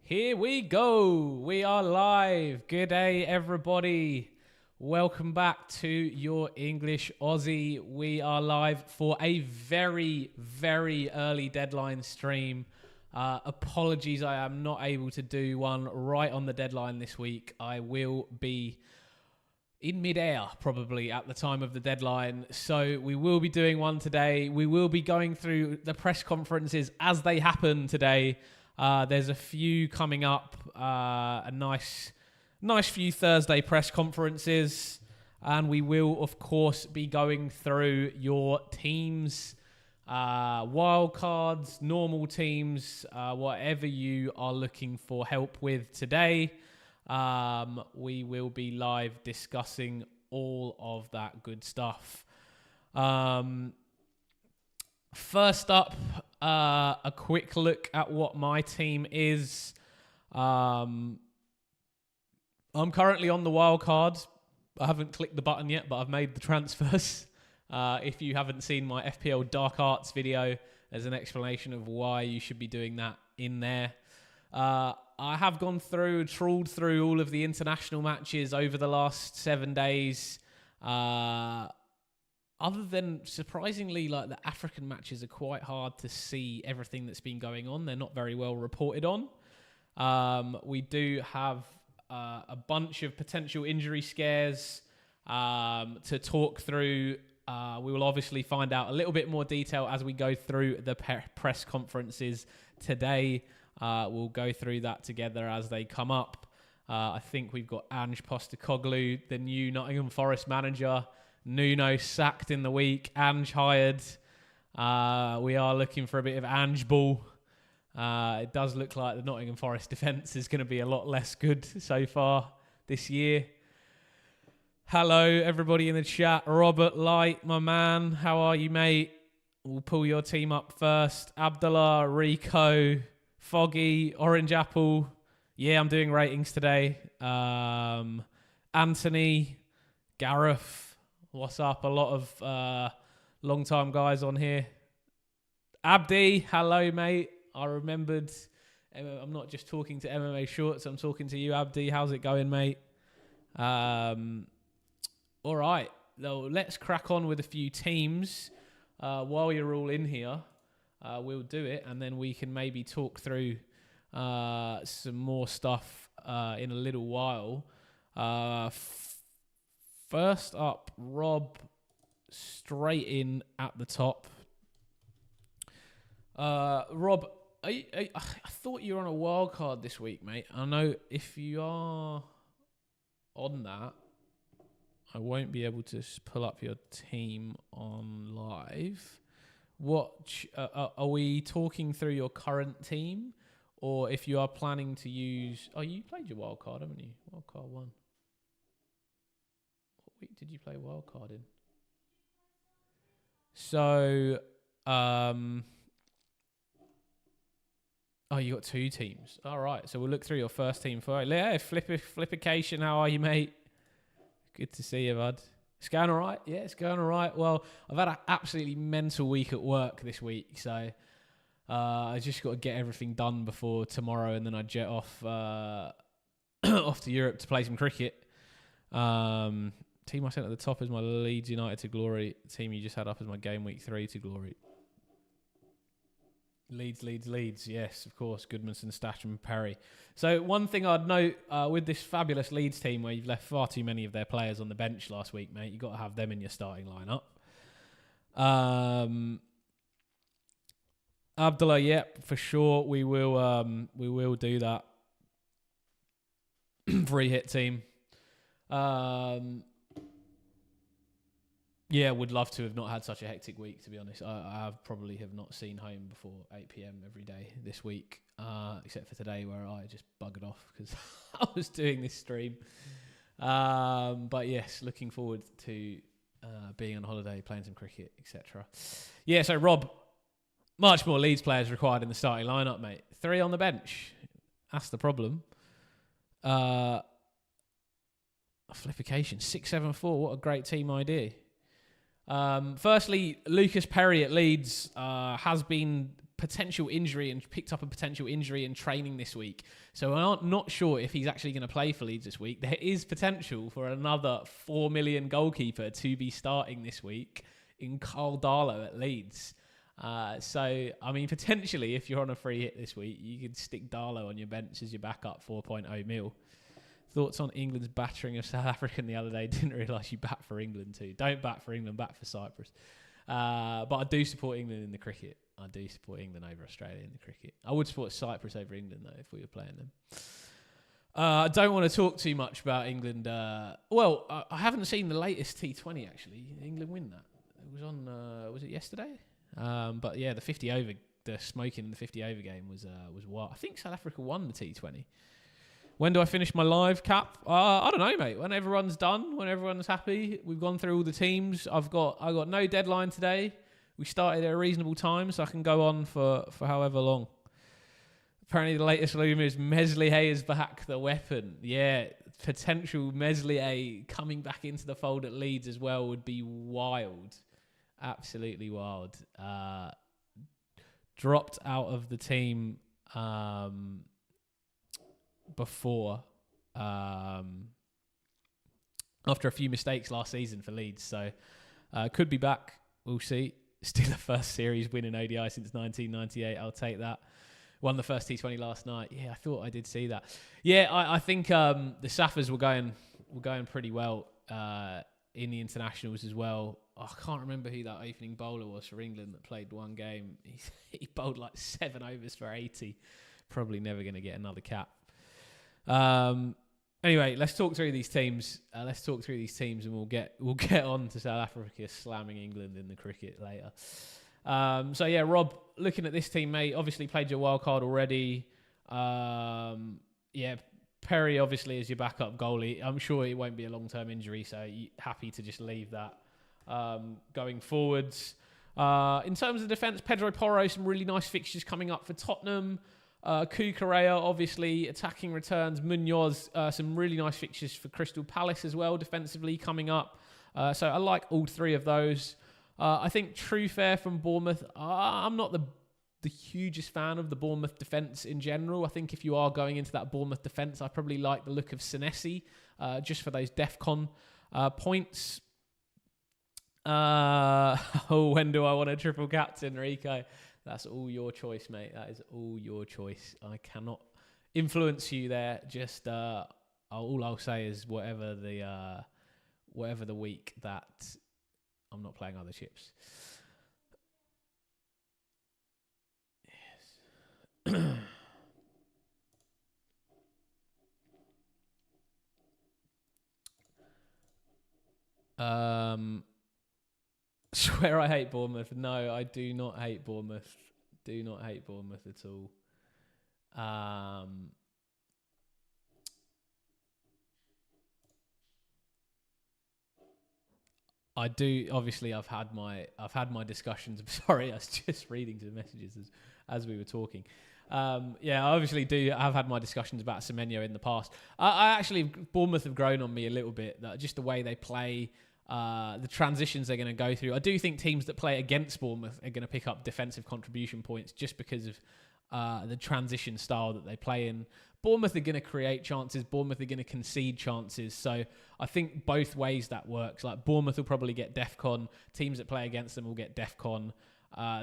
Here we go. We are live. Good day, everybody. Welcome back to your English Aussie. We are live for a very, very early deadline stream. Apologies, I am not able to do one right on the deadline this week. I will be in midair probably at the time of the deadline. So we will be doing one today. We will be going through the press conferences as they happen today. There's a few coming up, a nice few Thursday press conferences, and we will, of course, be going through your teams, wildcards, normal teams, whatever you are looking for help with today. We will be live discussing all of that good stuff. First up, a quick look at what my team is. I'm currently on the wild card. I haven't clicked the button yet, but I've made the transfers. If you haven't seen my FPL Dark Arts video, there's an explanation of why you should be doing that in there. I have trawled through all of the international matches over the last 7 days. Other than, surprisingly, like the African matches are quite hard to see everything that's been going on. They're not very well reported on. We do have a bunch of potential injury scares to talk through. We will obviously find out a little bit more detail as we go through the press conferences today. We'll go through that together as they come up. I think we've got Ange Postecoglou, the new Nottingham Forest manager. Nuno sacked in the week. Ange hired. We are looking for a bit of Ange ball. It does look like the Nottingham Forest defence is going to be a lot less good so far this year. Hello, everybody in the chat. Robert Light, my man. How are you, mate? We'll pull your team up first. Abdullah, Rico, Foggy, Orange Apple. Yeah, I'm doing ratings today. Anthony, Gareth. What's up? A lot of long-time guys on here. Abdi, hello, mate. I remembered. I'm not just talking to MMA Shorts. I'm talking to you, Abdi. How's it going, mate? All right. Well, let's crack on with a few teams. While you're all in here, we'll do it, and then we can maybe talk through some more stuff in a little while. First up, Rob, straight in at the top. Rob, I thought you were on a wild card this week, mate. I know if you are on that, I won't be able to pull up your team on live. Are we talking through your current team? Or if you are planning to use... Oh, you played your wild card, haven't you? Wild card 1. Week did you play wildcard in? So, you got 2 teams. All right, so we'll look through your first team first. Yeah, Flippication, how are you, mate? Good to see you, bud. It's going all right? Yeah, it's going all right. Well, I've had an absolutely mental week at work this week, so I just got to get everything done before tomorrow, and then I jet off off to Europe to play some cricket. Team I sent at the top is my Leeds United to glory. Team you just had up as my game week 3 to glory. Leeds. Yes, of course. Goodmanson, Stasham, Perry. So one thing I'd note with this fabulous Leeds team where you've left far too many of their players on the bench last week, mate, you've got to have them in your starting lineup. Abdullah, yep, for sure. We will do that. Free hit team. Yeah, would love to have not had such a hectic week, to be honest. I probably have not seen home before 8 p.m. every day this week, except for today where I just buggered off because I was doing this stream. But yes, looking forward to being on holiday, playing some cricket, etc. Yeah, so Rob, much more Leeds players required in the starting lineup, mate. 3 on the bench. That's the problem. Flippication, 674. What a great team idea. Firstly, Lucas Perry at Leeds has been potential injury and picked up a potential injury in training this week. So I'm not sure if he's actually going to play for Leeds this week. There is potential for another 4 million goalkeeper to be starting this week in Carl Darlow at Leeds. So, I mean, potentially, if you're on a free hit this week, you could stick Darlow on your bench as your backup 4.0 mil. Thoughts on England's battering of South Africa the other day? Didn't realise you bat for England too. Don't bat for England, bat for Cyprus. But I do support England in the cricket. I do support England over Australia in the cricket. I would support Cyprus over England, though, if we were playing them. I don't want to talk too much about England. I haven't seen the latest T20, actually. England win that. It was on, was it yesterday? But yeah, the smoking in the 50 over game was wild. I think South Africa won the T20. When do I finish my live cap? I don't know, mate. When everyone's done, when everyone's happy, we've gone through all the teams. I got no deadline today. We started at a reasonable time, so I can go on for however long. Apparently, the latest rumour is Meslier is back, the weapon. Yeah, potential Meslier coming back into the fold at Leeds as well would be wild. Absolutely wild. Dropped out of the team before after a few mistakes last season for Leeds, so could be back. We'll see. Still a first series win in ODI since 1998. I'll take that. Won the first T20 last night. Yeah, I thought I did see that. Yeah, I think the Saffers were going pretty well in the internationals as well. I can't remember who that opening bowler was for England that played one game. He bowled like 7 overs for 80. Probably never going to get another cap. Anyway, let's talk through these teams. And we'll get on to South Africa slamming England in the cricket later. So yeah, Rob, looking at this team, mate, obviously played your wild card already. Yeah, Perry obviously is your backup goalie. I'm sure it won't be a long-term injury, so happy to just leave that going forwards. In terms of defence, Pedro Porro, some really nice fixtures coming up for Tottenham. Kukurea, obviously, attacking returns. Munoz, some really nice fixtures for Crystal Palace as well, defensively coming up. So I like all 3 of those. I think True Fair from Bournemouth. I'm not the hugest fan of the Bournemouth defence in general. I think if you are going into that Bournemouth defence, I probably like the look of Senesi, just for those DEFCON points. When do I want a triple captain, Rico? That's all your choice, mate. That is all your choice. I cannot influence you there. Just all I'll say is whatever the week that I'm not playing other chips. Yes. Swear I hate Bournemouth. No, I do not hate Bournemouth. Do not hate Bournemouth at all. I do. Obviously, I've had my discussions. I'm sorry, I was just reading the messages as we were talking. Yeah, I obviously I've had my discussions about Semenyo in the past. I actually, Bournemouth have grown on me a little bit. Just the way they play. The transitions they're going to go through. I do think teams that play against Bournemouth are going to pick up defensive contribution points just because of the transition style that they play in. Bournemouth are going to create chances. Bournemouth are going to concede chances. So I think both ways that works. Like Bournemouth will probably get DEFCON. Teams that play against them will get DEFCON.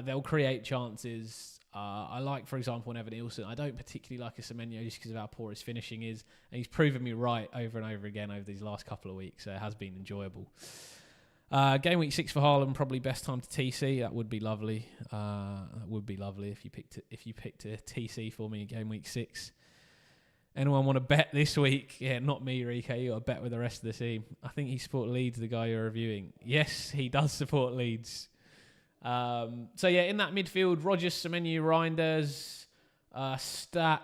They'll create chances. I like, for example, an Evan Nielsen. I don't particularly like a Semenyo just because of how poor his finishing is. And he's proven me right over and over again over these last couple of weeks. So it has been enjoyable. Game week 6 for Haaland, probably best time to TC. That would be lovely. That would be lovely if you picked a TC for me in game week 6. Anyone want to bet this week? Yeah, not me, Rico. You got to bet with the rest of the team. I think he supports Leeds, the guy you're reviewing. Yes, he does support Leeds. So yeah, in that midfield, Rodgers, Semenyo, Reinders, Stach,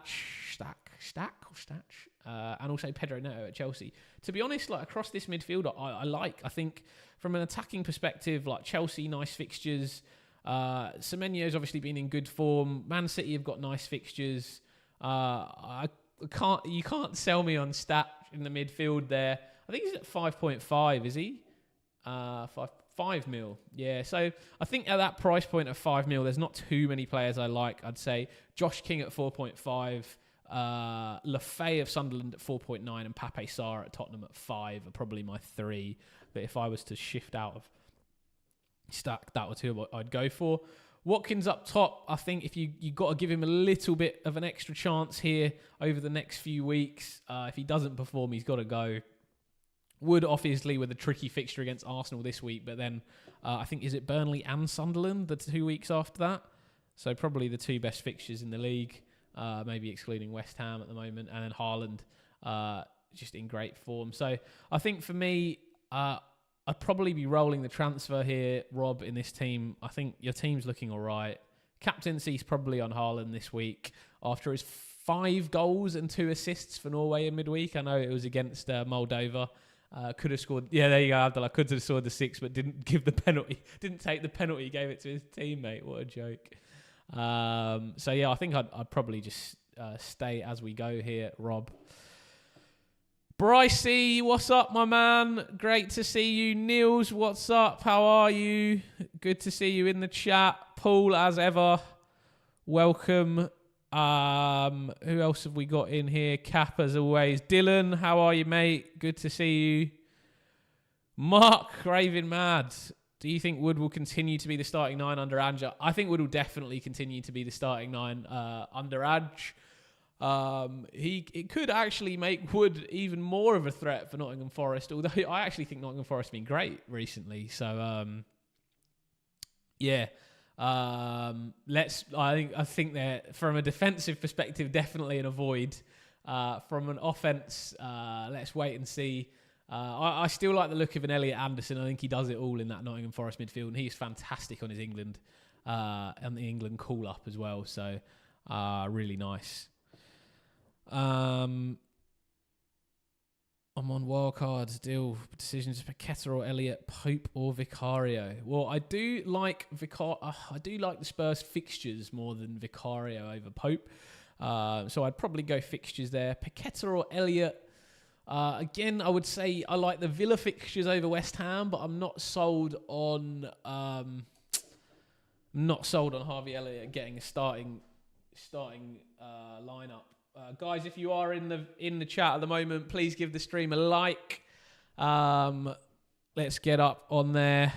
and also Pedro Neto at Chelsea. To be honest, like across this midfield, I think from an attacking perspective, like Chelsea, nice fixtures. Semenyo's obviously been in good form. Man City have got nice fixtures. You can't sell me on Stat in the midfield there. I think he's at 5.5, is he? 5 mil. Yeah, so I think at that price point of 5 mil, there's not too many players I like. I'd say Josh King at 4.5, Lafay of Sunderland at 4.9, and Pape Sarr at Tottenham at 5 are probably my 3. But if I was to shift out of stack, that was who I'd go for. Watkins up top, I think if you got to give him a little bit of an extra chance here over the next few weeks. If he doesn't perform, he's got to go. Wood, obviously, with a tricky fixture against Arsenal this week, but then I think, is it Burnley and Sunderland the 2 weeks after that? So probably the 2 best fixtures in the league, maybe excluding West Ham at the moment, and then Haaland just in great form. So I think for me, I'd probably be rolling the transfer here, Rob, in this team. I think your team's looking all right. Captaincy's probably on Haaland this week after his 5 goals and 2 assists for Norway in midweek. I know it was against Moldova. Could have scored. Yeah, there you go, Abdullah. Could have scored the 6, but didn't give the penalty. Didn't take the penalty. Gave it to his teammate. What a joke. So yeah, I think I'd probably just stay as we go here, Rob. Brycey, what's up, my man? Great to see you. Niels, what's up? How are you? Good to see you in the chat. Paul, as ever, welcome. Who else have we got in here? Cap, as always. Dylan, how are you, mate? Good to see you. Mark, raving mad. Do you think Wood will continue to be the starting 9 under Anja? I think Wood will definitely continue to be the starting 9 under Aj. It could actually make Wood even more of a threat for Nottingham Forest, although I actually think Nottingham Forest have been great recently. So, yeah. I think they're, from a defensive perspective, definitely an avoid. From an offense, let's wait and see. I still like the look of an Elliot Anderson. I think he does it all in that Nottingham Forest midfield, and he's fantastic on his England, and the England call up as well. So, really nice. I'm on wildcards. Deal decisions for Ketter or Elliott, Pope or Vicario. Well, I do like the Spurs fixtures more than Vicario over Pope. So I'd probably go fixtures there. Paqueta or Elliott. Again, I would say I like the Villa fixtures over West Ham, but I'm not sold on Harvey Elliott getting a starting lineup. Guys, if you are in the chat at the moment, please give the stream a like. Let's get up on there.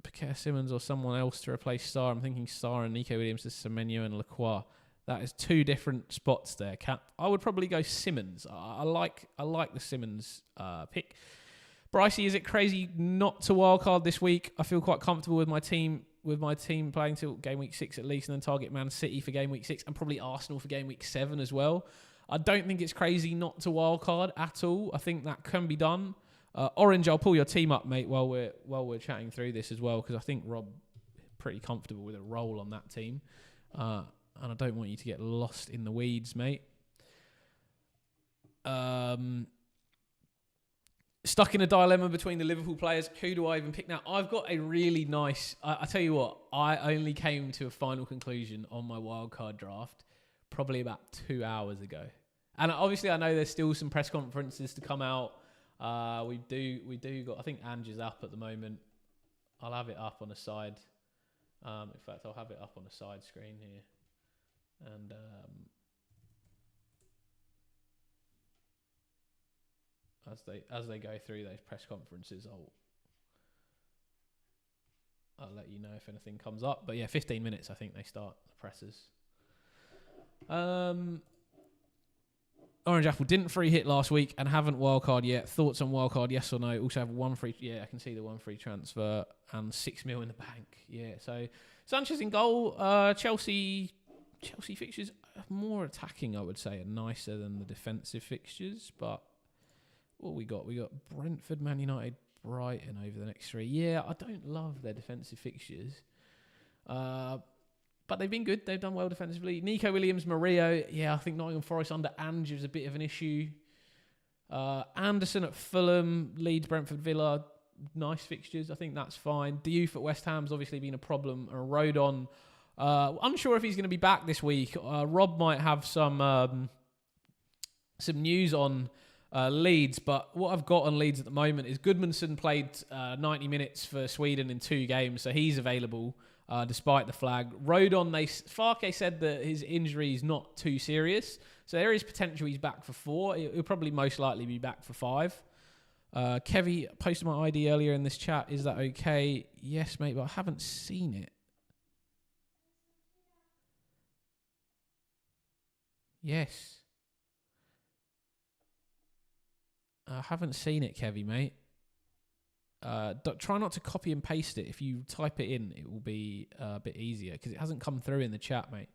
Paqueta, Simmons or someone else to replace Sarr. I'm thinking Sarr and Nico Williams to Semenyo and Lacroix. That is 2 different spots there, Cap. I would probably go Simmons. I like the Simmons pick. Brycey, is it crazy not to wildcard this week? I feel quite comfortable with my team playing till game week 6 at least, and then target Man City for game week 6 and probably Arsenal for game week 7 as well. I don't think it's crazy not to wildcard at all. I think that can be done. Orange, I'll pull your team up, mate, while we're chatting through this as well, because I think Rob pretty comfortable with a role on that team. And I don't want you to get lost in the weeds, mate. Stuck in a dilemma between the Liverpool players. Who do I even pick now? I've got a really nice... I tell you what, I only came to a final conclusion on my wildcard draft probably about 2 hours ago. And obviously I know there's still some press conferences to come out. We do got... I think Ange is up at the moment. I'll have it up on a side. In fact, I'll have it up on a side screen here. And... As they go through those press conferences, I'll let you know if anything comes up. But yeah, 15 minutes I think they start the presses. Orange Apple didn't free hit last week and haven't wildcard yet. Thoughts on wildcard? Yes or no? Also have 1 free. Yeah, I can see the 1 free transfer and 6 mil in the bank. Yeah, so Sanchez in goal. Chelsea fixtures more attacking, I would say, and nicer than the defensive fixtures, but. What we got? We got Brentford, Man United, Brighton over the next 3. Yeah, I don't love their defensive fixtures. But they've been good. They've done well defensively. Nico Williams, Mario. Yeah, I think Nottingham Forest under Ange is a bit of an issue. Anderson at Fulham, Leeds, Brentford, Villa. Nice fixtures. I think that's fine. Diouf at West Ham's obviously been a problem. And Rodon. Unsure if he's going to be back this week. Rob might have some news on... Leeds. But what I've got on Leeds at the moment is Goodmanson played 90 minutes for Sweden in 2 games, so he's available despite the flag. Rodon, Farke said that his injury is not too serious, so there is potential he's back for 4. He'll probably most likely be back for 5. Kevy posted my ID earlier in this chat. Is that okay? Yes, mate, but I haven't seen it. Yes. I haven't seen it, Kevy, mate. Try not to copy and paste it. If you type it in, it will be a bit easier because it hasn't come through in the chat, mate.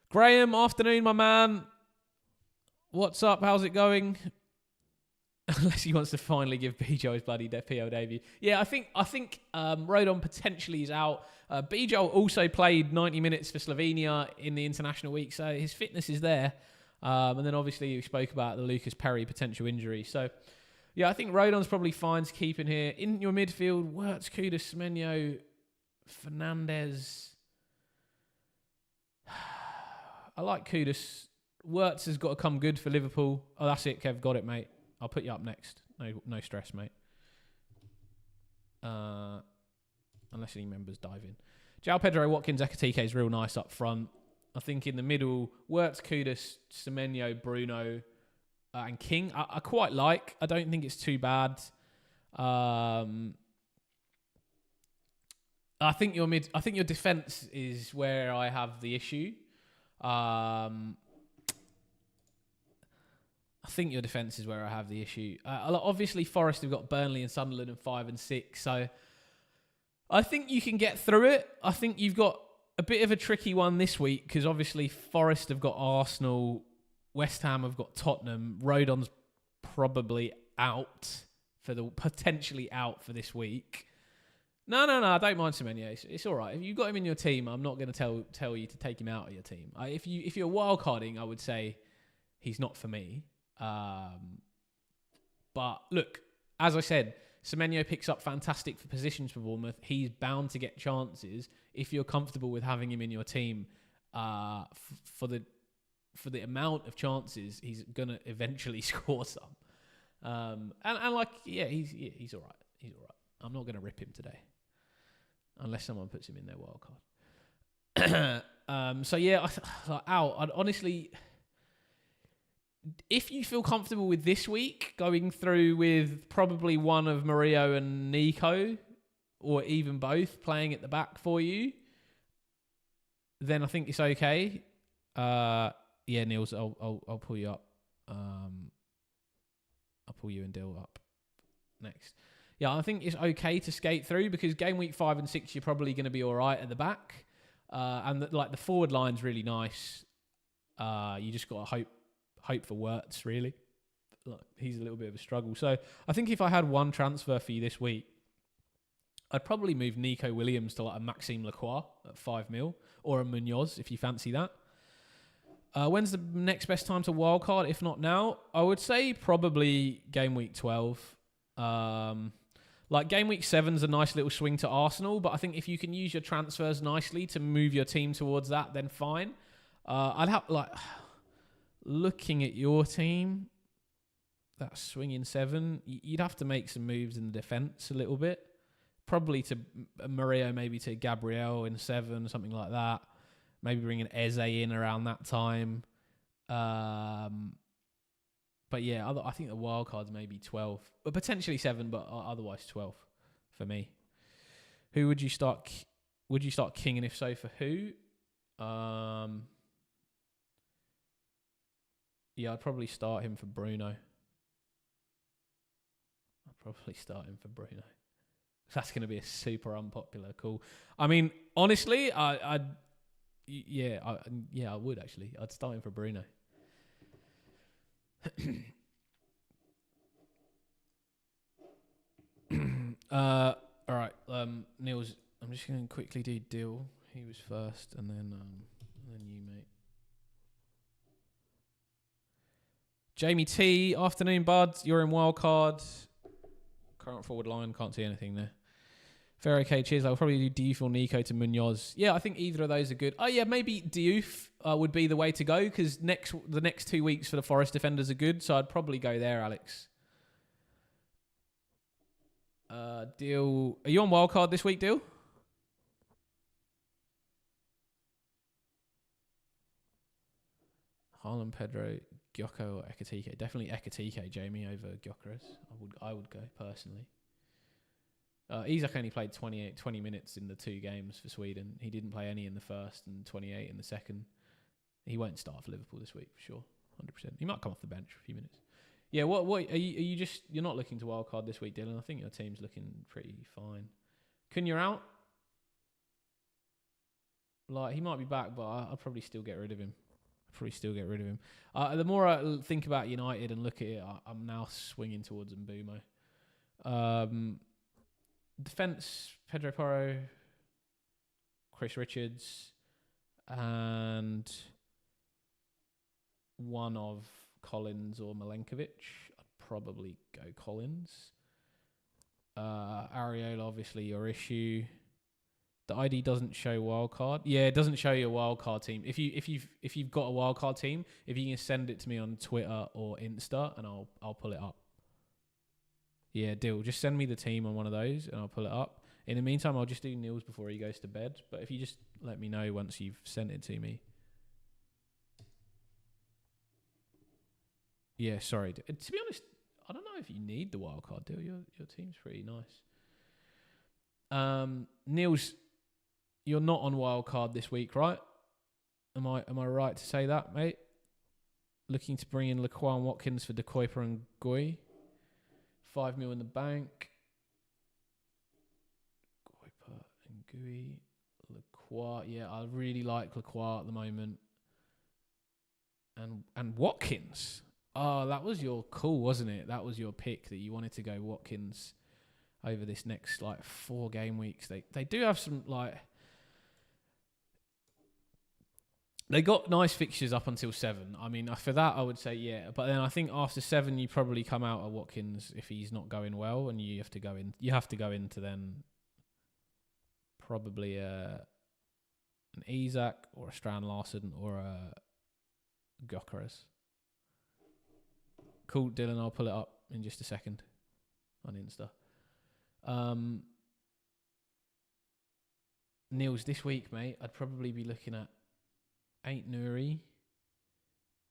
Graham, afternoon, my man. What's up? How's it going? Unless he wants to finally give Bijo his bloody FPL debut. Yeah, I think Rodon potentially is out. Bijo also played 90 minutes for Slovenia in the international week, so his fitness is there. And then obviously you spoke about the Lucas Perry potential injury. So, yeah, I think Rodon's probably fine to keep in here. In your midfield, Wirtz, Kudus, Semenyo, Fernandez. I like Kudus. Wirtz has got to come good for Liverpool. Oh, that's it, Kev. Got it, mate. I'll put you up next. No stress, mate. Unless any members dive in. João Pedro, Watkins, Ekatike is real nice up front. I think in the middle, Wirtz, Kudus, Semenyo, Bruno, and King. I quite like. I don't think it's too bad. I think your defense is where I have the issue. I think your defence is where I have the issue. Obviously, Forest have got Burnley and Sunderland in 5 and 6, so I think you can get through it. I think you've got a bit of a tricky one this week because obviously Forest have got Arsenal, West Ham have got Tottenham, Rodon's probably potentially out for this week. No, I don't mind Semenyo. It's all right. If you've got him in your team, I'm not going to tell you to take him out of your team. If you're wildcarding, I would say he's not for me. But look, as I said, Semenyo picks up fantastic for positions for Bournemouth. He's bound to get chances if you're comfortable with having him in your team. For the amount of chances, he's gonna eventually score some. And like, yeah, he's all right. He's all right. I'm not gonna rip him today, unless someone puts him in their wild card. So yeah, I'd honestly. If you feel comfortable with this week, going through with probably one of Mario and Nico, or even both playing at the back for you, then I think it's okay. Yeah, Niels, I'll pull you up. I'll pull you and Dill up next. Yeah, I think it's okay to skate through because game week 5 and 6 you're probably going to be all right at the back, and the forward line's really nice. You just got to hope for Wirtz, really. Look, he's a little bit of a struggle. So I think if I had one transfer for you this week, I'd probably move Nico Williams to like a Maxime Lacroix at 5 mil, or a Munoz if you fancy that. When's the next best time to wildcard, if not now? I would say probably game week 12. Like game week 7's a nice little swing to Arsenal, but I think if you can use your transfers nicely to move your team towards that, then fine. I'd have looking at your team, that swinging 7, you'd have to make some moves in the defence a little bit. Probably to Mario, maybe to Gabriel in 7, something like that. Maybe bring an Eze in around that time. But yeah, I think the wild card's maybe 12. But potentially 7, but otherwise 12 for me. Who would you start? Would you start King, and if so, for who? Yeah, I'd probably start him for Bruno. That's going to be a super unpopular call. I mean, honestly, I would actually. I'd start him for Bruno. All right, Niels. I'm just going to quickly do Dill. He was first, and then you, mate. Jamie T, afternoon, bud. You're in wildcard. Current forward line, can't see anything there. Fair okay, cheers. I'll probably do Diouf or Nico to Munoz. Yeah, I think either of those are good. Oh yeah, maybe Diouf would be the way to go because the next 2 weeks for the Forest defenders are good, so I'd probably go there, Alex. Deal. Are you on wildcard this week, Deal? Haaland, Pedro, Gyökeres or Ekitike? Definitely Ekitike, Jamie, over Gyökeres. I would go personally. Isak only played 20 minutes in the 2 games for Sweden. He didn't play any in the first and 28 in the second. He won't start for Liverpool this week for sure, 100%. He might come off the bench for a few minutes. Yeah, what are you just you're not looking to wildcard this week, Dylan? I think your team's looking pretty fine. Cunha out. Like he might be back, but I'll probably still get rid of him. The more I think about United and look at it, I'm now swinging towards Mbumo. Defence, Pedro Porro, Chris Richards, and one of Collins or Milenkovic. I'd probably go Collins. Areola, obviously your issue. The ID doesn't show wildcard. Yeah, it doesn't show your wildcard team. If you've got a wildcard team, if you can send it to me on Twitter or Insta, and I'll pull it up. Yeah, deal. Just send me the team on one of those, and I'll pull it up. In the meantime, I'll just do Neil's before he goes to bed. But if you just let me know once you've sent it to me. Yeah, sorry. To be honest, I don't know if you need the wildcard deal. Your team's pretty nice. Neil's, you're not on wildcard this week, right? Am I right to say that, mate? Looking to bring in Laquan Watkins for De Kuyper and Gui. 5 mil in the bank. Kuyper and Gui. Lacroix. Yeah, I really like Lacroix at the moment. And Watkins. Oh, that was your call, wasn't it? That was your pick that you wanted to go Watkins over this next 4 game weeks. They do have some they got nice fixtures up until 7. I mean, for that I would say yeah, but then I think after 7 you probably come out of Watkins if he's not going well, and you have to go into then probably an Isak or a Strand Larsen or a Gyökeres. Cool, Dylan. I'll pull it up in just a second on Insta. Niels, this week, mate, I'd probably be looking at Ain't Nuri,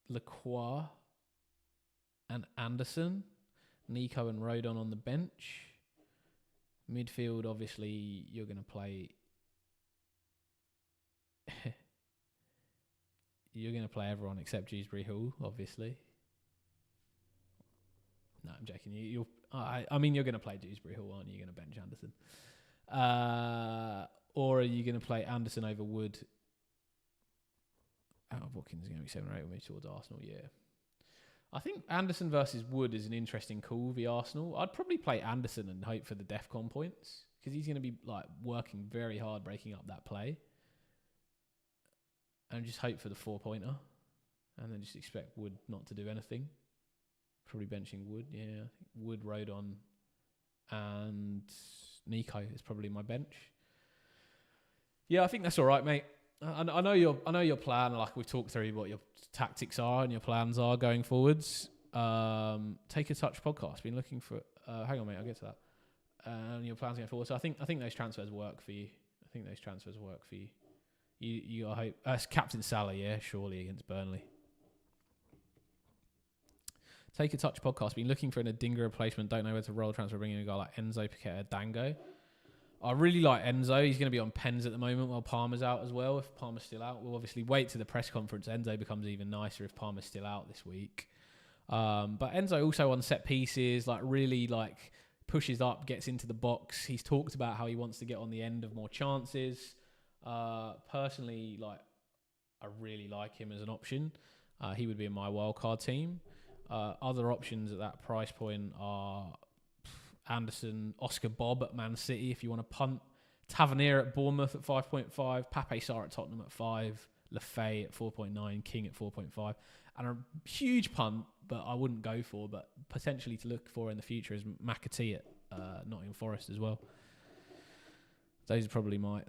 Lacroix, and Anderson, Nico and Rodon on the bench. Midfield, obviously, you're going to play. You're going to play everyone except Dewsbury Hall, obviously. No, I'm joking. I mean, you're going to play Dewsbury Hall, aren't you? You're going to bench Anderson. Or are you going to play Anderson over Wood? Out of Watkins is going to be 7 or 8 with me towards Arsenal, yeah. I think Anderson versus Wood is an interesting call via Arsenal. I'd probably play Anderson and hope for the DEFCON points because he's going to be working very hard breaking up that play. And just hope for the 4-pointer. And then just expect Wood not to do anything. Probably benching Wood, yeah. I think Wood, Rodon, and Nico is probably my bench. Yeah, I think that's all right, mate. I know your plan. We've talked through what your tactics are and your plans are going forwards. Take a Touch podcast. Been looking for. Hang on, mate. I'll get to that. And your plans going forward. So I think those transfers work for you. You I hope. Captain Salah, yeah, surely against Burnley. Take a Touch podcast. Been looking for an Adingra replacement. Don't know where to roll transfer. Bringing a guy like Enzo, Paqueta, Dango. I really like Enzo. He's going to be on pens at the moment while Palmer's out as well. If Palmer's still out, we'll obviously wait to the press conference. Enzo becomes even nicer if Palmer's still out this week. But Enzo also on set pieces, really pushes up, gets into the box. He's talked about how he wants to get on the end of more chances. Personally, I really like him as an option. He would be in my wildcard team. Other options at that price point are Anderson, Oscar Bob at Man City if you want to punt, Tavernier at Bournemouth at 5.5, Pape Sarr at Tottenham at 5, Lefay at 4.9, King at 4.5, and a huge punt, but I wouldn't go for, but potentially to look for in the future is McAtee at Nottingham Forest as well. Those are probably my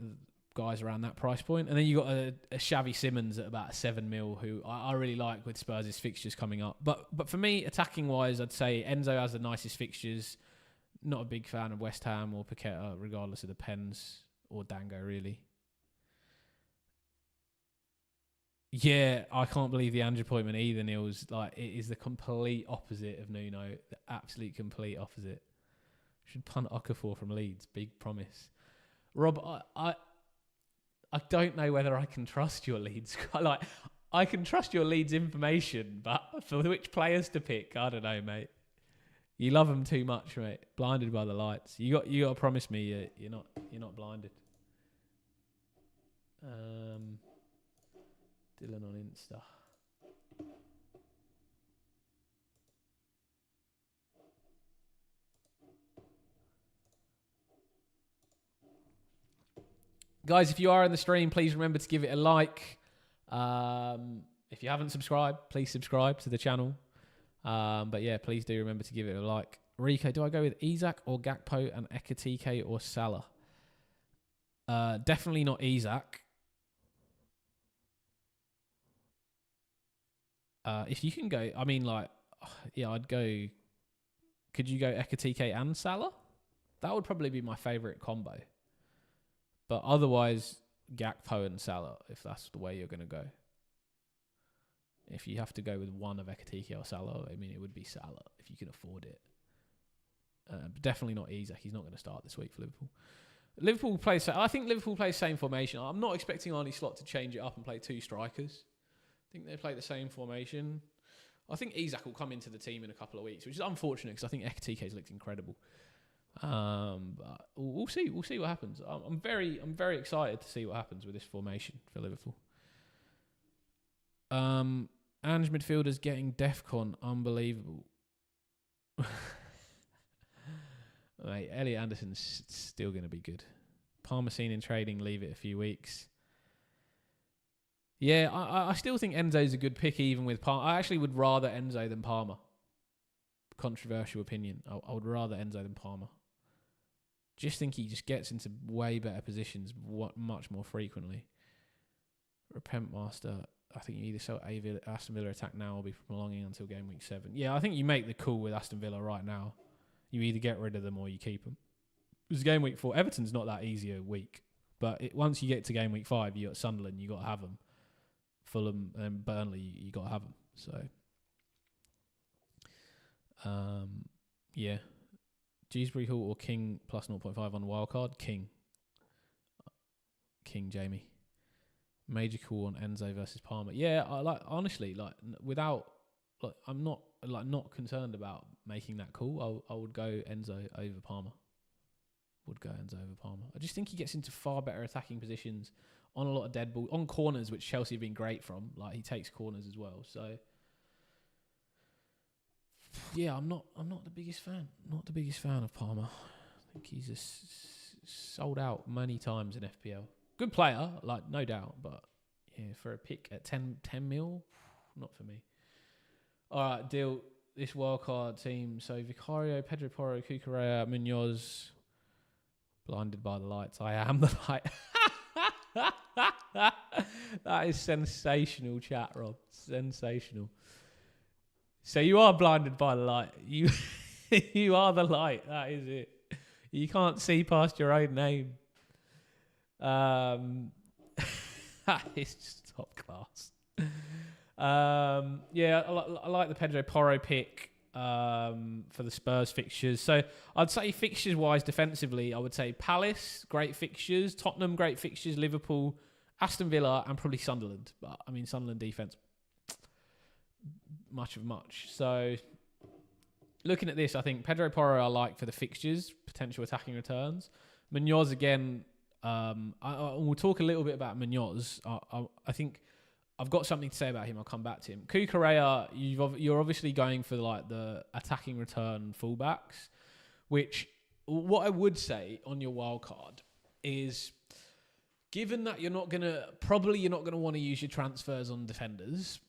guys around that price point. And then you got a Xavi Simons at about 7 mil, who I really like with Spurs' fixtures coming up. But for me, attacking wise, I'd say Enzo has the nicest fixtures. Not a big fan of West Ham or Paqueta, regardless of the Pens or Dango, really. Yeah, I can't believe the Ange appointment either, Niels. Like, it is the complete opposite of Nuno. The absolute complete opposite. Should punt Okafor from Leeds. Big promise. Rob, I don't know whether I can trust your Leeds. Like, I can trust your Leeds information, but for which players to pick, I don't know, mate. You love them too much, mate. Blinded by the lights. You got to promise me you're not blinded. Dylan on Insta. Guys, if you are in the stream, please remember to give it a like. If you haven't subscribed, please subscribe to the channel. But yeah, please do remember to give it a like. Rico, do I go with Isak or Gakpo and Ekitike or Salah? Definitely not Isak. If you can go, I mean, like, yeah, I'd go. Could you go Ekitike and Salah? That would probably be my favourite combo. But otherwise, Gakpo and Salah, if that's the way you're going to go. If you have to go with one of Ekitike or Salah, I mean, it would be Salah if you can afford it. But definitely not Isak. He's not going to start this week for Liverpool. I think Liverpool plays same formation. I'm not expecting Arne Slot to change it up and play 2 strikers. I think they play the same formation. I think Isak will come into the team in a couple of weeks, which is unfortunate because I think Ekitike's looked incredible. But we'll see. We'll see what happens. I'm very excited to see what happens with this formation for Liverpool. Ange midfielders getting DEFCON, unbelievable. Mate, Elliot Anderson's still going to be good. Palmer seen in trading, leave it a few weeks. Yeah, I still think Enzo's a good pick even with Palmer. I actually would rather Enzo than Palmer. Controversial opinion. I would rather Enzo than Palmer. Just think he just gets into way better positions much more frequently. Repent Master. I think you either sell Aston Villa attack now or be prolonging until game week 7. Yeah, I think you make the call with Aston Villa right now. You either get rid of them or you keep them. Because game week 4, Everton's not that easy a week. But once you get to game week 5, you got Sunderland, you got to have them. Fulham and Burnley, you got to have them. So, yeah. Dewsbury Hall or King plus 0.5 on wildcard? King, Jamie. Major call on Enzo versus Palmer. Yeah, honestly, I'm not concerned about making that call. I would go Enzo over Palmer. I just think he gets into far better attacking positions on a lot of dead balls, on corners, which Chelsea have been great from. Like, he takes corners as well. So yeah, I'm not the biggest fan. Not the biggest fan of Palmer. I think he's sold out many times in FPL. Good player, like, no doubt, but yeah, for a pick at 10 mil, not for me. All right, deal. This wildcard team. So Vicario, Pedro Porro, Cucurella, Munoz. Blinded by the lights. I am the light. That is sensational, chat, Rob. Sensational. So you are blinded by the light. You are the light. That is it. You can't see past your own name. That is just top class. Yeah, I like the Pedro Porro pick for the Spurs fixtures. So I'd say fixtures-wise, defensively, I would say Palace, great fixtures. Tottenham, great fixtures. Liverpool, Aston Villa, and probably Sunderland. But, I mean, Sunderland defence, much. So looking at this, I think Pedro Porro I like for the fixtures, potential attacking returns. Munoz, again, we'll talk a little bit about Munoz. I think I've got something to say about him. I'll come back to him. Cucurella, you're obviously going for like the attacking return fullbacks, which what I would say on your wild card is, given that you're not gonna want to use your transfers on defenders,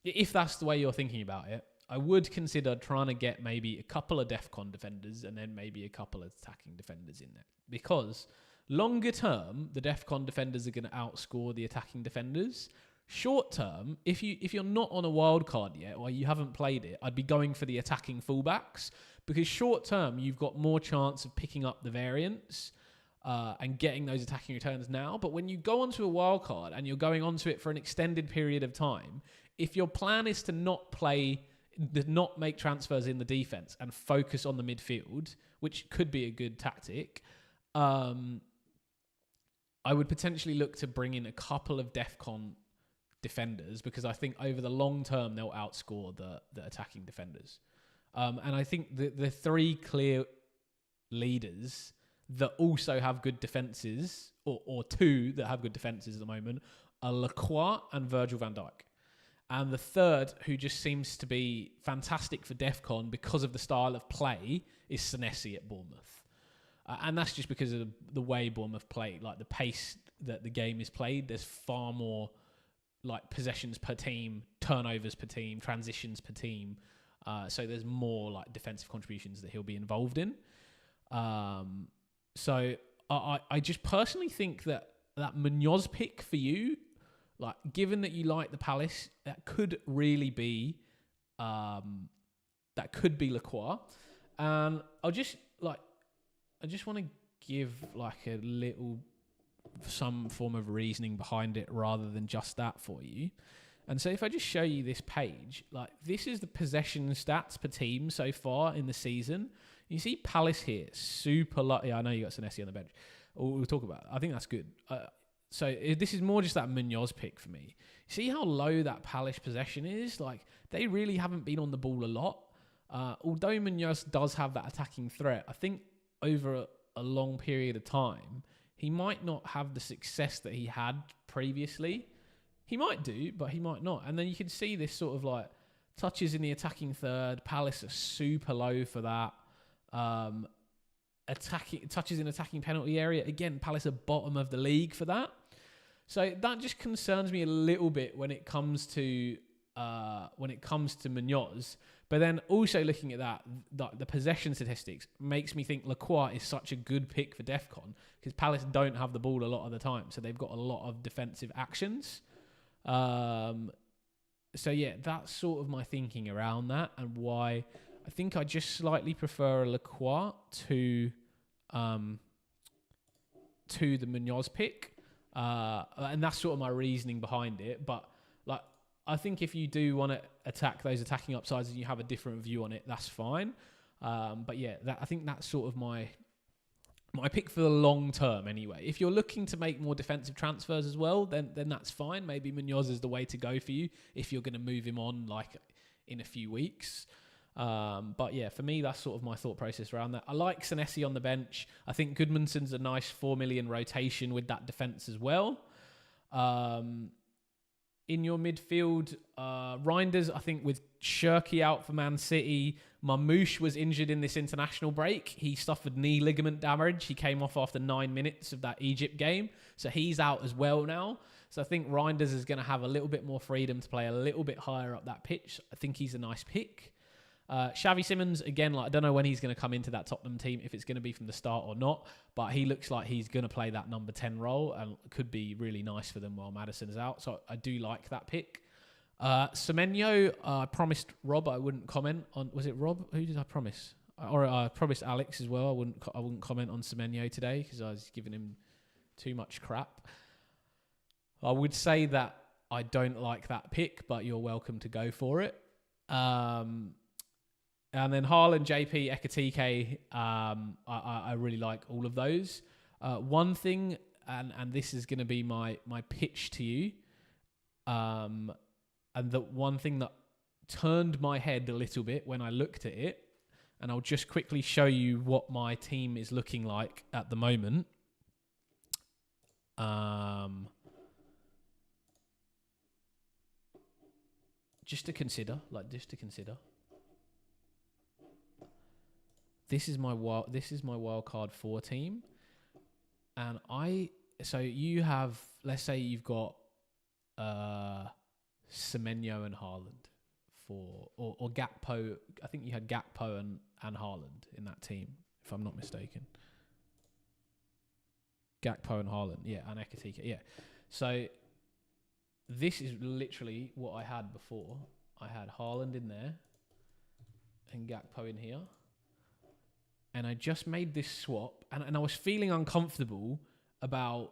if that's the way you're thinking about it, I would consider trying to get maybe a couple of DEFCON defenders and then maybe a couple of attacking defenders in there, because Longer term, the DEFCON defenders are going to outscore the attacking defenders. Short term, if you're not on a wild card yet or you haven't played it, I'd be going for the attacking fullbacks, because short term you've got more chance of picking up the variants and getting those attacking returns now. But when you go onto a wild card and you're going onto it for an extended period of time, if your plan is to not make transfers in the defense and focus on the midfield, which could be a good tactic, I would potentially look to bring in a couple of DEFCON defenders, because I think over the long term they'll outscore the attacking defenders. And I think the three clear leaders that also have good defences, or two that have good defences at the moment, are Lacroix and Virgil van Dijk. And the third, who just seems to be fantastic for DEFCON because of the style of play, is Senesi at Bournemouth. And that's just because of the way Bournemouth play, like the pace that the game is played. There's far more like possessions per team, turnovers per team, transitions per team. So there's more like defensive contributions that he'll be involved in. So I just personally think that Munoz pick for you, like given that you like the Palace, that could really be Lacroix. And I just want to give like a little, some form of reasoning behind it rather than just that for you. And so if I just show you this page, like this is the possession stats per team so far in the season. You see Palace here, super lucky. I know you got Senesi on the bench. We'll talk about it. I think that's good. So this is more just that Munoz pick for me. See how low that Palace possession is? Like they really haven't been on the ball a lot. Although Munoz does have that attacking threat, I think over a long period of time, he might not have the success that he had previously. He might do, but he might not. And then you can see this sort of like touches in the attacking third. Palace are super low for that. Touches in attacking penalty area. Again, Palace are bottom of the league for that. So that just concerns me a little bit when it comes to Munoz. But then also looking at that, the possession statistics makes me think Lacroix is such a good pick for DEFCON, because Palace don't have the ball a lot of the time, so they've got a lot of defensive actions. So yeah, that's sort of my thinking around that, and why I think I just slightly prefer a Lacroix to the Munoz pick, and that's sort of my reasoning behind it. But like, I think if you do want to attack those attacking upsides and you have a different view on it, that's fine. But yeah, I think that's sort of my pick for the long term anyway. If you're looking to make more defensive transfers as well, then that's fine. Maybe Munoz is the way to go for you if you're going to move him on like in a few weeks. But yeah, for me, that's sort of my thought process around that. I like Senesi on the bench. I think Goodmanson's a nice 4 million rotation with that defence as well. In your midfield, Reinders, I think with Shirky out for Man City, Marmoush was injured in this international break. He suffered knee ligament damage. He came off after 9 minutes of that Egypt game. So he's out as well now. So I think Reinders is going to have a little bit more freedom to play a little bit higher up that pitch. I think he's a nice pick. Xavi Simons, again, like I don't know when he's going to come into that Tottenham team, if it's going to be from the start or not, but he looks like he's going to play that number 10 role and could be really nice for them while Maddison's out. So I do like that pick. Semenyo, I promised Rob I wouldn't comment on. Was it Rob? Who did I promise? Or I promised Alex as well. I wouldn't comment on Semenyo today because I was giving him too much crap. I would say that I don't like that pick, but you're welcome to go for it. And then Haaland, JP, Ekatike, I really like all of those. One thing, and this is going to be my pitch to you, and the one thing that turned my head a little bit when I looked at it, and I'll just quickly show you what my team is looking like at the moment. Just to consider. This is my wildcard 4 team, and so you have, let's say you've got Semenyo and Haaland or Gakpo. I think you had Gakpo and Haaland in that team, if I'm not mistaken. Gakpo and Haaland. Yeah, and Ekitike. Yeah. So this is literally what I had before. I had Haaland in there and Gakpo in here. And I just made this swap. And I was feeling uncomfortable about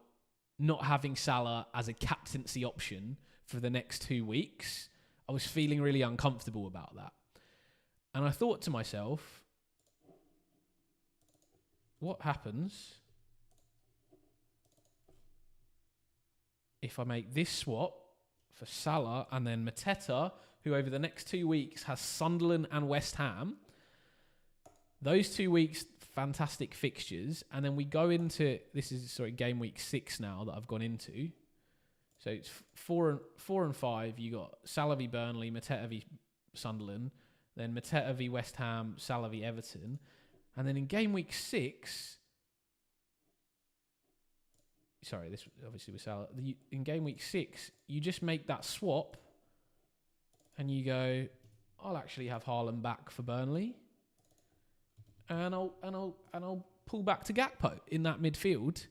not having Salah as a captaincy option for the next 2 weeks. I was feeling really uncomfortable about that. And I thought to myself, what happens if I make this swap for Salah and then Mateta, who over the next 2 weeks has Sunderland and West Ham? Those 2 weeks, fantastic fixtures. And then we go into, game week 6 now that I've gone into. So it's 4 and 5. You got Salah v Burnley, Mateta v Sunderland, then Mateta v West Ham, Salah v Everton. And then in game week 6, this obviously was Salah. In game week 6, you just make that swap and you go, I'll actually have Haaland back for Burnley. And I'll pull back to Gakpo in that midfield.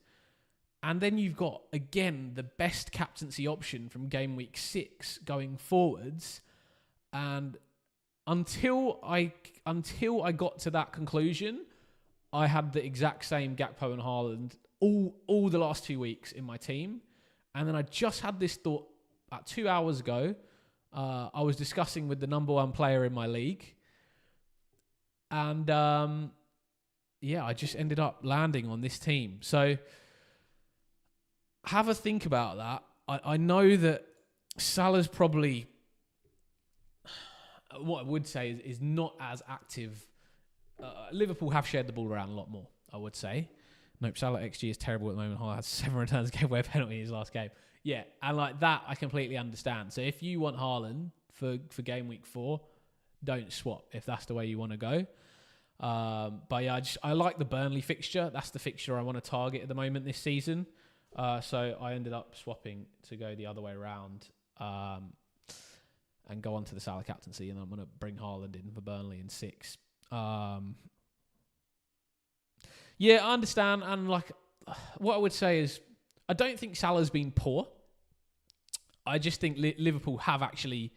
And then you've got, again, the best captaincy option from game week 6 going forwards. And until I got to that conclusion, I had the exact same Gakpo and Haaland all the last 2 weeks in my team. And then I just had this thought about 2 hours ago. I was discussing with the number 1 player in my league. And I just ended up landing on this team. So have a think about that. I know that Salah's probably, what I would say is not as active. Liverpool have shared the ball around a lot more, I would say. Nope, Salah XG is terrible at the moment. Haaland has 7 returns, gave away a penalty in his last game. Yeah, and like that, I completely understand. So if you want Haaland for game week 4, don't swap if that's the way you want to go. But yeah, I like the Burnley fixture. That's the fixture I want to target at the moment this season. So I ended up swapping to go the other way around and go on to the Salah captaincy, and I'm going to bring Haaland in for Burnley in 6. Yeah, I understand. And like, what I would say is, I don't think Salah's been poor. I just think Liverpool have actually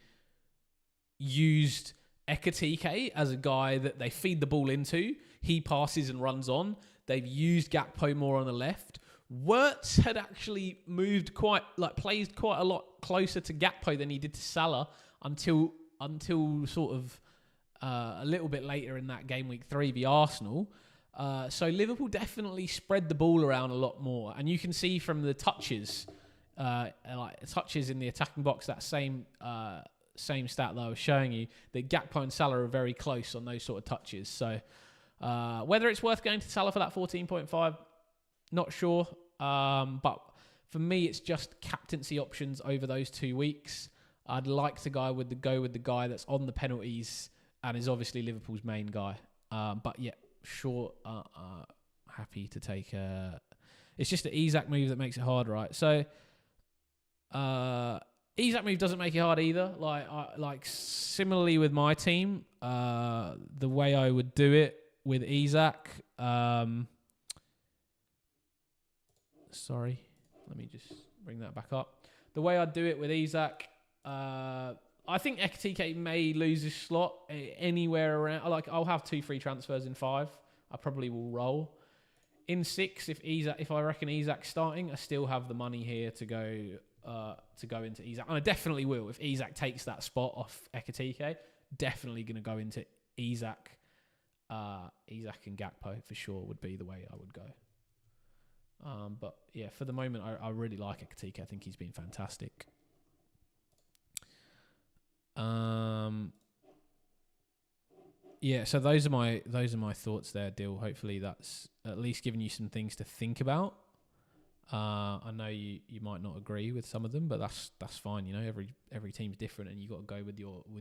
used Ekitike as a guy that they feed the ball into. He passes and runs on. They've used Gakpo more on the left. Wirtz had actually moved plays quite a lot closer to Gakpo than he did to Salah until sort of a little bit later in that game week 3 v Arsenal. So Liverpool definitely spread the ball around a lot more, and you can see from the touches in the attacking box, that same stat that I was showing you, that Gakpo and Salah are very close on those sort of touches. So whether it's worth going to Salah for that 14.5, not sure. But for me, it's just captaincy options over those 2 weeks. I'd like to go with the guy that's on the penalties and is obviously Liverpool's main guy. But yeah, sure, happy to take it's just the Isak move that makes it hard, right? So Isak move doesn't make it hard either. Like similarly with my team, the way I would do it with Isak, sorry, let me just bring that back up. The way I'd do it with Isak, I think Ekitike may lose his slot anywhere around. I'll have 2 free transfers in 5. I probably will roll. In 6, if I reckon Isak's starting, I still have the money here to go into Isak. And I definitely will. If Isak takes that spot off Ekitike, definitely going to go into Isak. Isak and Gakpo for sure would be the way I would go. But yeah, for the moment, I really like Ekitike. I think he's been fantastic. Yeah, so those are my thoughts there, Dill. Hopefully that's at least giving you some things to think about. I know you might not agree with some of them, but that's fine. You know, every team's different, and you got to go with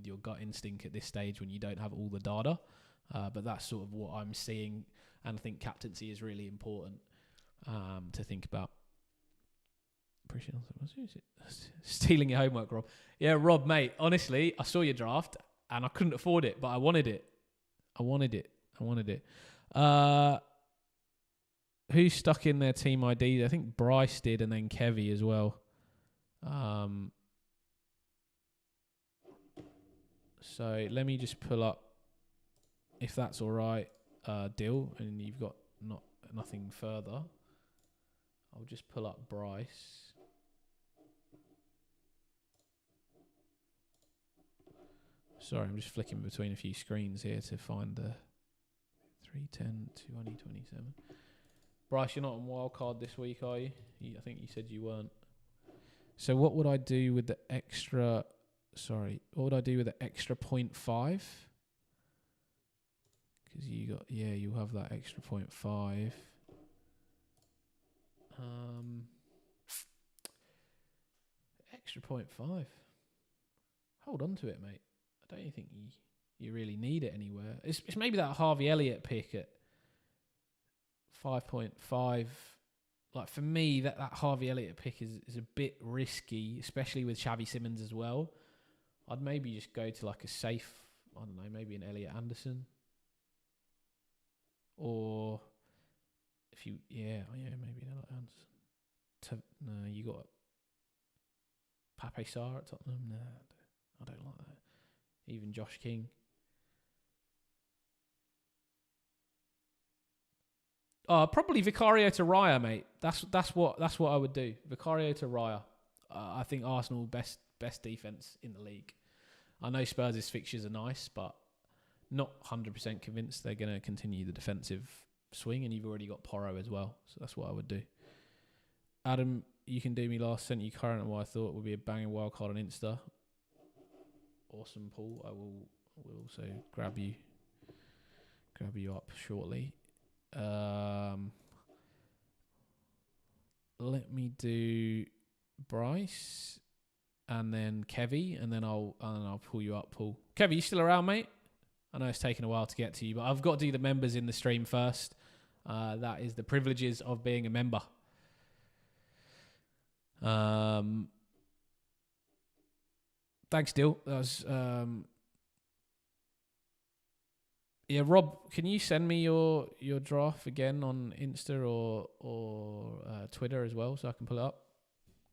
your gut instinct at this stage when you don't have all the data. But that's sort of what I'm seeing, and I think captaincy is really important to think about. Appreciate it. Stealing your homework, Rob. Yeah, Rob, mate. Honestly, I saw your draft and I couldn't afford it, but I wanted it. who stuck in their team ID? I think Bryce did, and then Kevy as well. So let me just pull up, if that's all right, Dill, and you've got nothing further. I'll just pull up Bryce. Sorry, I'm just flicking between a few screens here to find the 310 2027. Bryce, you're not on wildcard this week, are you? I think you said you weren't. So what would I do with the extra... Sorry, what would I do with the extra 0.5? Because you got... Yeah, you have that extra 0.5. Extra 0.5. Hold on to it, mate. I don't think you really need it anywhere. It's maybe that Harvey Elliott pick at 5.5. Like, for me, that Harvey Elliott pick is a bit risky, especially with Xavi Simons as well. I'd maybe just go to like a safe, I don't know, maybe an Elliot Anderson. Or if you, maybe an Elliot Anderson. No, you got Pape Sarr at Tottenham. No, I don't like that. Even Josh King. Probably Vicario to Raya, mate. That's what I would do. Vicario to Raya. I think Arsenal best defense in the league. I know Spurs' fixtures are nice, but not 100% convinced they're going to continue the defensive swing, and you've already got Porro as well, so that's what I would do. Adam, you can do me last. Sent you current on what I thought would be a banging wildcard on Insta. Awesome, Paul. I will also grab you up shortly. Let me do Bryce and then Kevy, and then I'll pull you up, Paul. Kevy, you still around, mate? I know it's taken a while to get to you, but I've got to do the members in the stream first. That is the privileges of being a member. Thanks, Dill. That was yeah, Rob, can you send me your draft again on Insta or Twitter as well so I can pull it up?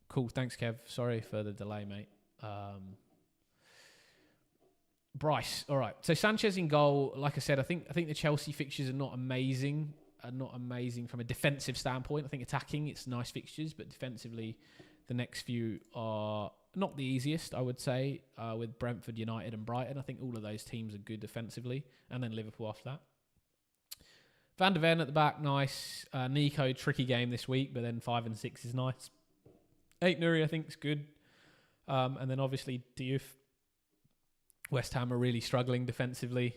Cool, thanks, Kev. Sorry for the delay, mate. Bryce, all right. So Sanchez in goal. Like I said, I think the Chelsea fixtures are not amazing from a defensive standpoint. I think attacking, it's nice fixtures, but defensively, the next few are not the easiest, I would say, with Brentford, United and Brighton. I think all of those teams are good defensively, and then Liverpool after that. Van der Ven at the back, nice. Nico, tricky game this week, but then 5 and 6 is nice. 8 Nuri, I think, is good. And then obviously Diouf. West Ham are really struggling defensively,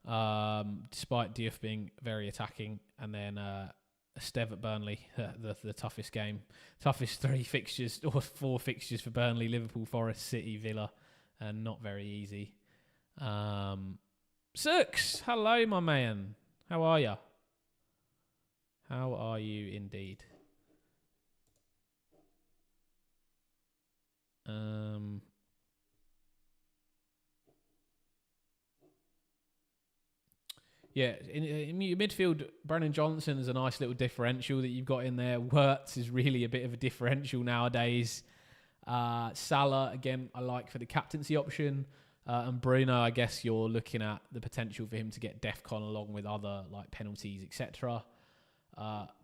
despite Diouf being very attacking. And then Stev at Burnley, the toughest game. Toughest 3 fixtures, or 4 fixtures for Burnley: Liverpool, Forest, City, Villa. And not very easy. Six, hello, my man. How are you? How are you indeed? Yeah, in midfield, Brennan Johnson is a nice little differential that you've got in there. Wirtz is really a bit of a differential nowadays. Salah, again, I like for the captaincy option. And Bruno, I guess you're looking at the potential for him to get DEFCON along with other like penalties, etc.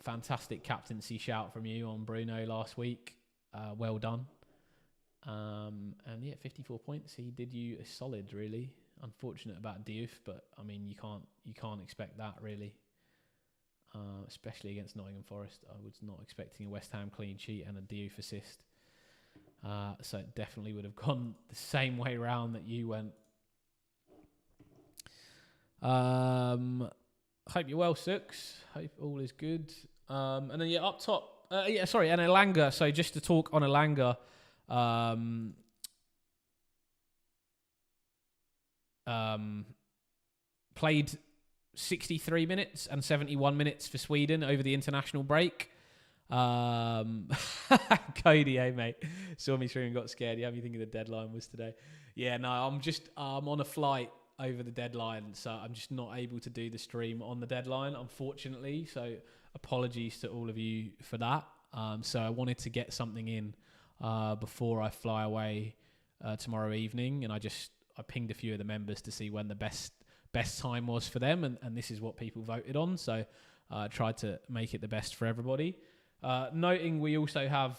Fantastic captaincy shout from you on Bruno last week. Well done. And yeah, 54 points. He did you a solid, really. Unfortunate about Diouf, but I mean you can't expect that really. Especially against Nottingham Forest. I was not expecting a West Ham clean sheet and a Diouf assist. So it definitely would have gone the same way round that you went. Hope you're well, Six. Hope all is good. And then yeah, up top. And Elanga. So just to talk on Elanga. Played 63 minutes and 71 minutes for Sweden over the international break. Cody, hey mate, saw me stream and got scared. How do you think the deadline was today? Yeah, no, I'm on a flight over the deadline, so I'm just not able to do the stream on the deadline, unfortunately. So apologies to all of you for that. So I wanted to get something in before I fly away tomorrow evening, and I pinged a few of the members to see when the best time was for them, and this is what people voted on. So I tried to make it the best for everybody. Noting we also have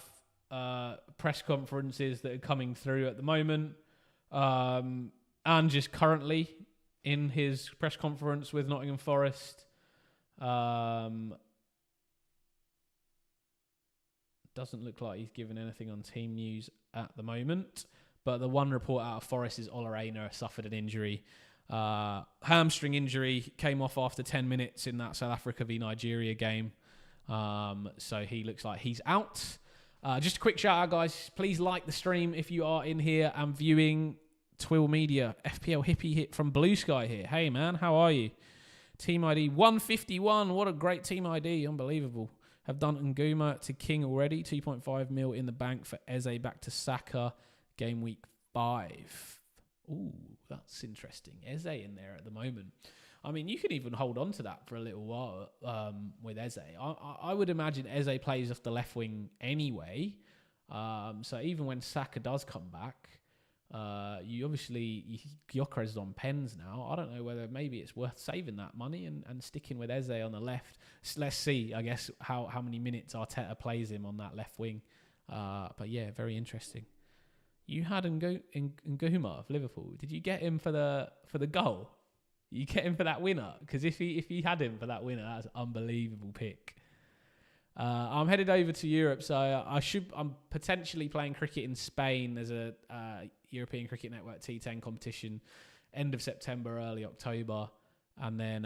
press conferences that are coming through at the moment. And just currently in his press conference with Nottingham Forest. Doesn't look like he's given anything on team news at the moment. But the one report out of Forest is Ola Aina suffered an injury. Hamstring injury, came off after 10 minutes in that South Africa v Nigeria game. So he looks like he's out. Just a quick shout out, guys. Please like the stream if you are in here and viewing. Twill Media, FPL Hippie hit from Blue Sky here. Hey, man, how are you? Team ID 151. What a great team ID. Unbelievable. Have done Nguma to King already. 2.5 mil in the bank for Eze back to Saka. Game week 5. Ooh, that's interesting. Eze in there at the moment. I mean, you can even hold on to that for a little while with Eze. I would imagine Eze plays off the left wing anyway. So even when Saka does come back, Gyökeres on pens now. I don't know whether maybe it's worth saving that money and sticking with Eze on the left. Let's see, I guess, how many minutes Arteta plays him on that left wing. But yeah, very interesting. You had Nguma of Liverpool. Did you get him for the goal? You get him for that winner? Because if he had him for that winner, that's an unbelievable pick. I'm headed over to Europe, so I'm potentially playing cricket in Spain. There's a European Cricket Network T10 competition, end of September, early October, and then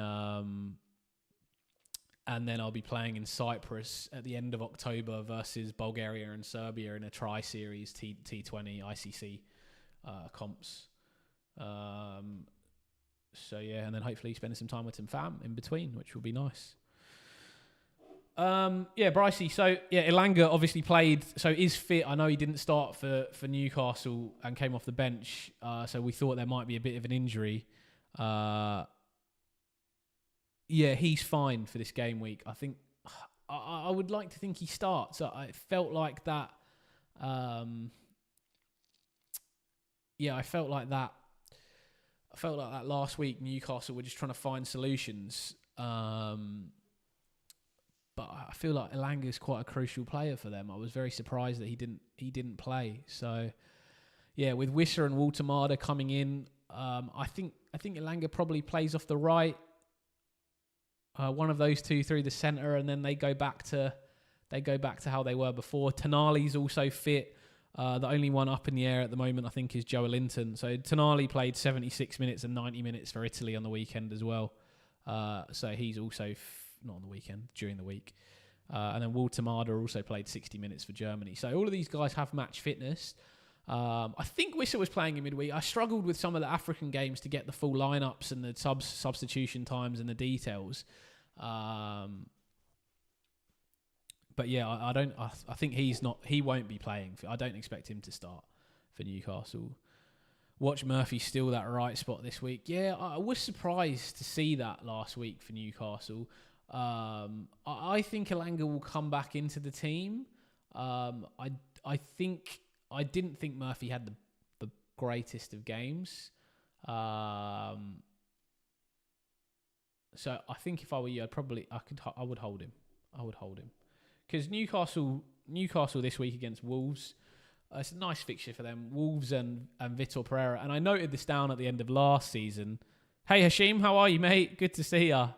I'll be playing in Cyprus at the end of October versus Bulgaria and Serbia in a tri-series T20 ICC comps. So yeah, and then hopefully spending some time with some fam in between, which will be nice. Yeah, Brycey. So yeah, Elanga obviously played, so is fit. I know he didn't start for Newcastle and came off the bench. So we thought there might be a bit of an injury. Yeah, he's fine for this game week. I think I would like to think he starts. I felt like that. Yeah, I felt like that last week. Newcastle were just trying to find solutions. But I feel like Elanga is quite a crucial player for them. I was very surprised that he didn't play. So, yeah, with Wisser and Waltemada coming in, I think Elanga probably plays off the right. One of those two through the centre, and then they go back to how they were before. Tonali's also fit. The only one up in the air at the moment, I think, is Joelinton. So Tonali played 76 minutes and 90 minutes for Italy on the weekend as well. So he's also not on the weekend, during the week. And then Waltemada also played 60 minutes for Germany. So all of these guys have match fitness. I think Wisser was playing in midweek. I struggled with some of the African games to get the full lineups and the substitution times and the details. But yeah, I think he won't be playing. I don't expect him to start for Newcastle. Watch Murphy steal that right spot this week. Yeah, I was surprised to see that last week for Newcastle. I think Elanga will come back into the team. I didn't think Murphy had the greatest of games. So I think if I were you, I would hold him. Because Newcastle this week against Wolves, it's a nice fixture for them. Wolves and Vitor Pereira. And I noted this down at the end of last season. Hey Hashim, how are you, mate? Good to see ya.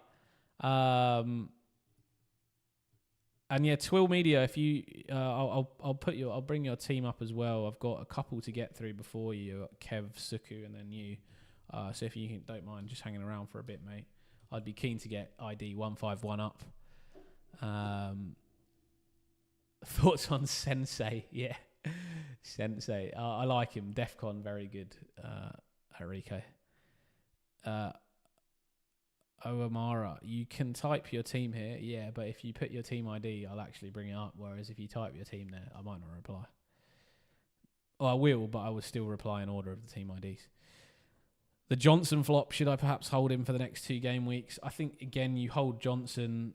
And yeah, Twill Media. If you, I'll bring your team up as well. I've got a couple to get through before you, Kev, Suku, and then you. So if you don't mind just hanging around for a bit, mate, I'd be keen to get ID 151 up. Thoughts on Sensei? Yeah, Sensei. I like him. Defcon, very good. Enrique. Omara, you can type your team here, yeah, but if you put your team ID, I'll actually bring it up, whereas if you type your team there, I might not reply. Well, I will, but I will still reply in order of the team IDs. The Johnson flop, should I perhaps hold him for the next 2 game weeks? I think, again, you hold Johnson.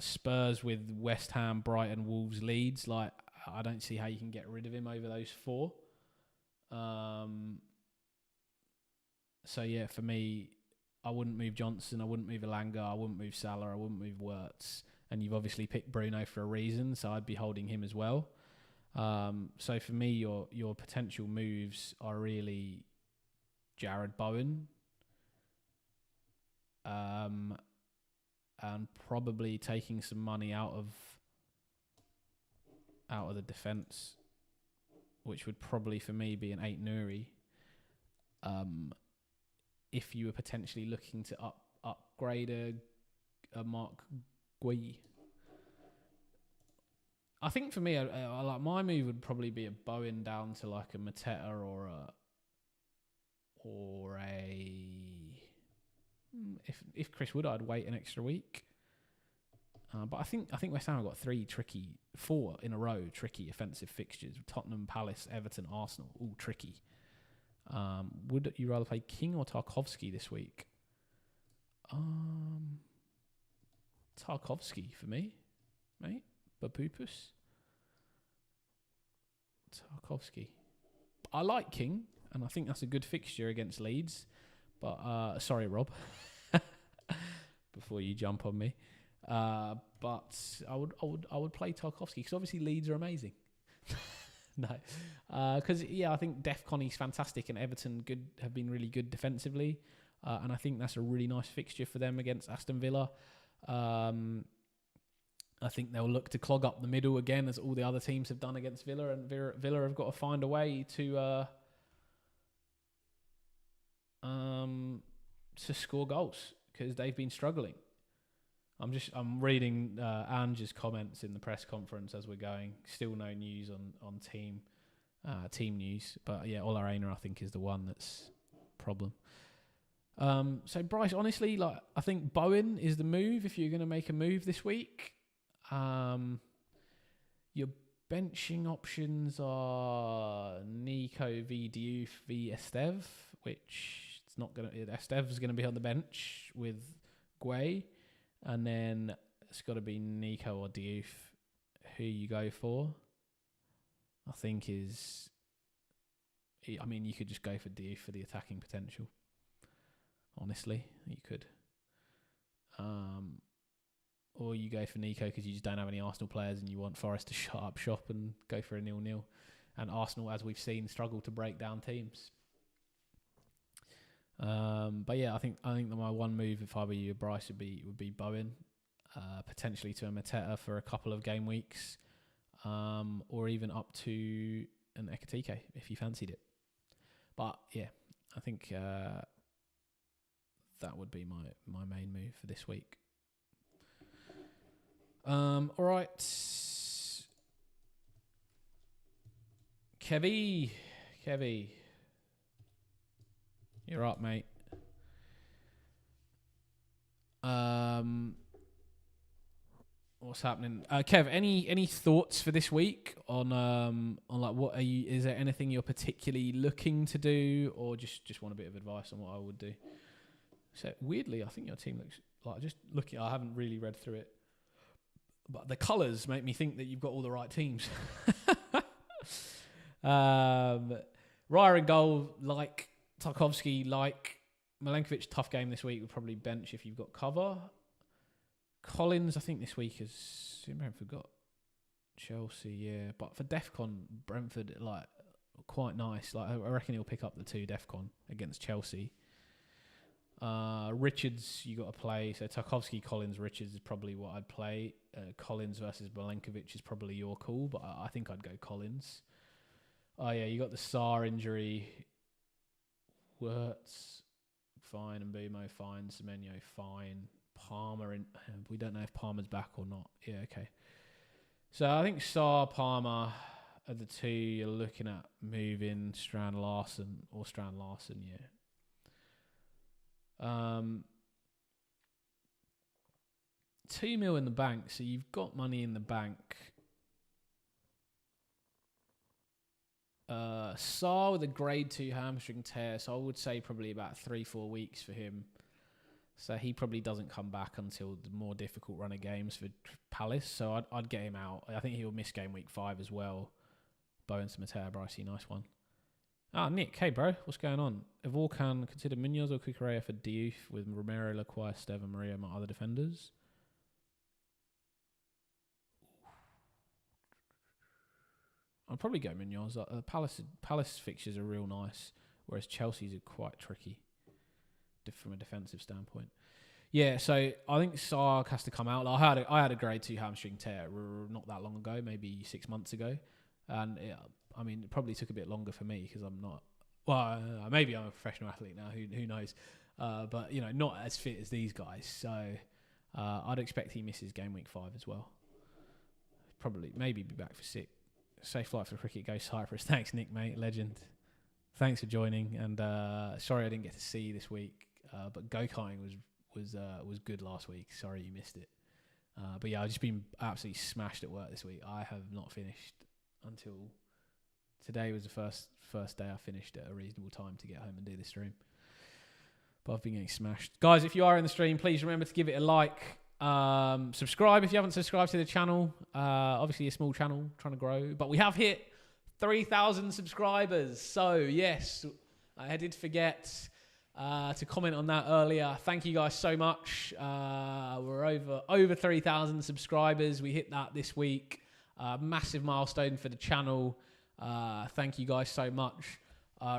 Spurs with West Ham, Brighton, Wolves, Leeds. Like, I don't see how you can get rid of him over those 4. So yeah, for me, I wouldn't move Johnson, I wouldn't move Elanga, I wouldn't move Salah, I wouldn't move Wirtz. And you've obviously picked Bruno for a reason, so I'd be holding him as well. So for me, your potential moves are really Jared Bowen, and probably taking some money out of the defence, which would probably for me be an 8 Nuri. If you were potentially looking to upgrade a Mark Gui. I think for me, I like my move would probably be a Bowen down to like a Mateta or a if Chris Wood, I'd wait an extra week. But I think West Ham have got 4 in a row tricky offensive fixtures: Tottenham, Palace, Everton, Arsenal, all tricky. Would you rather play King or Tarkowski this week? Tarkowski for me, mate. Babupus. Tarkowski. I like King, and I think that's a good fixture against Leeds. But sorry, Rob. Before you jump on me, but I would play Tarkowski because obviously Leeds are amazing. No, because I think Defconnie's fantastic and Everton have been really good defensively, and I think that's a really nice fixture for them against Aston Villa. I think they'll look to clog up the middle again, as all the other teams have done against Villa, and Villa have got to find a way to score goals because they've been struggling. I'm reading Ange's comments in the press conference as we're going. Still no news on team news, but yeah, Ola Aina I think is the one that's problem. So Bryce, honestly, like I think Bowen is the move if you're going to make a move this week. Your benching options are Nico v Diouf v Esteve, which it's not gonna. Esteve's going to be on the bench with Guay. And then it's got to be Nico or Diouf. Who you go for, I think is... I mean, you could just go for Diouf for the attacking potential. Honestly, you could. Or you go for Nico because you just don't have any Arsenal players and you want Forest to shut up shop and go for a 0-0. And Arsenal, as we've seen, struggle to break down teams. But yeah, I think that my one move, if I were you, Bryce, would be Bowen, potentially to a Mateta for a couple of game weeks, or even up to an Ekatike if you fancied it. But yeah, I think that would be my main move for this week. All right, Kevy. You're up, mate. What's happening? Kev, any thoughts for this week on like what are you? Is there anything you're particularly looking to do, or just want a bit of advice on what I would do? So weirdly, I think your team looks like, just looking. I haven't really read through it, but the colours make me think that you've got all the right teams. Raya in goal, like Tarkowski, like Milenkovic, tough game this week. Would probably bench if you've got cover. Collins, I think this week is Brentford got Chelsea, yeah. But for Defcon, Brentford like quite nice. Like I reckon he'll pick up the 2 Defcon against Chelsea. Richards, you got to play. So Tarkowski, Collins, Richards is probably what I'd play. Collins versus Milenkovic is probably your call, but I think I'd go Collins. Oh yeah, you got the Sarr injury. Wirtz, fine. Mbumo, fine. Semenyo, fine. Palmer, we don't know if Palmer's back or not. Yeah, okay. So I think Sarr, Palmer are the 2 you're looking at moving. Strand Larson, yeah. 2 mil in the bank, so you've got money in the bank. Sarr with a grade 2 hamstring tear, so I would say probably about 3-4 weeks for him. So he probably doesn't come back until the more difficult run of games for Palace. So I'd get him out. I think he'll miss game week 5 as well. Bowen to Mateo Bricey, nice one. Nick, hey bro, what's going on? If all can consider Munoz or Cucurella for Diouf with Romero, Lacroix, Steve and Maria, my other defenders. I'll probably go Munoz. Palace fixtures are real nice, whereas Chelsea's are quite tricky from a defensive standpoint. Yeah, so I think Sark has to come out. Like I had a grade 2 hamstring tear not that long ago, maybe 6 months ago, and it probably took a bit longer for me because I'm not. Well, maybe I'm a professional athlete now. Who knows? But not as fit as these guys. So I'd expect he misses game week 5 as well. Probably, maybe be back for 6. Safe flight for cricket. Go Cyprus. Thanks, Nick, mate. Legend. Thanks for joining. And sorry I didn't get to see you this week. But go-karting was good last week. Sorry you missed it. But yeah, I've just been absolutely smashed at work this week. I have not finished until today was the first day I finished at a reasonable time to get home and do the stream. But I've been getting smashed. Guys, if you are in the stream, please remember to give it a like. Subscribe if you haven't subscribed to the channel. Obviously a small channel trying to grow. But we have hit 3,000 subscribers. So yes, I did forget to comment on that earlier. Thank you guys so much. We're over 3,000 subscribers. We hit that this week. Massive milestone for the channel. Thank you guys so much.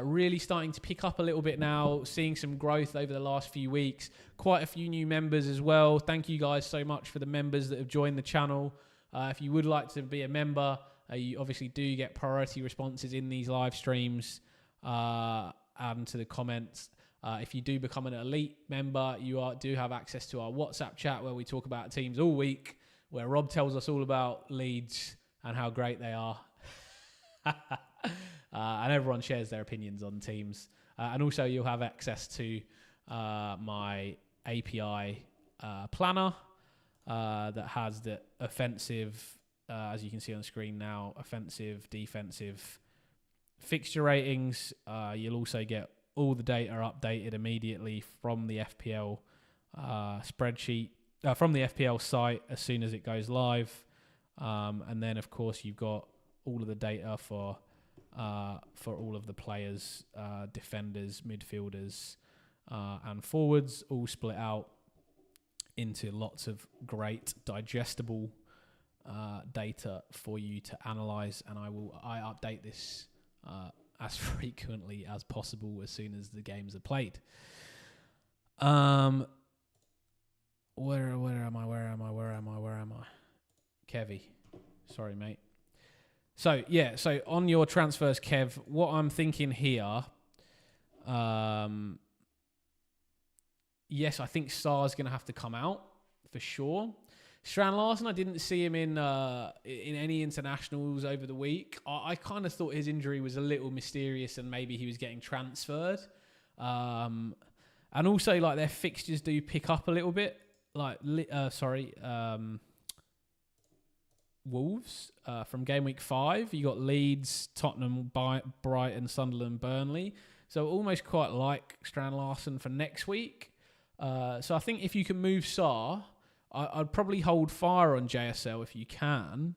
Really starting to pick up a little bit now, seeing some growth over the last few weeks. Quite a few new members as well. Thank you guys so much for the members that have joined the channel. If you would like to be a member, you obviously do get priority responses in these live streams and to the comments. If you do become an elite member, you do have access to our WhatsApp chat where we talk about teams all week, where Rob tells us all about Leeds and how great they are. And everyone shares their opinions on teams. And also you'll have access to my API planner that has the offensive, as you can see on the screen now, offensive, defensive fixture ratings. You'll also get all the data updated immediately from the FPL spreadsheet, from the FPL site as soon as it goes live. And then, of course, you've got all of the data for all of the players, defenders, midfielders, and forwards, all split out into lots of great digestible data for you to analyze. And I update this as frequently as possible as soon as the games are played. Where am I? Kevy. Sorry, mate. So on your transfers, Kev, what I'm thinking here, yes, I think Sarr's going to have to come out for sure. Strand Larsen, I didn't see him in any internationals over the week. I kind of thought his injury was a little mysterious and maybe he was getting transferred. And also, like, their fixtures do pick up a little bit. Wolves from game week 5. You got Leeds, Tottenham, Brighton, Sunderland, Burnley. So almost quite like Strand Larsen for next week. So I think if you can move Sarr, I'd probably hold fire on JSL if you can.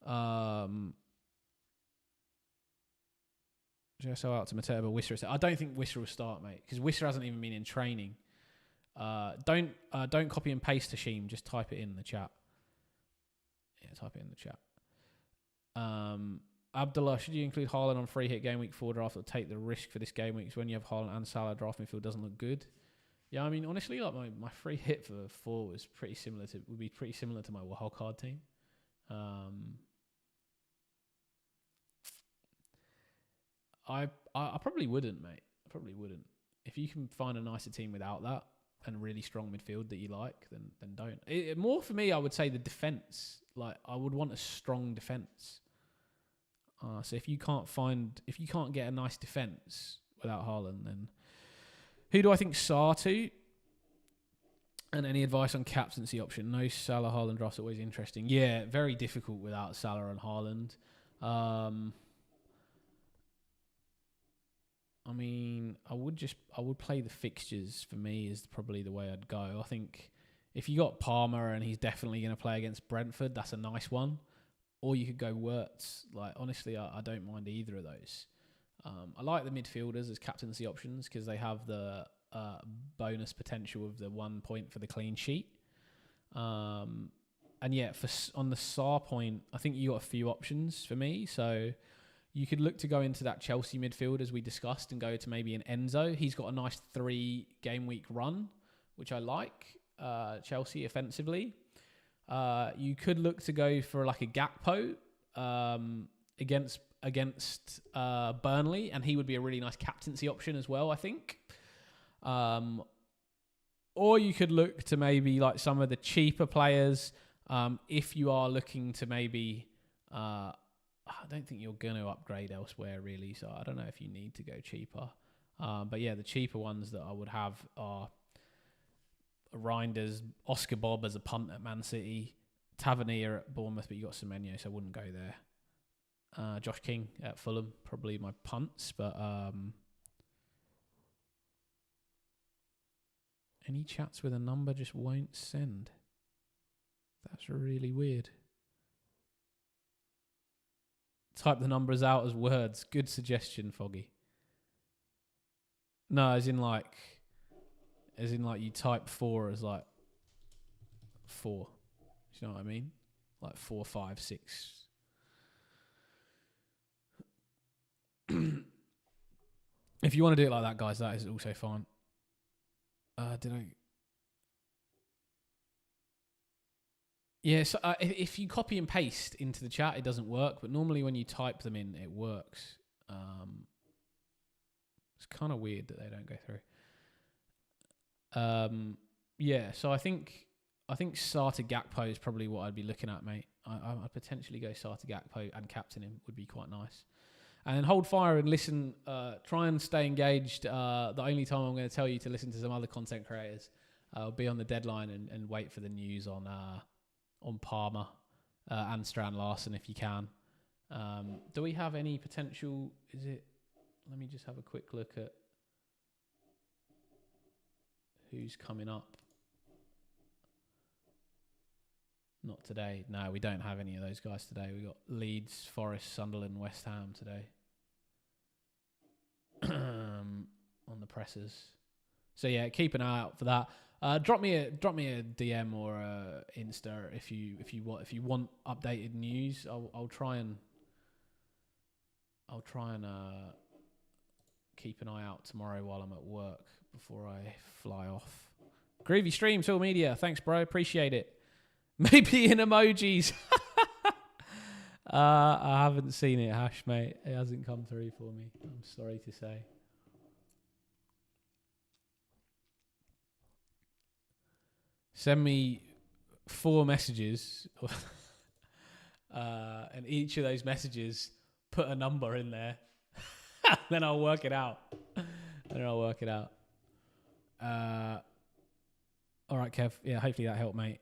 JSL out to Mateo, but Wisser. I don't think Wisser will start, mate, because Wisser hasn't even been in training. Don't copy and paste Hashim. Just type it in the chat. Yeah, type it in the chat. Abdullah, should you include Haaland on free hit game week 4 draft or take the risk for this game week? Because when you have Haaland and Salah, draft midfield doesn't look good. Yeah, I mean, honestly, like my free hit for 4 would be pretty similar to my WILDCARD team. I probably wouldn't, mate. I probably wouldn't. If you can find a nicer team without that and a really strong midfield that you like, then don't. More for me, I would say the defense. Like, I would want a strong defense. So if you can't get a nice defense without Haaland, then who do I think Sarr to? And any advice on captaincy option? No Salah Haaland drafts always interesting. Yeah, very difficult without Salah and Haaland. I mean, mean, I would play the fixtures. For me, is probably the way I'd go. I think if you got Palmer and he's definitely going to play against Brentford, that's a nice one. Or you could go Wirtz. Like, honestly, I don't mind either of those. I like the midfielders as captaincy options because they have the bonus potential of the 1 point for the clean sheet. And yeah, on the SAR point, I think you got a few options for me. So you could look to go into that Chelsea midfield as we discussed and go to maybe an Enzo. He's got a nice 3 game week run, which I like. Chelsea offensively. You could look to go for like a Gakpo against Burnley, and he would be a really nice captaincy option as well, I think. Or you could look to maybe like some of the cheaper players if you are looking to maybe... I don't think you're going to upgrade elsewhere, really, so I don't know if you need to go cheaper. But yeah, the cheaper ones that I would have are Reinders, Oscar Bob as a punt at Man City, Tavernier at Bournemouth, but you got Semenyo, so I wouldn't go there. Josh King at Fulham, probably my punts, but any chats with a number just won't send. That's really weird. Type the numbers out as words. Good suggestion, Foggy. No, as in like you type 4 as like 4. Do you know what I mean? Like 4, 5, 6. If you want to do it like that, guys, that is also fine. Did I? Yeah, so if you copy and paste into the chat, it doesn't work. But normally when you type them in, it works. It's kind of weird that they don't go through. Yeah, so I think Sarta Gakpo is probably what I'd be looking at, mate. I'd potentially go Sarta Gakpo and captain him would be quite nice. And then hold fire and listen. Try and stay engaged. The only time I'm going to tell you to listen to some other content creators, I'll be on the deadline and wait for the news on Palmer and Strand Larson if you can. Do we have any potential? Let me just have a quick look at who's coming up. Not today. No, we don't have any of those guys today. We got Leeds, Forest, Sunderland, West Ham today on the pressers. So yeah, keep an eye out for that. Drop me a DM or a Insta if you want updated news. I'll try and keep an eye out tomorrow while I'm at work before I fly off. Groovy stream, Phil Media. Thanks, bro. Appreciate it. Maybe in emojis. I haven't seen it, Hash, mate. It hasn't come through for me. I'm sorry to say. Send me 4 messages. And each of those messages, put a number in there. Then I'll work it out. All right, Kev. Yeah, hopefully that helped, mate.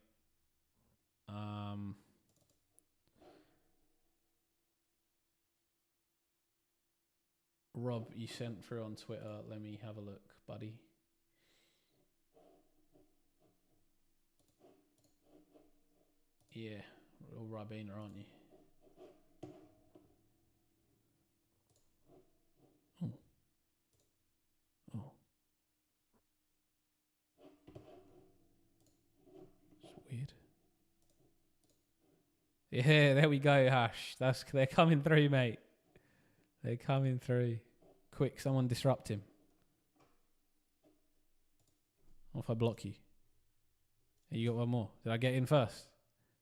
Rob, you sent through on Twitter. Let me have a look, buddy. Yeah, all Rabina, aren't you? Oh. It's weird. Yeah, there we go, Hash. They're coming through, mate. They're coming through. Quick, someone disrupt him. What if I block you? You got one more. Did I get in first?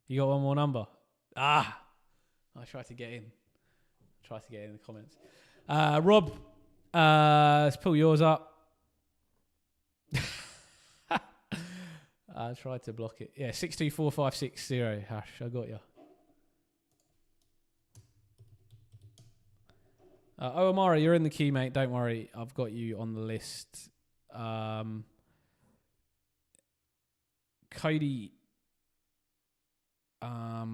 You got one more number? I tried to get in. Try to get in the comments. Rob, let's pull yours up. I tried to block it. Yeah, 624560 Hash. I got you. Amari, you're in the queue, mate. Don't worry. I've got you on the list. Cody, I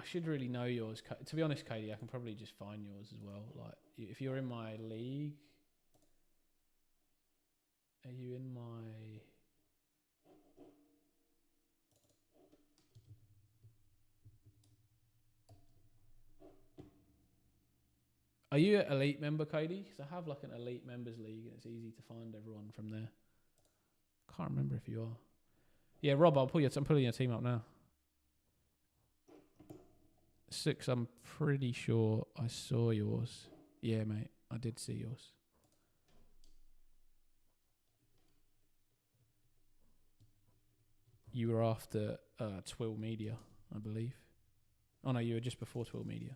should really know yours. To be honest, Cody, I can probably just find yours as well. Like, if you're in my league, Are you an elite member, Cody? Because I have like an elite members league, and it's easy to find everyone from there. Can't remember if you are. Yeah, Rob, I'm pulling your team up now. 6, I'm pretty sure I saw yours. Yeah, mate, I did see yours. You were after Twill Media, I believe. Oh no, you were just before Twill Media.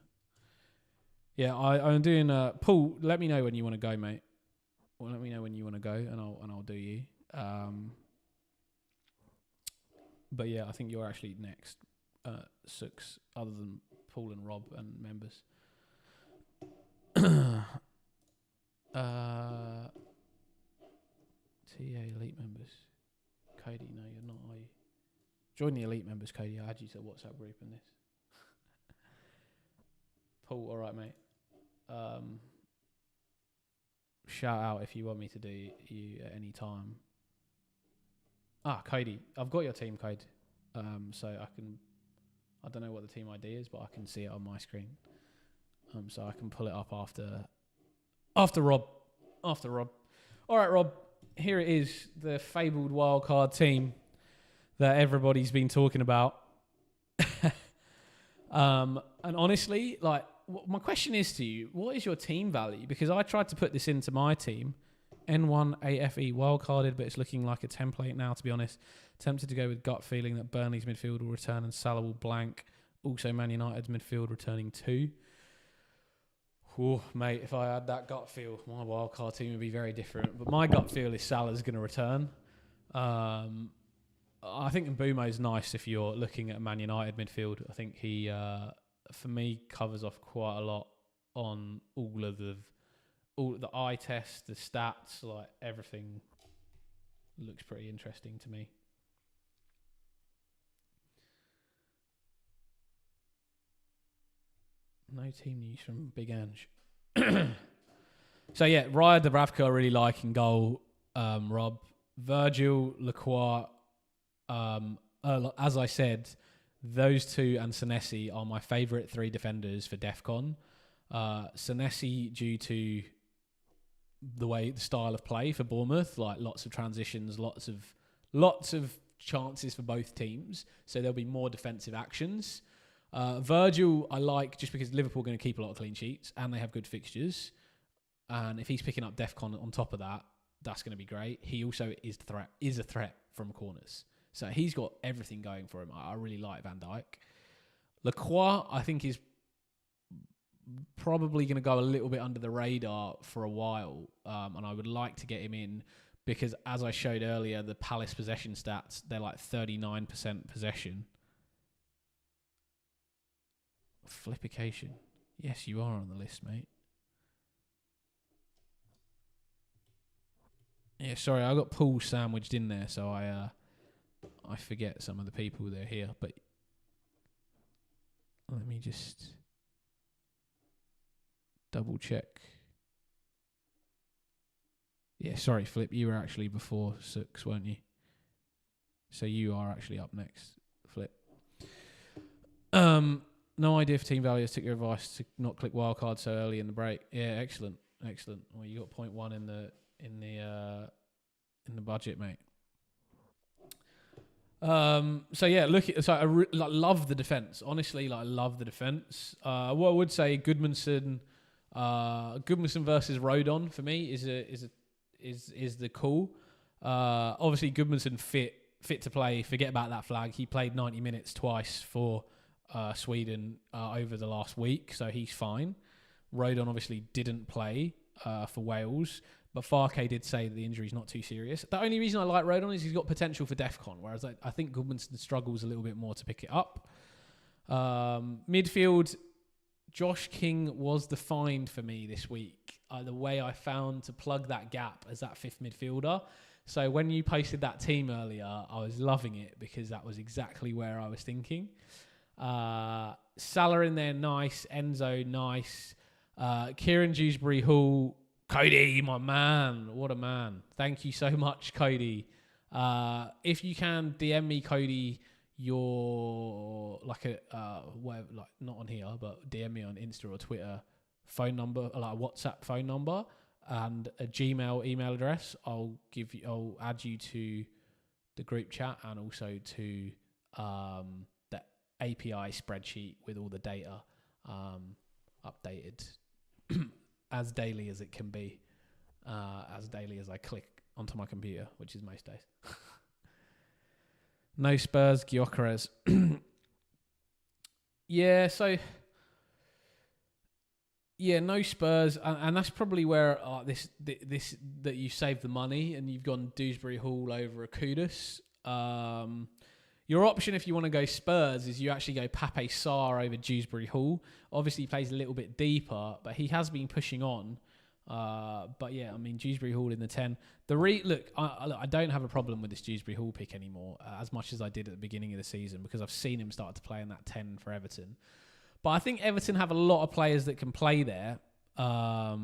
Yeah, I'm doing. Paul, let me know when you want to go, mate. Well, let me know when you want to go, and I'll do you. But yeah, I think you're actually next, Six, other than Paul and Rob and members. TA elite members. Cody, no, you're not, are you? Join the elite members, Cody. I'll add you to the WhatsApp group in this. Paul, all right, mate. Shout out if you want me to do you at any time. Cody, I've got your team code. So I don't know what the team ID is, but I can see it on my screen. So I can pull it up after Rob. All right, Rob, here it is, the fabled wildcard team that everybody's been talking about. And honestly, like, my question is to you, what is your team value? Because I tried to put this into my team, N1 AFE wildcarded, but it's looking like a template now, to be honest. Tempted to go with gut feeling that Burnley's midfield will return and Salah will blank. Also, Man United's midfield returning too. Oh, mate, if I had that gut feel, my wildcard team would be very different. But my gut feel is Salah's going to return. I think Mbumo's nice if you're looking at Man United midfield. I think he, for me, covers off quite a lot on all the eye tests, the stats, like everything looks pretty interesting to me. No team news from Big Ange. So yeah, Raya Dubravka I really like in goal. Rob, Virgil, Lacroix. As I said, those two and Senesi are my favourite 3 defenders for DEFCON. Senesi due to the style of play for Bournemouth, like lots of transitions, lots of chances for both teams. So there'll be more defensive actions. Virgil, I like just because Liverpool are going to keep a lot of clean sheets and they have good fixtures. And if he's picking up DEFCON on top of that, that's going to be great. He also is a threat from corners. So he's got everything going for him. I really like Van Dijk. Lacroix, I think, is probably going to go a little bit under the radar for a while. And I would like to get him in because, as I showed earlier, the Palace possession stats, they're like 39% possession. Flippication. Yes, you are on the list, mate. Yeah, sorry, I got Paul sandwiched in there, so I forget some of the people that are here. But let me just double check. Yeah, sorry, Flip, you were actually before Six, weren't you? So you are actually up next, Flip. No idea if team values took your advice to not click wildcard so early in the break. Yeah, excellent. Well, you got 0.1 in the budget, mate. So yeah, I love the defense. Honestly, I love the defense. What I would say, Goodmanson versus Rodon for me is the call. Obviously, Goodmanson fit to play. Forget about that flag. He played 90 minutes twice for Sweden over the last week, so he's fine. Rodon obviously didn't play for Wales, but Farke did say that the injury's not too serious. The only reason I like Rodon is he's got potential for DEFCON, whereas I think Goodmanson struggles a little bit more to pick it up. Midfield, Josh King was the find for me this week. The way I found to plug that gap as that 5th midfielder. So when you posted that team earlier, I was loving it because that was exactly where I was thinking. Salah in there, nice. Enzo, nice. Kieran Dewsbury Hall. Cody, my man. What a man. Thank you so much, Cody. If you can, DM me, Cody, your, whatever, not on here, but DM me on Insta or Twitter phone number, like a WhatsApp phone number, and a Gmail email address, I'll add you to the group chat and also to the API spreadsheet with all the data updated as daily as it can be, as daily as I click onto my computer, which is most days. No Spurs, Gyökeres. Yeah, so yeah, no Spurs, and that's probably where this that you saved the money and you've gone Dewsbury Hall over a Kudus. Your option if you want to go Spurs is you actually go Pape Sarr over Dewsbury Hall. Obviously, he plays a little bit deeper, but he has been pushing on. But yeah, I mean, Dewsbury Hall in the 10. Look, I don't have a problem with this Dewsbury Hall pick anymore, as much as I did at the beginning of the season, because I've seen him start to play in that 10 for Everton. But I think Everton have a lot of players that can play there. Yeah,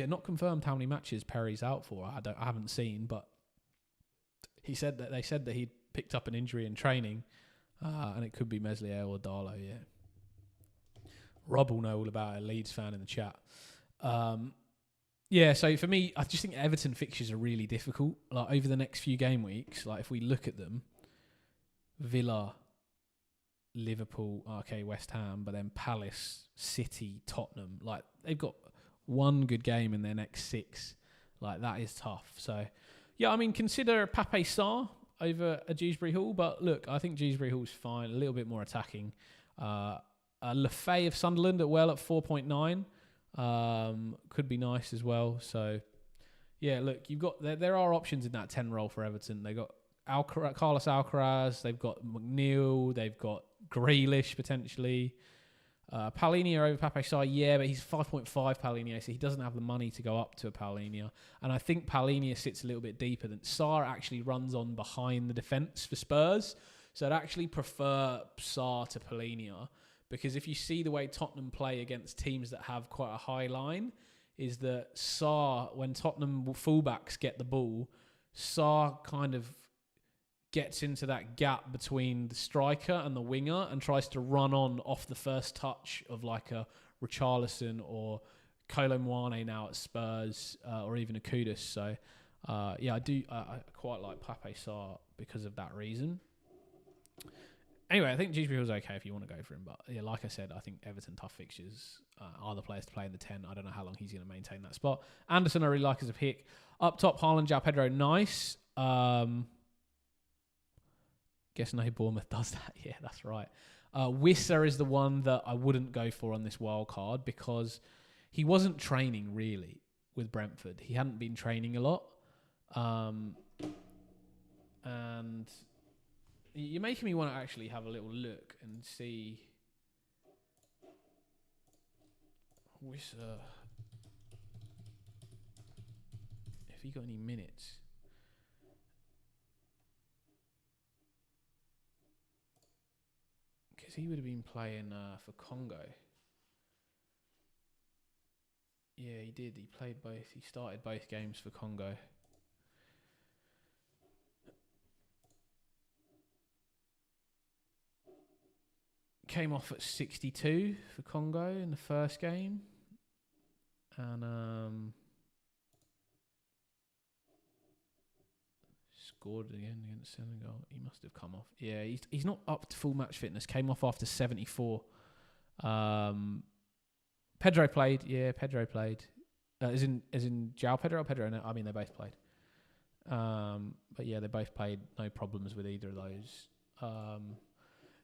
not confirmed how many matches Perry's out for. I haven't seen, but they said that he'd picked up an injury in training, and it could be Meslier or Darlow. Yeah, Rob will know all about it, a Leeds fan in the chat. Yeah, so for me, I just think Everton fixtures are really difficult. Like over the next few game weeks, like if we look at them, Villa, Liverpool, okay, West Ham, but then Palace, City, Tottenham. Like they've got one good game in their next 6. Like that is tough. So yeah, I mean, consider Pape Sarr over a Dewsbury Hall, but look, I think Dewsbury Hall's fine, a little bit more attacking. Lefay of Sunderland at 4.9 could be nice as well. So yeah, look, you've got there are options in that 10 role for Everton. They got Carlos Alcaraz, they've got McNeil, they've got Grealish potentially. Palhinha over Pape Sarr, yeah, but he's 5.5 Palhinha, so he doesn't have the money to go up to a Palhinha. And I think Palhinha sits a little bit deeper than Sarr actually runs on behind the defence for Spurs. So I'd actually prefer Sarr to Palhinha, because if you see the way Tottenham play against teams that have quite a high line, is that Sarr, when Tottenham fullbacks get the ball, Sarr kind of gets into that gap between the striker and the winger and tries to run on off the first touch of like a Richarlison or Kolo Muane now at Spurs, or even a Kudus. So yeah, I quite like Pape Sarr because of that reason. Anyway, I think Dewsbury Hall's okay if you want to go for him. But yeah, like I said, I think Everton tough fixtures are the players to play in the 10. I don't know how long he's going to maintain that spot. Anderson I really like as a pick. Up top, Haaland, João Pedro, nice. Guess no Bournemouth does that. Yeah, that's right. Wissa is the one that I wouldn't go for on this wild card because he wasn't training really with Brentford. He hadn't been training a lot. And you're making me want to actually have a little look and see Wissa if he got any minutes. Because he would have been playing for Congo. Yeah, he did. He played both. He started both games for Congo. Came off at 62 for Congo in the first game. And scored again against Senegal. He must have come off. Yeah, he's not up to full match fitness. Came off after 74. Pedro played. Yeah, Pedro played. As in João Pedro or Pedro? No, I mean, they both played. But yeah, they both played. No problems with either of those.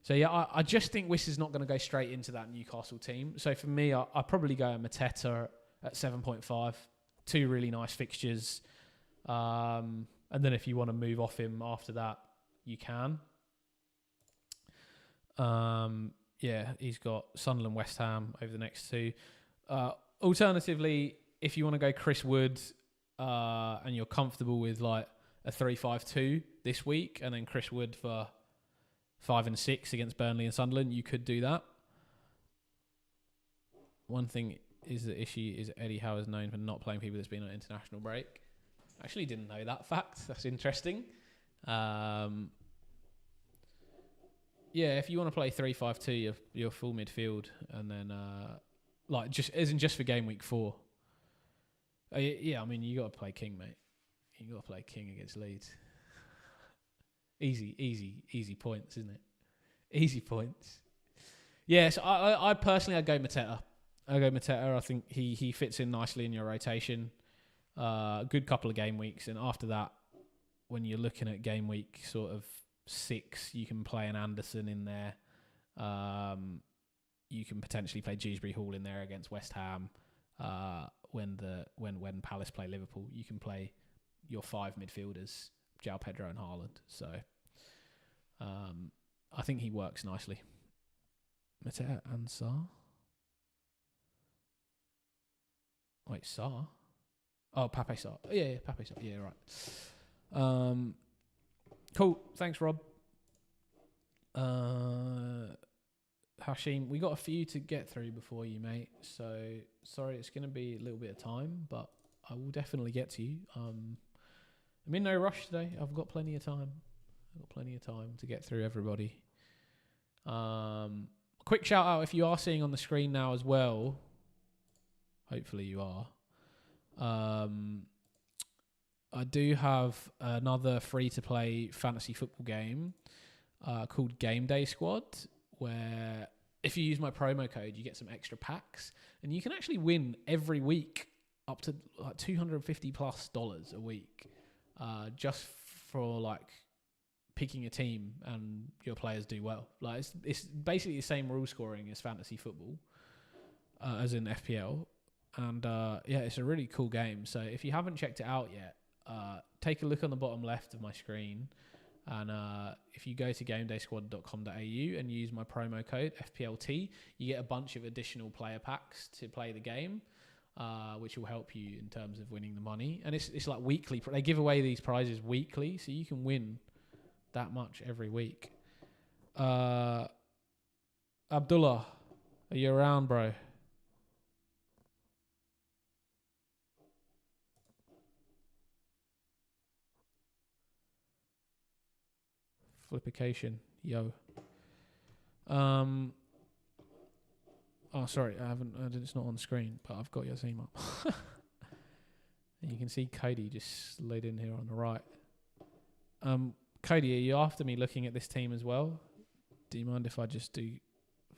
So yeah, I just think Wiss is not going to go straight into that Newcastle team. So for me, I probably go a Mateta at 7.5. 2 really nice fixtures. And then if you want to move off him after that, you can. Yeah, he's got Sunderland, West Ham over the next 2. Alternatively, if you want to go Chris Wood and you're comfortable with like a 3-5-2 this week, and then Chris Wood for 5 and 6 against Burnley and Sunderland, you could do that. One thing is the issue is Eddie Howe is known for not playing people that's been on international break. I actually didn't know that fact. That's interesting. Yeah, Yeah, if you want to play 3-5-2, your full midfield, and then like just isn't just for game week 4. Yeah, I mean you got to play King, mate. You got to play King against Leeds. Easy points, isn't it? Easy points. Yeah, so I personally I'd go Mateta. I think he fits in nicely in your rotation. Good couple of game weeks, and after that, when you're looking at game week sort of 6, you can play an Anderson in there. You can potentially play Dewsbury Hall in there against West Ham. When Palace play Liverpool, you can play your 5 midfielders, João Pedro and Haaland. So I think he works nicely. Mateta and Sarr. Wait, Sarr? Oh, Pape Sarr. Yeah, Pape Sarr. Yeah, right. Cool. Thanks, Rob. Hashim, we got a few to get through before you, mate. So sorry, it's going to be a little bit of time, but I will definitely get to you. I'm in no rush today. I've got plenty of time. To get through everybody. Quick shout out if you are seeing on the screen now as well. Hopefully you are. I do have another free-to-play fantasy football game called Game Day Squad, where if you use my promo code, you get some extra packs, and you can actually win every week up to like $250+ a week, just for like picking a team and your players do well. Like it's basically the same rule scoring as fantasy football, as in FPL. And yeah, it's a really cool game. So if you haven't checked it out yet, take a look on the bottom left of my screen. And if you go to gamedaysquad.com.au and use my promo code FPLT, you get a bunch of additional player packs to play the game, which will help you in terms of winning the money. And it's like weekly. They give away these prizes weekly, so you can win that much every week. Abdullah, are you around, bro? Flipication, yo. Oh, sorry, I haven't. It's not on the screen, but I've got your team up. And you can see Cody just slid in here on the right. Cody, are you after me looking at this team as well? Do you mind if I just do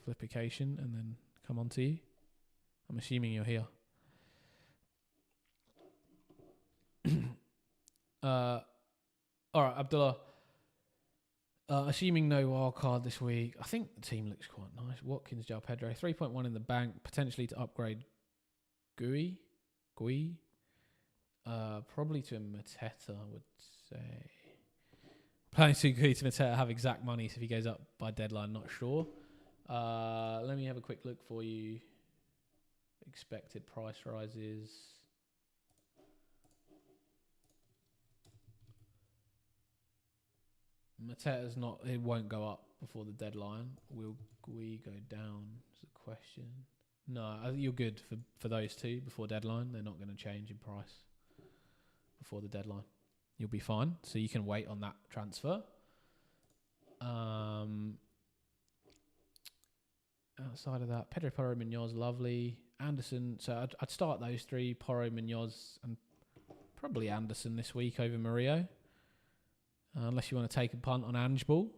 Flipication and then come on to you? I'm assuming you're here. All right, Abdullah. Assuming no wild card this week, I think the team looks quite nice. Watkins, João Pedro, 3.1 in the bank, potentially to upgrade Gui. Probably to a Mateta, I would say. Planning to Gui to Mateta, have exact money, so if he goes up by deadline, not sure. Let me have a quick look for you. Expected price rises. Mateta's not. It won't go up before the deadline. Will Gui go down? Is the question. No, I think you're good for those two before deadline. They're not going to change in price before the deadline. You'll be fine. So you can wait on that transfer. Outside of that, Pedro Porro Munoz, lovely. Anderson. So I'd start those 3: Porro, Munoz, and probably Anderson this week over Murillo. Unless you want to take a punt on Ange Ball.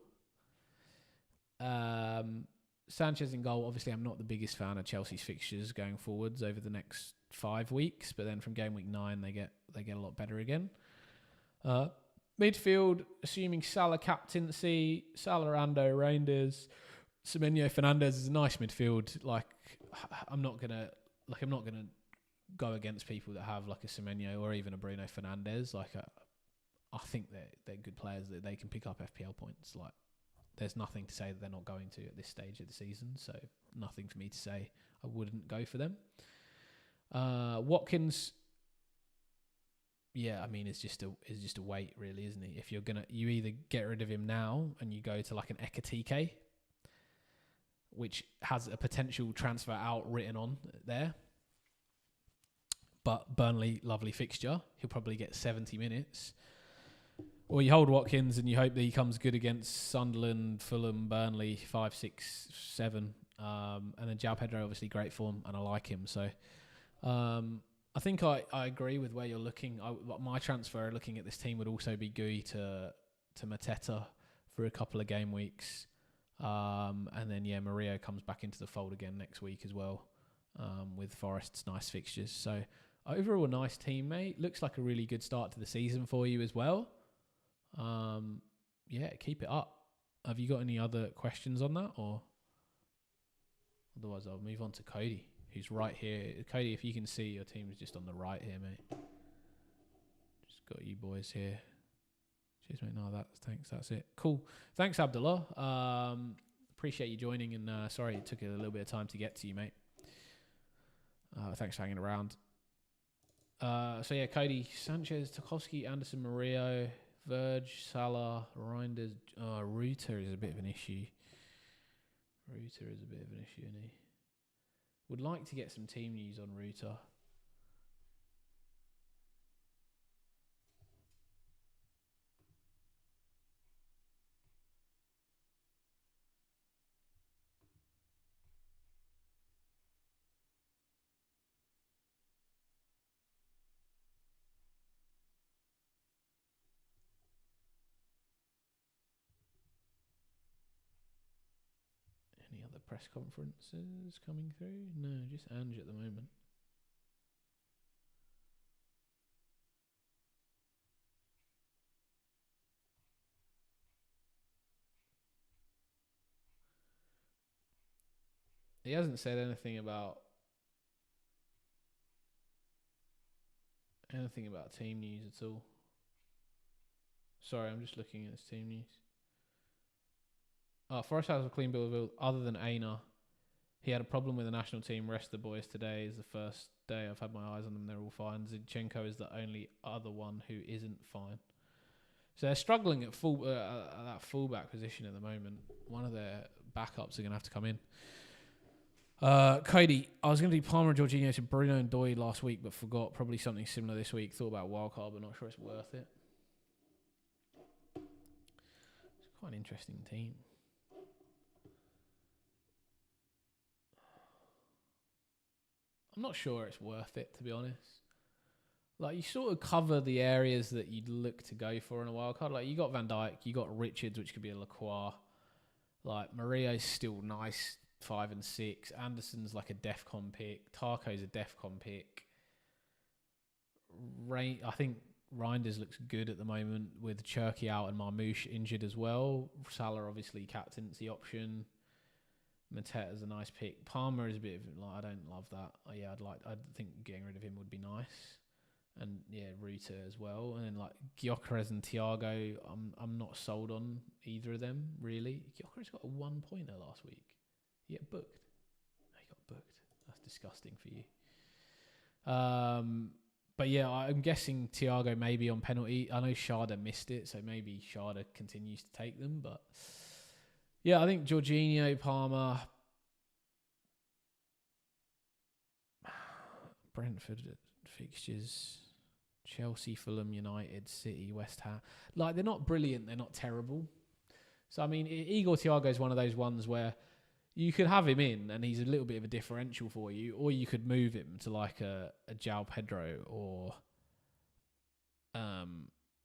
Sanchez in goal. Obviously, I'm not the biggest fan of Chelsea's fixtures going forwards over the next 5 weeks, but then from game week 9, they get a lot better again. Midfield, assuming Salah captaincy, Salah, Ando, Reinders, Semenyo, Fernandez is a nice midfield. Like I'm not gonna go against people that have like a Semenyo or even a Bruno Fernandes. I think they're good players that they can pick up FPL points. Like, there's nothing to say that they're not going to at this stage of the season. So nothing for me to say I wouldn't go for them. Watkins, yeah, I mean, it's just a wait, really, isn't he? If you either get rid of him now and you go to like an Ekatike, which has a potential transfer out written on there. But Burnley, lovely fixture. He'll probably get 70 minutes. Well, you hold Watkins and you hope that he comes good against Sunderland, Fulham, Burnley, 5, 6, 7. And then João Pedro, obviously great form, and I like him. So I think I agree with where you're looking. My transfer looking at this team would also be Gui to Mateta for a couple of game weeks. And then, Mario comes back into the fold again next week as well, with Forest's nice fixtures. So overall, a nice team, mate. Looks like a really good start to the season for you as well. Keep it up. Have you got any other questions on that, or otherwise I'll move on to Cody, who's right here. Cody, if you can see, your team's just on the right here, mate. Just got you boys here. Cheers, mate. No, thanks. That's it. Cool. Thanks, Abdullah. Appreciate you joining, and sorry it took a little bit of time to get to you, mate. Thanks for hanging around. Cody, Sanchez, Tarkowski, Anderson, Murillo, Verge, Salah, Reinders. Ruta is a bit of an issue. Isn't he? Would like to get some team news on Ruta. Any other press conferences coming through? No, just Ange at the moment. He hasn't said anything about team news at all. Sorry, I'm just looking at his team news. Forest has a clean bill of health other than Aina. He had a problem with the national team. Rest of the boys today is the first day I've had my eyes on them. They're all fine. Zinchenko is the only other one who isn't fine. So they're struggling at that fullback position at the moment. One of their backups are going to have to come in. Cody, I was going to do Palmer and Jorginho to Bruno and Doyle last week, but forgot. Probably something similar this week. Thought about wildcard, but not sure it's worth it. It's quite an interesting team. I'm not sure it's worth it, to be honest. Like, you sort of cover the areas that you'd look to go for in a wildcard. Like, you got Van Dijk, you got Richards, which could be a Lacroix. Like, Maria's still nice, 5 and 6. Anderson's like a DEFCON pick. Tarko's a DEFCON pick. I think Reinders looks good at the moment with Cherky out and Marmouche injured as well. Salah, obviously, captaincy option. Mateta's a nice pick. Palmer is a bit of I don't love that. I think getting rid of him would be nice, and Ruta as well. And then like Gyökeres and Thiago, I'm not sold on either of them really. Gyökeres got a 1-pointer last week. He got booked. No, he got booked. That's disgusting for you. But I'm guessing Thiago maybe on penalty. I know Sharda missed it, so maybe Sharda continues to take them, but. Yeah, I think Jorginho, Palmer, Brentford fixtures, Chelsea, Fulham, United, City, West Ham. Like, they're not brilliant, they're not terrible. So, I mean, Igor Thiago is one of those ones where you could have him in and he's a little bit of a differential for you, or you could move him to like a João Pedro or...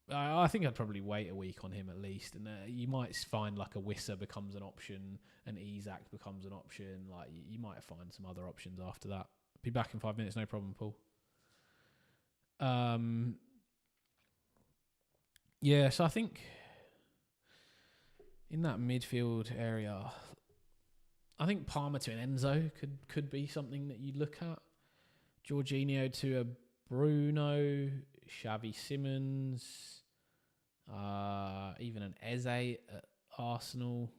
I think I'd probably wait a week on him at least, and you might find like a Wissa becomes an option, and Isak becomes an option. Like you might find some other options after that. Be back in 5 minutes, no problem, Paul. So I think in that midfield area, I think Palmer to an Enzo could be something that you look at. Jorginho to a Bruno, Xavi Simons. Even an Eze at Arsenal.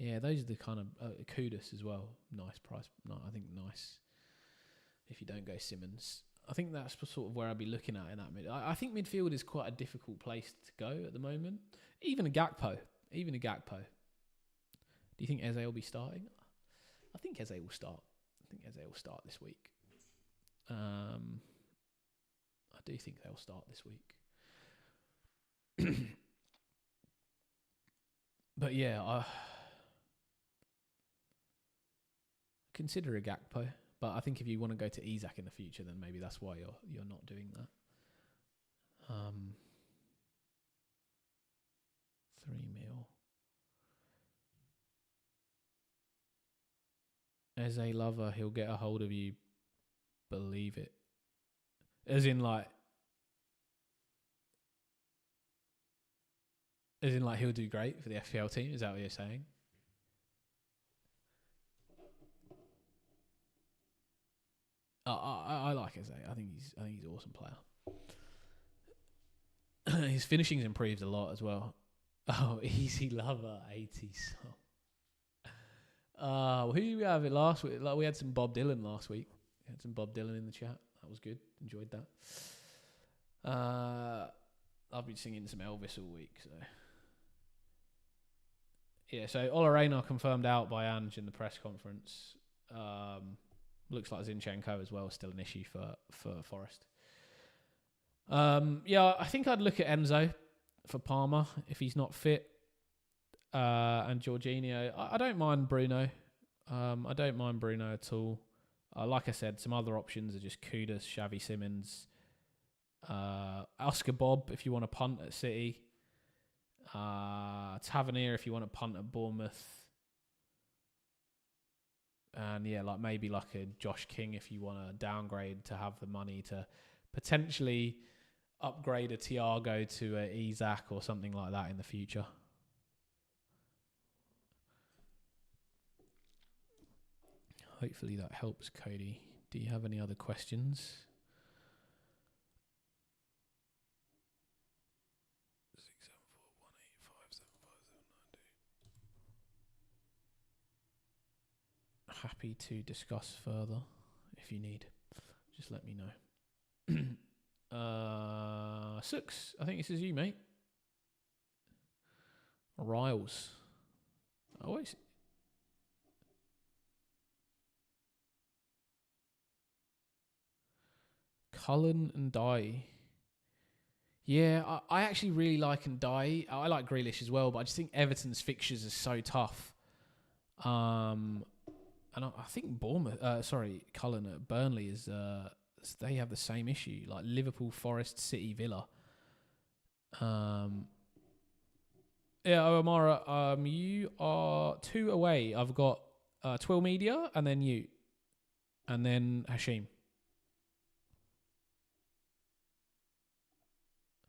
Those are the kind of Kudus as well. Nice price. No, I think nice. If you don't go Simmons, I think that's sort of where I'd be looking at in that mid. I think midfield is quite a difficult place to go at the moment. Even a Gakpo. Do you think Eze will be starting? I think Eze will start. This week. I do think they'll start this week. But yeah, I consider a Gakpo. But I think if you want to go to Isak in the future, then maybe that's why you're not doing that. 3 mil. As a lover, he'll get a hold of you. Believe it. As in like he'll do great for the FPL team. Is that what you're saying? I like Eze. I think he's an awesome player. His finishing's improved a lot as well. Oh, easy lover 80 song. Who did we have it last week? Like we had some Bob Dylan last week. We had some Bob Dylan in the chat. That was good. Enjoyed that. I've been singing some Elvis all week, so yeah. So Olarena confirmed out by Ange in the press conference. Looks like Zinchenko as well is still an issue for Forest. Yeah, I think I'd look at Enzo for Palmer if he's not fit. And Jorginho. I don't mind Bruno. I don't mind Bruno at all. Like I said, some other options are just Kudus, Xavi Simons, Oscar Bob if you want to punt at City, Tavernier if you want to punt at Bournemouth, and yeah, like maybe like a Josh King if you want to downgrade to have the money to potentially upgrade a Thiago to a Isak or something like that in the future. Hopefully that helps, Cody. Do you have any other questions? Happy to discuss further if you need. Just let me know. Six. I think this is you, mate. Riles. Always. Cullen and Dye. Yeah, I actually really like and Dye. I like Grealish as well, but I just think Everton's fixtures are so tough. And I think Cullen at Burnley is they have the same issue, like Liverpool, Forest, City, Villa. Yeah, Omara, you are 2 away. I've got Twill Media and then you, and then Hashim.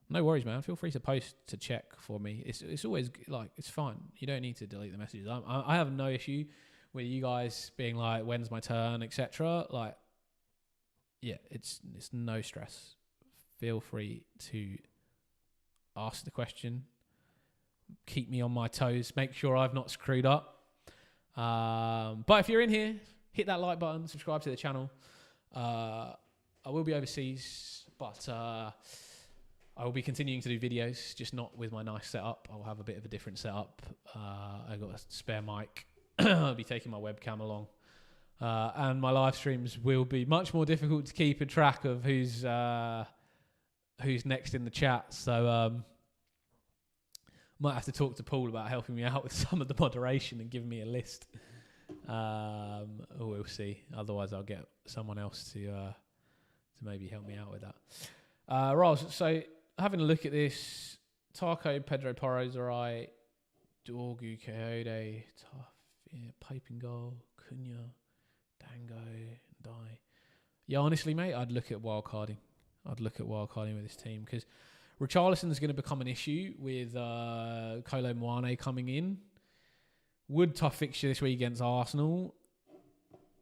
No worries, man. Feel free to post to check for me. It's always like it's fine. You don't need to delete the messages. I have no issue with you guys being like, "When's my turn?" etc. Like, yeah, it's no stress. Feel free to ask the question. Keep me on my toes. Make sure I've not screwed up. But if you're in here, hit that like button. Subscribe to the channel. I will be overseas, but I will be continuing to do videos, just not with my nice setup. I'll have a bit of a different setup. I got a spare mic. I'll be taking my webcam along. And my live streams will be much more difficult to keep a track of who's next in the chat. So might have to talk to Paul about helping me out with some of the moderation and giving me a list. We'll see. Otherwise, I'll get someone else to maybe help me out with that. Ross, so having a look at this, Taco, Pedro Porro's alright, Dorgu, Coyote, tough, yeah, Piping Goal, Cunha, Dango, Dye. Yeah, honestly, mate, I'd look at wildcarding. With this team because Richarlison's going to become an issue with Kolo Muane coming in. Wood tough fixture this week against Arsenal.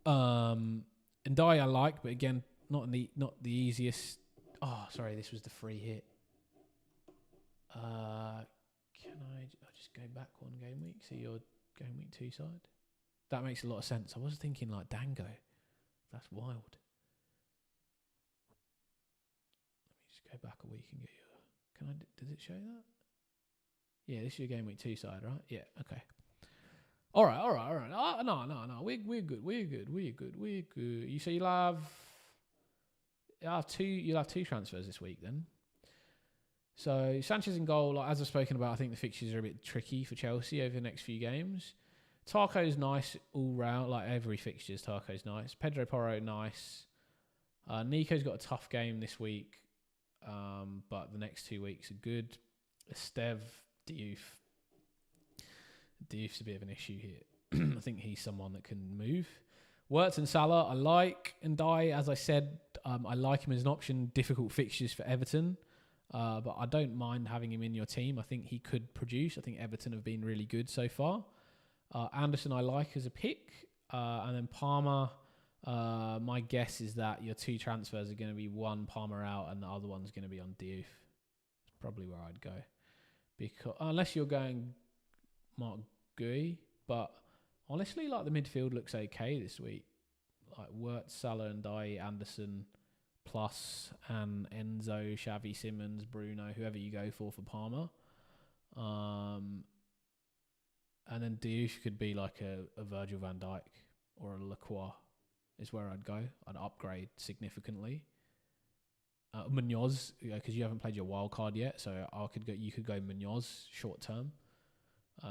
And Dye I like, but again, not the easiest. Oh, sorry, this was the free hit. I'll just go back one game week? See your game week 2 side? That makes a lot of sense. I was thinking like Dango. That's wild. Let me just go back a week and get your... Does it show that? Yeah, this is your game week 2 side, right? Yeah, okay. All right. No. We're good. You say you'll have You'll have two transfers this week then. So Sanchez in goal, like as I've spoken about, I think the fixtures are a bit tricky for Chelsea over the next few games. Tarko's nice all round, like every fixtures. Tarko's nice. Pedro Porro nice. Nico's got a tough game this week, but the next 2 weeks are good. Estev, Diouf. Diouf's a bit of an issue here. I think he's someone that can move. Wirtz and Salah, I like. And Dye, as I said, I like him as an option. Difficult fixtures for Everton. But I don't mind having him in your team. I think he could produce. I think Everton have been really good so far. Anderson I like as a pick. And then Palmer, my guess is that your two transfers are going to be one Palmer out and the other one's going to be on Diouf. It's probably where I'd go. Because unless you're going Mark Gui. But honestly, like the midfield looks okay this week. Like Wirtz, Salah and Dye, Anderson... Plus and Enzo, Xavi Simons, Bruno, whoever you go for Palmer. And then Diouf could be like a Virgil van Dijk or a Lacroix is where I'd go. I'd upgrade significantly. Munoz, because you haven't played your wild card yet, so you could go Munoz short term.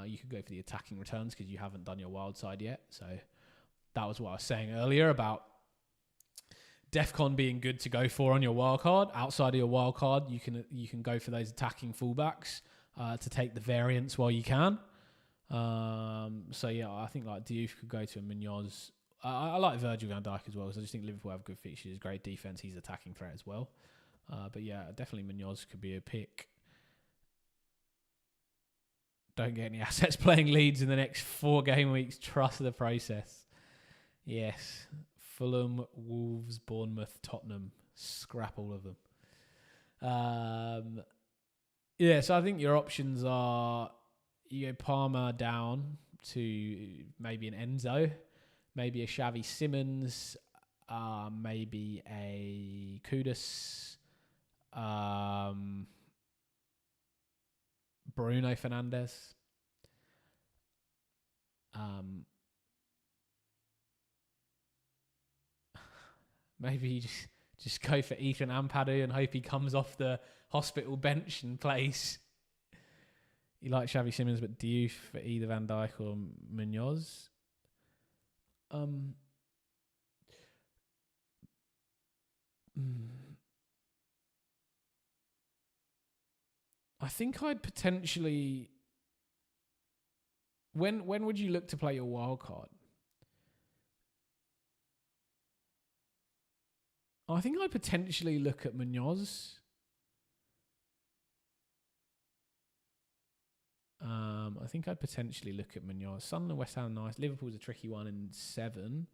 You could go for the attacking returns because you haven't done your wild side yet. So that was what I was saying earlier about Defcon being good to go for on your wildcard. Outside of your wildcard, you can go for those attacking fullbacks to take the variance while you can. So yeah, I think like Diouf could go to a Munoz. I like Virgil van Dijk as well because I just think Liverpool have good fixtures, great defense. He's attacking threat as well. But yeah, definitely Munoz could be a pick. Don't get any assets playing Leeds in the next 4 game weeks. Trust the process. Yes. Fulham, Wolves, Bournemouth, Tottenham. Scrap all of them. Yeah, so I think your options are you go Palmer down to maybe an Enzo, maybe a Xavi Simons, maybe a Kudus, Bruno Fernandes. Maybe you just go for Ethan Ampadu and hope he comes off the hospital bench and plays. You like Xavi Simons, but Diouf for either Van Dijk or Munoz. I think I'd potentially... When would you look to play your wild card? I think I'd potentially look at Munoz. I think I'd potentially look at Munoz. Sunderland and West Ham nice. Liverpool's a tricky one in 7.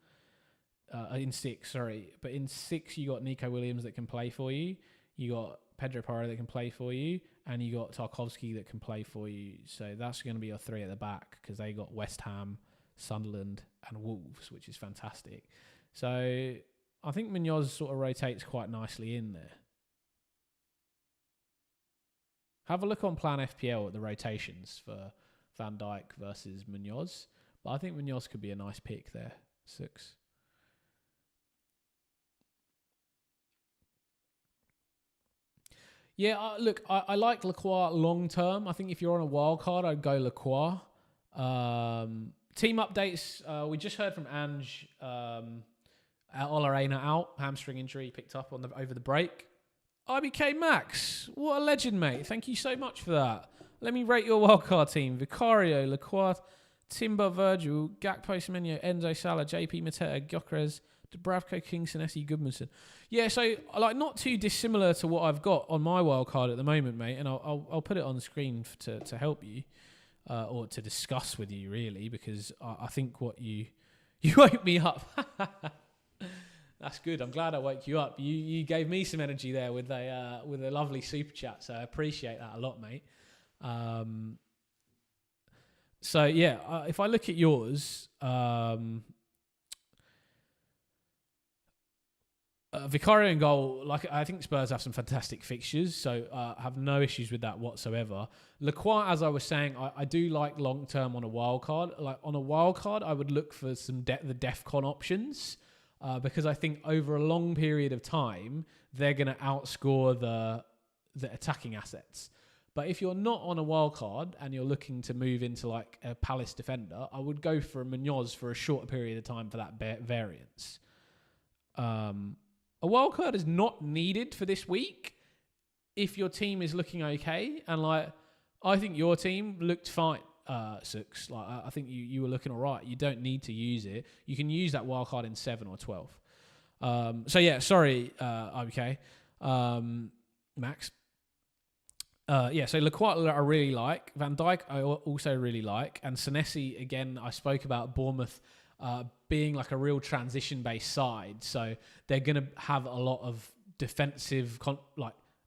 In 6, sorry. But in 6, you got Nico Williams that can play for you. You got Pedro Porro that can play for you. And you got Tarkowski that can play for you. So that's going to be your 3 at the back because they got West Ham, Sunderland and Wolves, which is fantastic. So I think Munoz sort of rotates quite nicely in there. Have a look on Plan FPL at the rotations for Van Dijk versus Munoz. But I think Munoz could be a nice pick there. 6. Yeah, look, I like Lacroix long term. I think if you're on a wild card, I'd go Lacroix. Team updates. We just heard from Ange. Olarena out, hamstring injury picked up over the break. IBK Max, what a legend, mate. Thank you so much for that. Let me rate your wildcard team. Vicario, Lacroix, Timber, Virgil, Gakpo, Semenyo, Enzo, Salah, JP, Mateta, Gyökeres, Dubravko, Kingston, Essie, Goodmanson. Yeah, so like not too dissimilar to what I've got on my wildcard at the moment, mate. And I'll put it on the screen to help you or to discuss with you, really, because I think what you woke me up. That's good. I'm glad I woke you up. You gave me some energy there with a lovely super chat, so I appreciate that a lot, mate. So yeah, if I look at yours, Vicario in goal. Like I think Spurs have some fantastic fixtures, so I have no issues with that whatsoever. Lacroix, as I was saying, I do like long term on a wild card. Like on a wild card, I would look for some the DEFCON options. because I think over a long period of time, they're going to outscore the attacking assets. But if you're not on a wild card and you're looking to move into like a Palace defender, I would go for a Munoz for a shorter period of time for that variance. A wild card is not needed for this week if your team is looking okay. And like, I think your team looked fine, Six. Like, I think you were looking all right. You don't need to use it. You can use that wild card in 7 or 12. So yeah, sorry, okay, Max. So Lequat I really like. Van Dijk I also really like. And Senesi, again, I spoke about Bournemouth being like a real transition-based side. So they're going to have a lot of defensive...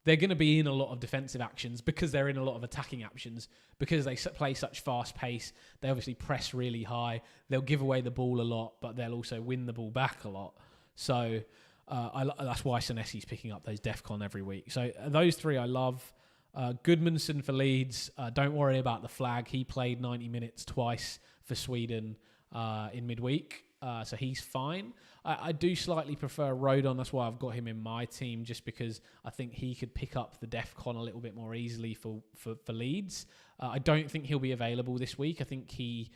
they're going to be in a lot of defensive actions because they're in a lot of attacking actions because they play such fast pace. They obviously press really high. They'll give away the ball a lot, but they'll also win the ball back a lot. So that's why Senesi's picking up those DEFCON every week. So those three I love. Goodmanson for Leeds. Don't worry about the flag. He played 90 minutes twice for Sweden in midweek. So he's fine. I do slightly prefer Rodon. That's why I've got him in my team, just because I think he could pick up the DEFCON a little bit more easily for Leeds. I don't think he'll be available this week. I think he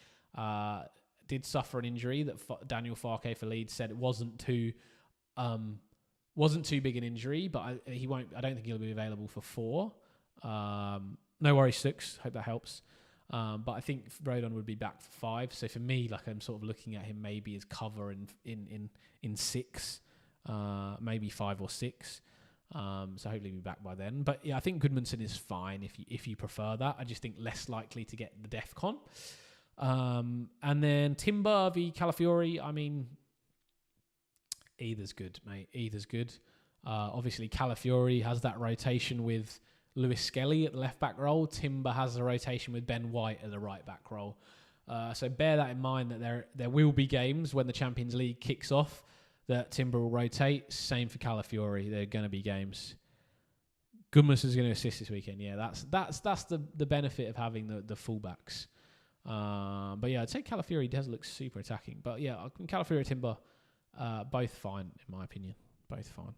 did suffer an injury that Daniel Farke for Leeds said it wasn't too big an injury, but I don't think he'll be available for 4. No worries, 6. Hope that helps. But I think Rodon would be back for 5. So for me, like, I'm sort of looking at him maybe as cover in 6, maybe 5 or 6. So hopefully he'll be back by then. But yeah, I think Goodmanson is fine if you prefer that. I just think less likely to get the DEFCON. And then Timber v Calafiori. I mean, either's good, mate. Either's good. Obviously, Calafiori has that rotation with Lewis Skelly at the left back role. Timber has a rotation with Ben White at the right back role. So bear that in mind that there will be games when the Champions League kicks off that Timber will rotate. Same for Calafiori. There are going to be games. Goodmus is going to assist this weekend. Yeah, that's the benefit of having the fullbacks. But yeah, I'd say Calafiori does look super attacking. But yeah, Calafiori, Timber, both fine in my opinion. Both fine.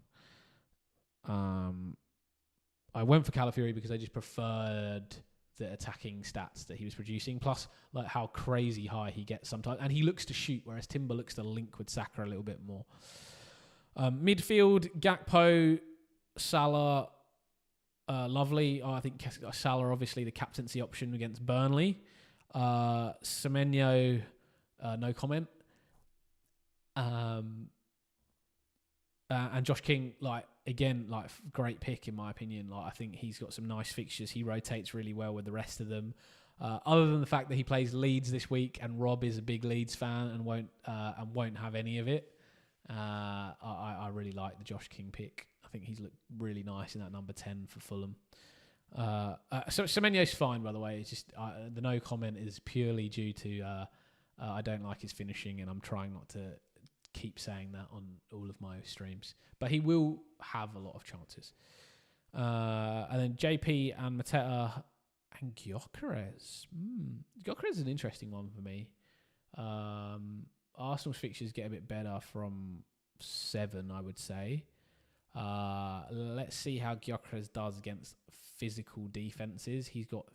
I went for Calafiori because I just preferred the attacking stats that he was producing, plus like how crazy high he gets sometimes, and he looks to shoot, whereas Timber looks to link with Saka a little bit more. Midfield, Gakpo, Salah, lovely. I think Salah obviously the captaincy option against Burnley. Semenyo, no comment. And Josh King, great pick in my opinion. Like, I think he's got some nice fixtures. He rotates really well with the rest of them. Other than the fact that he plays Leeds this week, and Rob is a big Leeds fan and won't have any of it. I really like the Josh King pick. I think he's looked really nice in that number 10 for Fulham. So Semenyo's fine, by the way. It's just the no comment is purely due to I don't like his finishing, and I'm trying not to keep saying that on all of my streams, but he will have a lot of chances. And then JP and Mateta and Gyökeres. Gyökeres is an interesting one for me. Arsenal's fixtures get a bit better from 7, I would say. Let's see how Gyökeres does against physical defenses. He's got...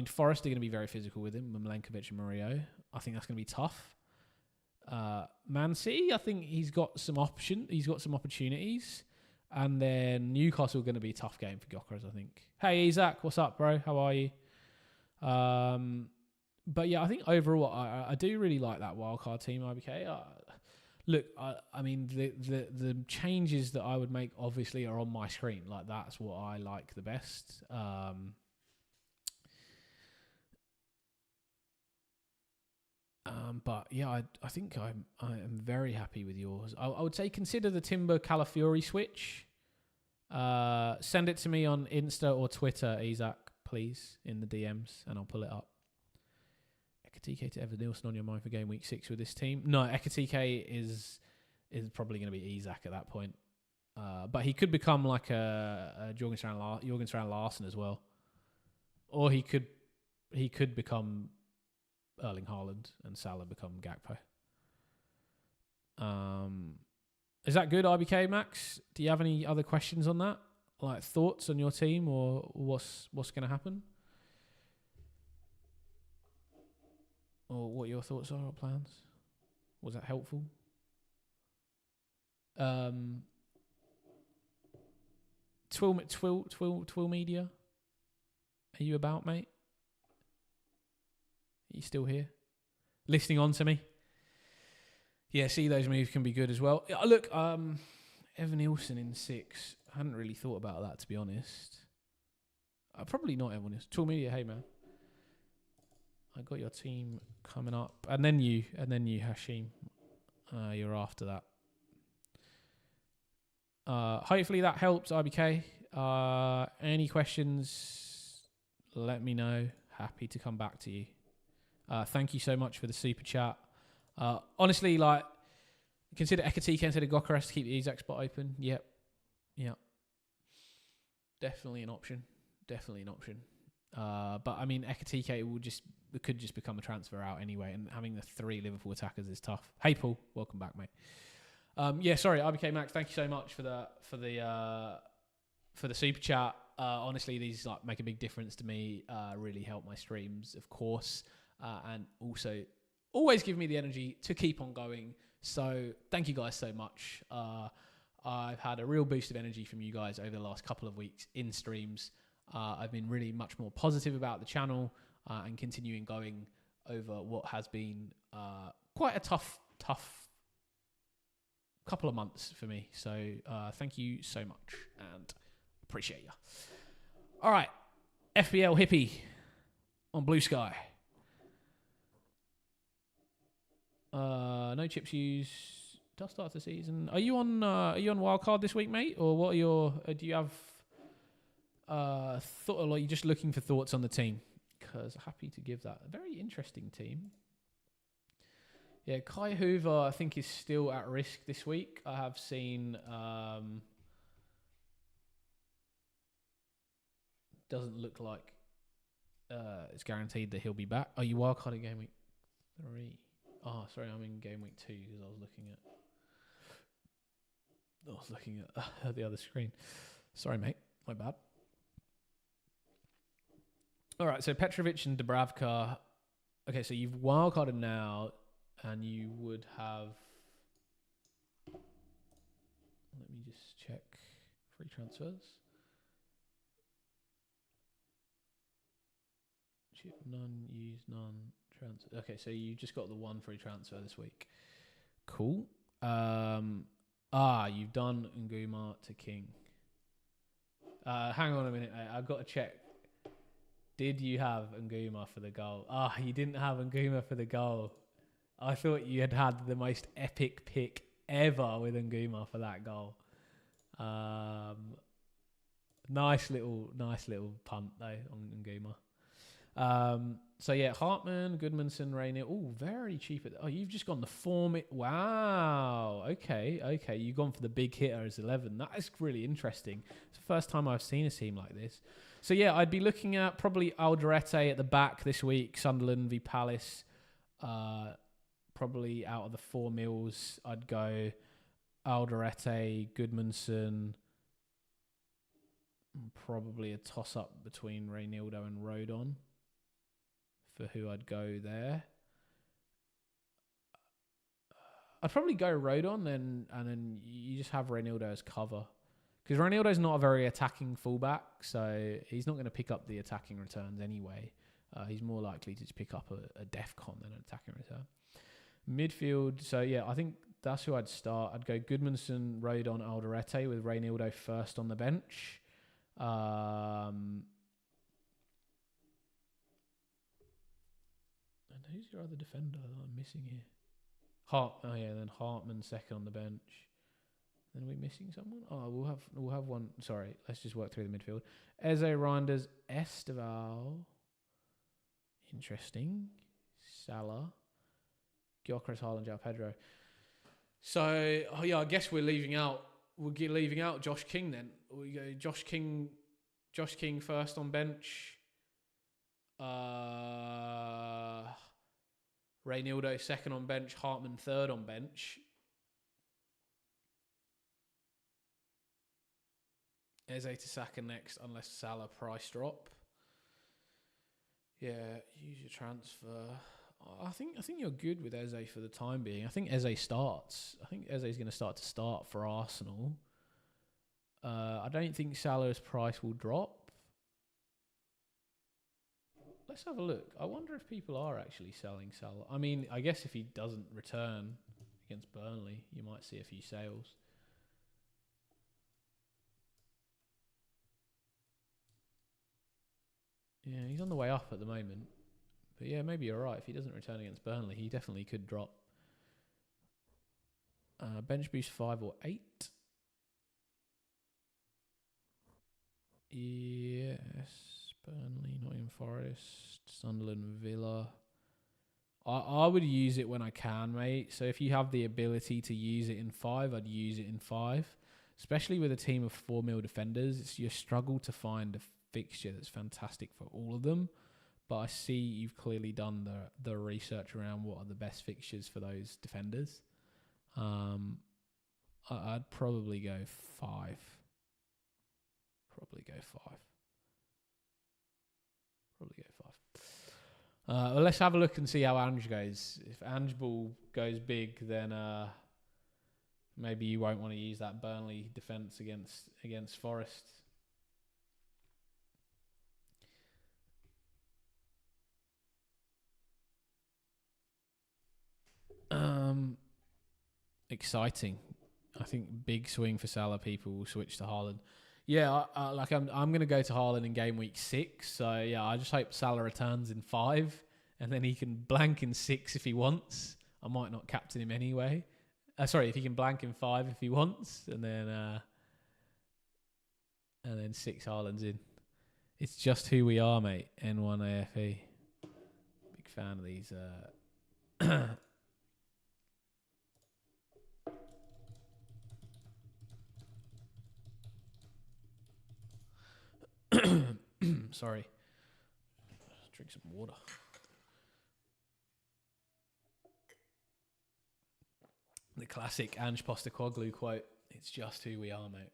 Forest are going to be very physical with him, Milenkovic and Murillo. I think that's going to be tough. Man City, I think he's got some opportunities, and then Newcastle are going to be a tough game for Gyökeres, I think. Hey Isaac, what's up, bro? How are you? But yeah, I think overall I do really like that wildcard team, IBK. The changes that I would make obviously are on my screen. Like, that's what I like the best. But yeah, I think I am very happy with yours. I would say consider the Timber Calafiori switch. Send it to me on Insta or Twitter, Isaac, please, in the DMs, and I'll pull it up. Ekatike to Evan Nielsen on your mind for game week 6 with this team? No, Ekatike is probably going to be Isaac at that point. But he could become like a Jorgen Strand Larsen as well, or he could become Erling Haaland and Salah become Gakpo. Is that good, IBK Max? Do you have any other questions on that? Like thoughts on your team or what's going to happen? Or what your thoughts are or plans? Was that helpful? Twill Media. Are you about, mate? Are you still here? Listening on to me? Yeah, see, those moves can be good as well. Look, Evan Nielsen in 6. I hadn't really thought about that, to be honest. Probably not Evan Nielsen. Twill Media, hey, man. I got your team coming up. And then you, Hashim. You're after that. Hopefully that helps, IBK. Any questions, let me know. Happy to come back to you. Thank you so much for the super chat. Honestly, like, consider Ekatike, consider Gokares to keep the Ezak spot open. Yep. Definitely an option. But I mean, Ekatike could just become a transfer out anyway, and having the 3 Liverpool attackers is tough. Hey Paul, welcome back, mate. Sorry, IBK Max, thank you so much for the super chat. Honestly, these like make a big difference to me. Really help my streams, of course, and also always give me the energy to keep on going. So thank you guys so much. I've had a real boost of energy from you guys over the last couple of weeks in streams. I've been really much more positive about the channel and continuing going over what has been quite a tough couple of months for me. So thank you so much and appreciate you. All right, FPL Hippie on Blue Sky. No chips used. Does start the season. Are you on WILDCARD this week, mate? Or what are your? Do you have thought? Or are you just looking for thoughts on the team? Because happy to give that. A very interesting team. Yeah, Kai Hoover, I think, is still at risk this week. I have seen. Doesn't look like it's guaranteed that he'll be back. Oh, you wildcarded game week 3. Oh, sorry, I'm in game week 2 because I was looking at the other screen. Sorry, mate. My bad. All right, so Petrovic and Dubravka. Okay, so you've wildcarded now, and you would have. Let me just check free transfers. Chip none, use none, transfer. Okay, so you just got the 1 free transfer this week. Cool. You've done Nguma to King. Hang on a minute, mate. I've got to check. Did you have Nguma for the goal? You didn't have Nguma for the goal. I thought you had the most epic pick ever with Nguma for that goal. Nice little punt though on Nguma. So yeah, Hartman, Goodmanson, Rainier. Oh, very cheap. You've just gone the form. Wow. Okay. You've gone for the big hitter as 11. That is really interesting. It's the first time I've seen a team like this. So yeah, I'd be looking at probably Alderete at the back this week. Sunderland v Palace. Probably out of the 4 mils, I'd go Alderete, Goodmanson. Probably a toss-up between Reynildo and Rodon for who I'd go there. I'd probably go Rodon and then you just have Reynildo as cover. Because Reynildo's not a very attacking fullback, so he's not going to pick up the attacking returns anyway. He's more likely to just pick up a defcon than an attacking return. Midfield, so yeah, I think that's who I'd start. I'd go Goodmanson, Rodon, Alderete with Reynildo first on the bench. And who's your other defender that I'm missing here? Then Hartman second on the bench. Then are we missing someone? We'll have one. Sorry, let's just work through the midfield. Eze, Reinders, Esteval. Interesting. Salah. Gyökeres, Haaland, João Pedro. So I guess we're leaving out Josh King then. We go Josh King first on bench. Reynildo second on bench. Hartman third on bench. Eze to Saka next, unless Salah price drop. Yeah, use your transfer. I think you're good with Eze for the time being. I think Eze starts. I think Eze is going to start for Arsenal. I don't think Salah's price will drop. Let's have a look. I wonder if people are actually selling Salah. I mean, I guess if he doesn't return against Burnley, you might see a few sales. Yeah, he's on the way up at the moment. But yeah, maybe you're right. If he doesn't return against Burnley, he definitely could drop. Bench boost 5 or 8. Yes. Burnley, Nottingham Forest, Sunderland, Villa. I would use it when I can, mate. So if you have the ability to use it in 5, I'd use it in 5. Especially with a team of 4 mil defenders, you struggle to find a fixture that's fantastic for all of them. But I see you've clearly done the research around what are the best fixtures for those defenders. I'd probably go 5. Probably go 5. Well, let's have a look and see how Ange goes. If Ange Ball goes big, then maybe you won't want to use that Burnley defence against Forest. Exciting. I think big swing for Salah. People will switch to Haaland. Yeah, I'm going to go to Haaland in game week 6. So yeah, I just hope Salah returns in 5, and then he can blank in 6 if he wants. I might not captain him anyway. If he can blank in 5 if he wants, and then 6 Haaland's in. It's just who we are, mate. N1 AFE. Big fan of these. Sorry. Drink some water. The classic Ange Postecoglou quote. It's just who we are, mate.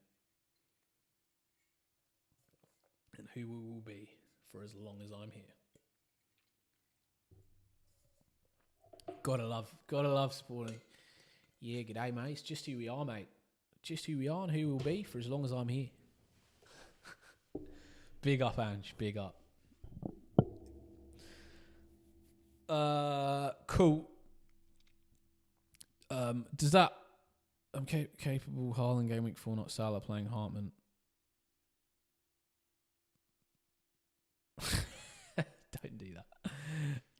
And who we will be for as long as I'm here. Gotta love Sporting. Yeah, g'day, mate. It's just who we are, mate. Just who we are and who we'll be for as long as I'm here. Big up, Ange. Big up. Cool. Does that... I'm capable Haaland game week 4, not Salah playing Hartman. Don't do that.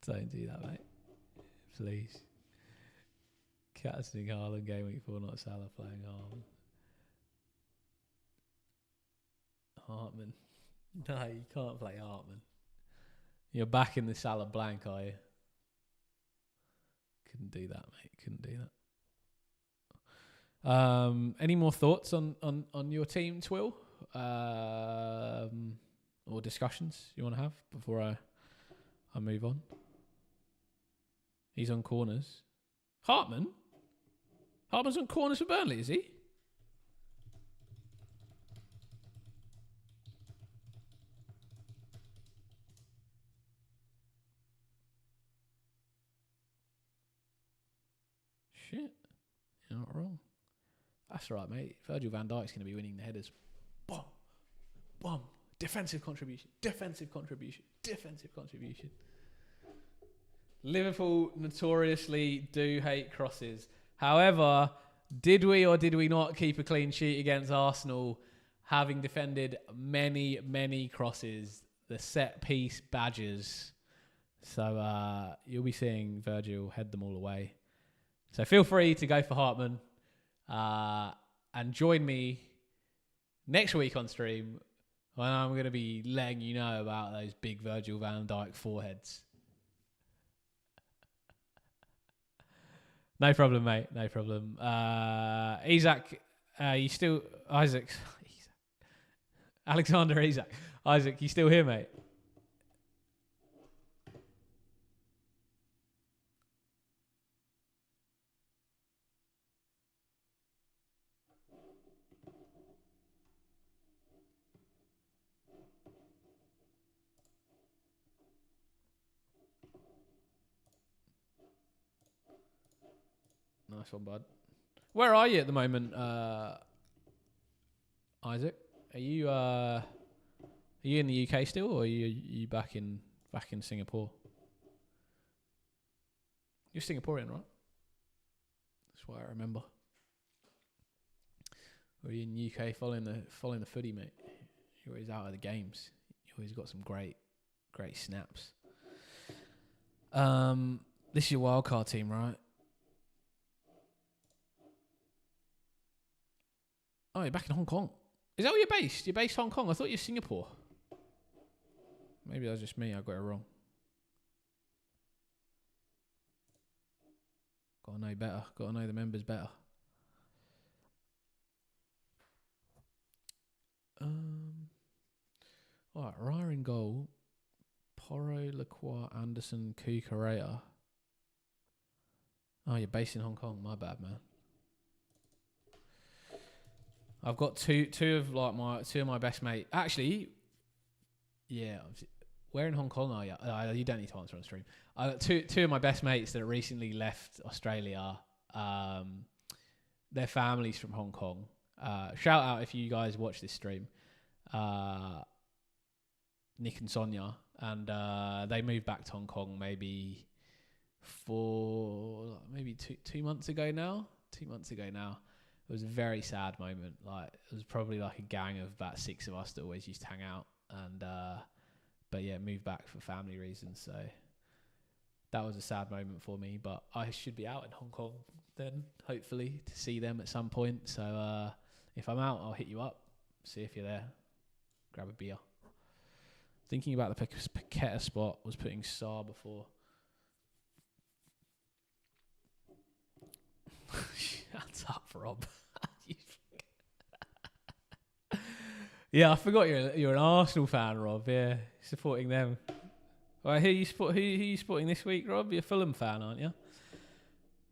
Don't do that, mate. Please. Captaining Haaland game week 4, not Salah playing Hartman. No, you can't play Hartman. You're back in the Salah blank, are you? Couldn't do that, mate. Couldn't do that. Any more thoughts on your team, Twill? Or discussions you want to have before I move on? He's on corners. Hartman? Hartman's on corners for Burnley, is he? Shit. You're not wrong. That's right, mate. Virgil van Dijk's going to be winning the headers. Boom. Boom. Defensive contribution. Defensive contribution. Defensive contribution. Liverpool notoriously do hate crosses. However, did we or did we not keep a clean sheet against Arsenal, having defended many, many crosses, the set piece badgers? So you'll be seeing Virgil head them all away. So feel free to go for Hartman and join me next week on stream when I'm going to be letting you know about those big Virgil van Dijk foreheads. No problem, mate. No problem. Isaac, you still... Isaac. Alexander Isaac. Isaac, you still here, mate? Nice one, bud. Where are you at the moment, Isaac? Are you in the UK still, or are you back in Singapore? You're Singaporean, right? That's what I remember. Or are you in the UK following the footy, mate? You're always out of the games. You always got some great snaps. This is your wildcard team, right? Oh, you're back in Hong Kong. Is that where you're based? You're based Hong Kong. I thought you're Singapore. Maybe that was just me. I got it wrong. Got to know better. Got to know the members better. All right, Raya in goal. Porro, Lacroix, Anderson, Kukurea. Oh, you're based in Hong Kong. My bad, man. I've got two of my best mates. Actually, yeah. Where in Hong Kong are you? You don't need to answer on stream. I got two of my best mates that recently left Australia. Their families from Hong Kong. Shout out if you guys watch this stream. Nick and Sonia, and they moved back to Hong Kong maybe 2 months ago now. 2 months ago now. It was a very sad moment. Like, it was probably like a gang of about 6 of us that always used to hang out, and but yeah, moved back for family reasons. So that was a sad moment for me. But I should be out in Hong Kong then, hopefully, to see them at some point. So if I'm out, I'll hit you up, see if you're there, grab a beer. Thinking about the Paqueta spot, was putting Saar before. Shut up, Rob. Yeah, I forgot you're an Arsenal fan, Rob. Yeah, supporting them. Well, who you supporting this week, Rob? You're a Fulham fan, aren't you?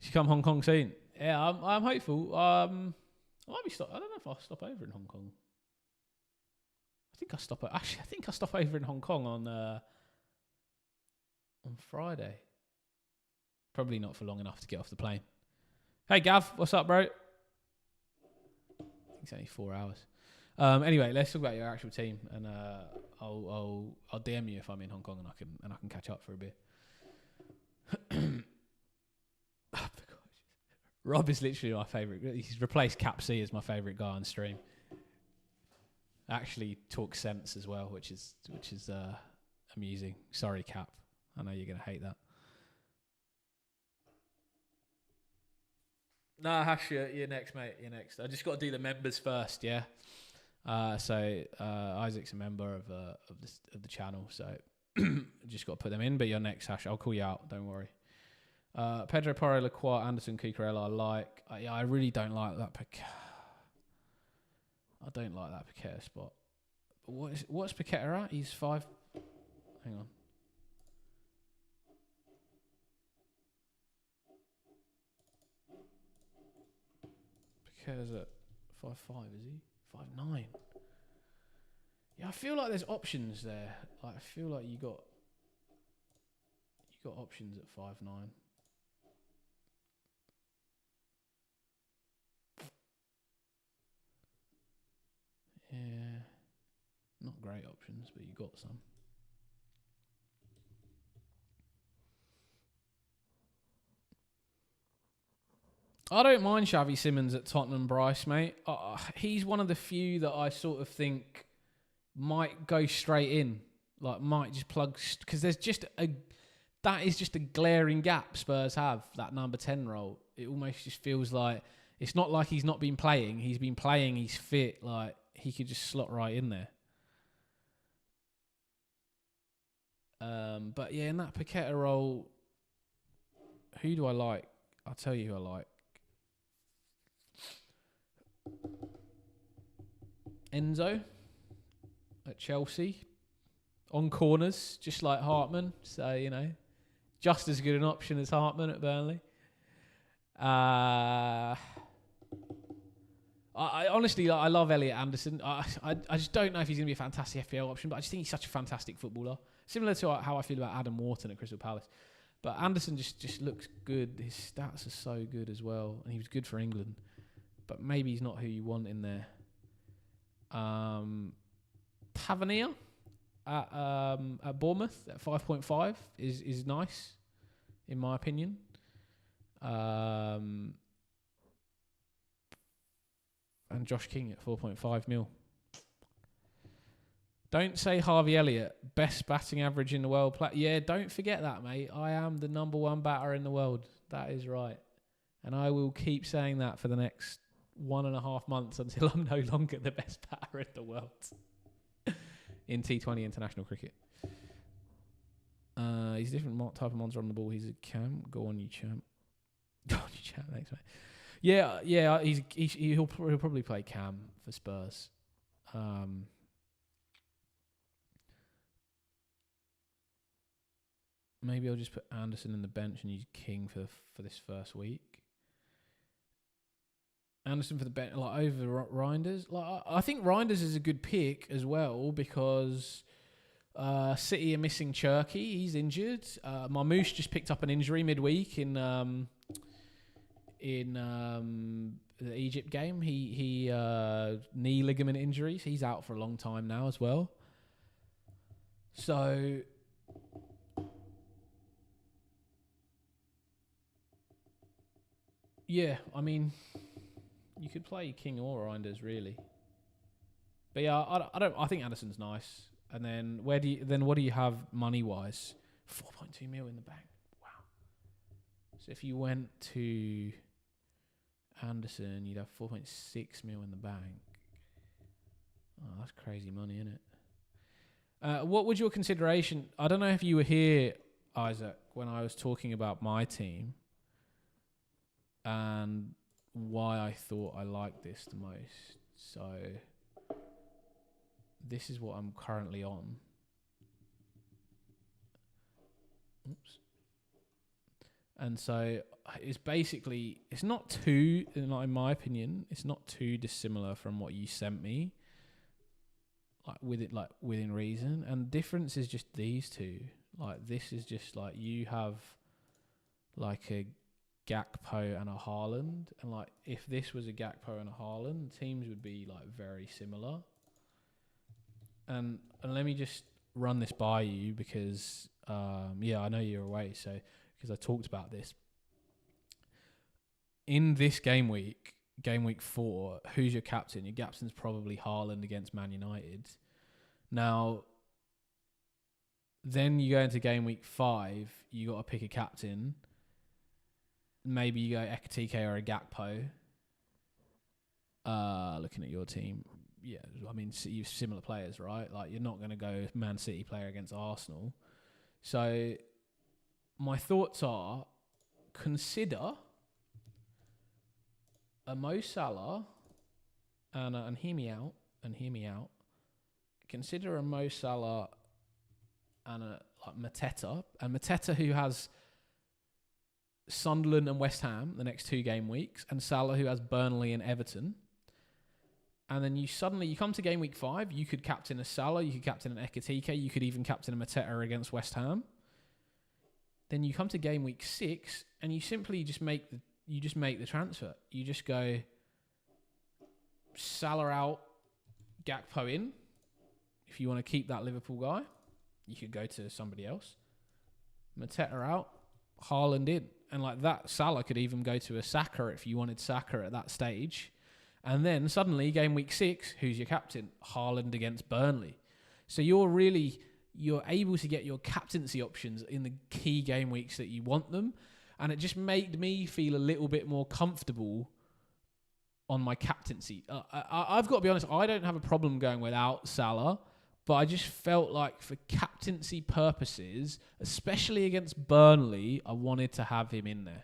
You come Hong Kong soon. Yeah, I'm hopeful. I might be I don't know if I'll stop over in Hong Kong. I think I stop over in Hong Kong on Friday. Probably not for long enough to get off the plane. Hey Gav, what's up, bro? I think it's only 4 hours. Anyway, let's talk about your actual team, and I'll DM you if I'm in Hong Kong, and I can catch up for a bit. Rob is literally my favourite. He's replaced Cap C as my favourite guy on stream. Actually talks sense as well, which is amusing. Sorry, Cap. I know you're gonna hate that. No, Hash, you're next, mate. You're next. I just got to do the members first, yeah. So Isaac's a member of the channel, so just got to put them in. But you're next, Hash. I'll call you out. Don't worry. Pedro, Porro, Lacroix, Anderson, Cucurella. I like. I really don't like that I don't like that Paqueta spot. But what's Paqueta at? He's 5. Hang on. Paqueta's at 5'5", is he? 5'9". Yeah, I feel like there's options there. Like, I feel like you got options at 5'9". Yeah, not great options, but you got some. I don't mind Xavi Simons at Tottenham, Bryce, mate. He's one of the few that I sort of think might go straight in, like might just plug, because that is just a glaring gap Spurs have, that number 10 role. It almost just feels like it's not like he's not been playing. He's been playing. He's fit. Like, he could just slot right in there. But yeah, in that Paqueta role, who do I like? I'll tell you who I like. Enzo at Chelsea. On corners, just like Hartman. So, you know, just as good an option as Hartman at Burnley. I honestly, I love Elliot Anderson. I just don't know if he's going to be a fantastic FPL option, but I just think he's such a fantastic footballer. Similar to how I feel about Adam Wharton at Crystal Palace. But Anderson just looks good. His stats are so good as well, and he was good for England. But maybe he's not who you want in there. Tavernier at Bournemouth at 5.5 is nice, in my opinion. And Josh King at 4.5 mil. Don't say Harvey Elliott, best batting average in the world. Yeah, don't forget that, mate. I am the number one batter in the world. That is right. And I will keep saying that for the next 1.5 months until I'm no longer the best batter in the world in T20 international cricket. He's a different type of monster on the ball. He's a cam. Go on, you champ. Go on, you champ. Thanks, mate. Yeah. He'll probably play cam for Spurs. Maybe I'll just put Anderson in the bench and use King for this first week. Anderson for the bench, like over Reinders. Like I think Reinders is a good pick as well because City are missing Cherky. He's injured. Marmoush just picked up an injury midweek in the Egypt game. He knee ligament injuries. He's out for a long time now as well. So yeah, I mean, you could play King or Reinders really, but yeah, I think Anderson's nice. And then what do you have money wise? 4.2 mil in the bank. Wow. So if you went to Anderson, you'd have 4.6 mil in the bank. Oh, that's crazy money, isn't it? What would your consideration? I don't know if you were here, Isaac, when I was talking about my team and why I thought I liked this the most. So this is what I'm currently on. Oops. And so it's basically, it's not too, in my opinion, it's not too dissimilar from what you sent me. Within reason. And the difference is just these two. Like this is just like you have like a Gakpo and a Haaland, and like if this was a Gakpo and a Haaland, teams would be like very similar. And let me just run this by you because I know you're away, so because I talked about this in this game week 4. Who's your captain? Your captain's probably Haaland against Man United. Now, then you go into game week 5. You got to pick a captain. Maybe you go Ekatike or a Gakpo. Looking at your team, yeah, I mean, you've similar players, right? Like, you're not going to go Man City player against Arsenal. So, my thoughts are, consider a Mo Salah, and hear me out. Consider a Mo Salah and a Mateta, and Mateta who has Sunderland and West Ham the next 2 game weeks, and Salah who has Burnley and Everton. And then you come to game week 5, you could captain a Salah, you could captain an Ekatike, you could even captain a Mateta against West Ham. Then you come to game week 6, and you simply just make the transfer. You just go Salah out, Gakpo in. If you want to keep that Liverpool guy, you could go to somebody else. Mateta out, Haaland in. And like that, Salah could even go to a Saka if you wanted Saka at that stage. And then suddenly, game week 6, who's your captain? Haaland against Burnley. So you're able to get your captaincy options in the key game weeks that you want them. And it just made me feel a little bit more comfortable on my captaincy. I've got to be honest, I don't have a problem going without Salah, but I just felt like for captaincy purposes, especially against Burnley, I wanted to have him in there.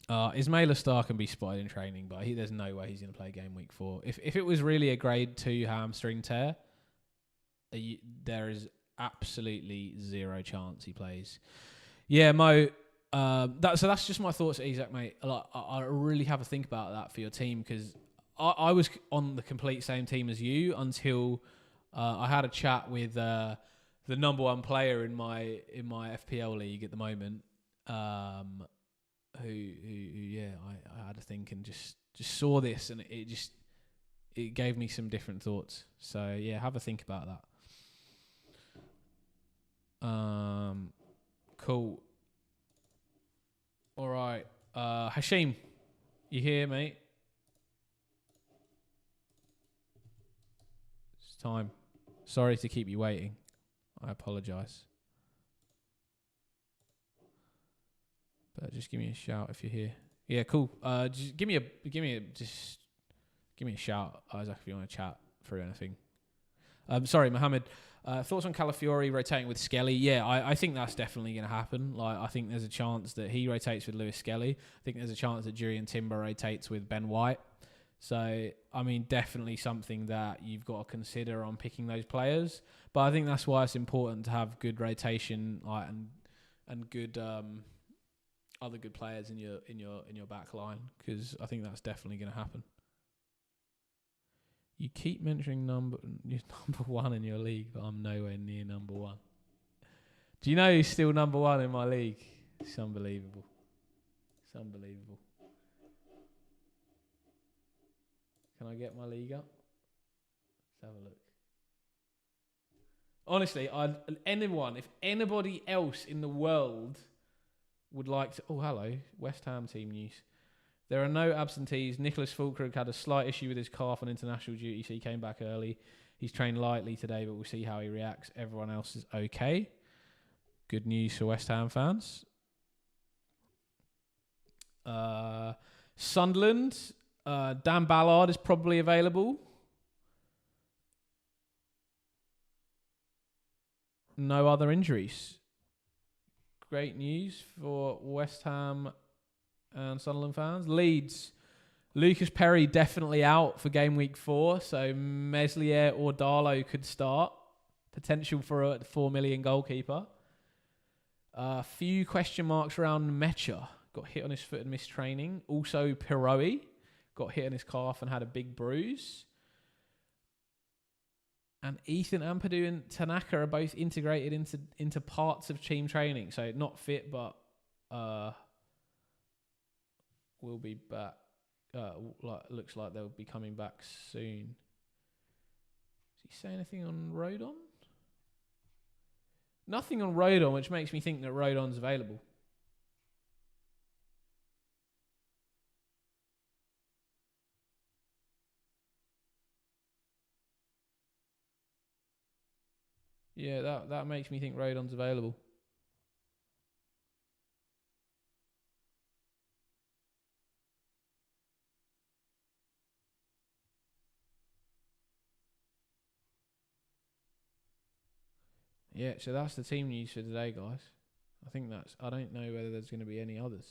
Ismaila Starr can be spotted in training, but there's no way he's going to play game week 4. If it was really a grade 2 hamstring tear, there is absolutely zero chance he plays. Yeah, Mo. That's just my thoughts, Isaac, mate. Like, I really have a think about that for your team because I was on the complete same team as you until I had a chat with the number one player in my FPL league at the moment. Who yeah, I had to think and just saw this, and it gave me some different thoughts. So yeah, have a think about that. Cool. All right, Hashim, you here, mate? It's time. Sorry to keep you waiting. I apologise. But just give me a shout if you're here. Yeah, cool. Just give me a shout, Isaac, if you want to chat through anything. Sorry, Mohammed. Thoughts on Calafiori rotating with Skelly? Yeah, I think that's definitely going to happen. Like, I think there's a chance that he rotates with Lewis Skelly. I think there's a chance that Jurian Timber rotates with Ben White. So, I mean, definitely something that you've got to consider on picking those players. But I think that's why it's important to have good rotation, like, and good other good players in your back line, because I think that's definitely going to happen. You keep mentioning number one in your league, but I'm nowhere near number one. Do you know who's still number one in my league? It's unbelievable. It's unbelievable. Can I get my league up? Let's have a look. Honestly, if anybody else in the world would like to... Oh, hello. West Ham team news. There are no absentees. Nicholas Fulkrug had a slight issue with his calf on international duty, so he came back early. He's trained lightly today, but we'll see how he reacts. Everyone else is okay. Good news for West Ham fans. Sunderland. Dan Ballard is probably available. No other injuries. Great news for West Ham and Sunderland fans. Leeds. Lucas Perry definitely out for game week 4, so Meslier or Darlow could start. Potential for a 4 million goalkeeper. A few question marks around Mecha. Got hit on his foot and missed training. Also Piroe got hit on his calf and had a big bruise. And Ethan Ampadu and Tanaka are both integrated into parts of team training. So not fit, but will be back. Looks like they'll be coming back soon. Does he say anything on Rodon? Nothing on Rodon, which makes me think that Rodon's available. Yeah, that makes me think Rodon's available. Yeah, so that's the team news for today, guys. I don't know whether there's going to be any others.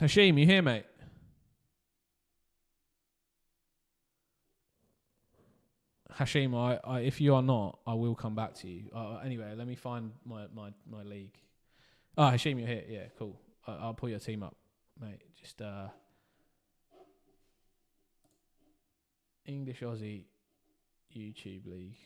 Hashim, you here, mate? Hashim, I if you are not, I will come back to you. Anyway, let me find my league. Oh, Hashim, you're here. Yeah, cool. I'll pull your team up, mate. Just English Aussie YouTube League.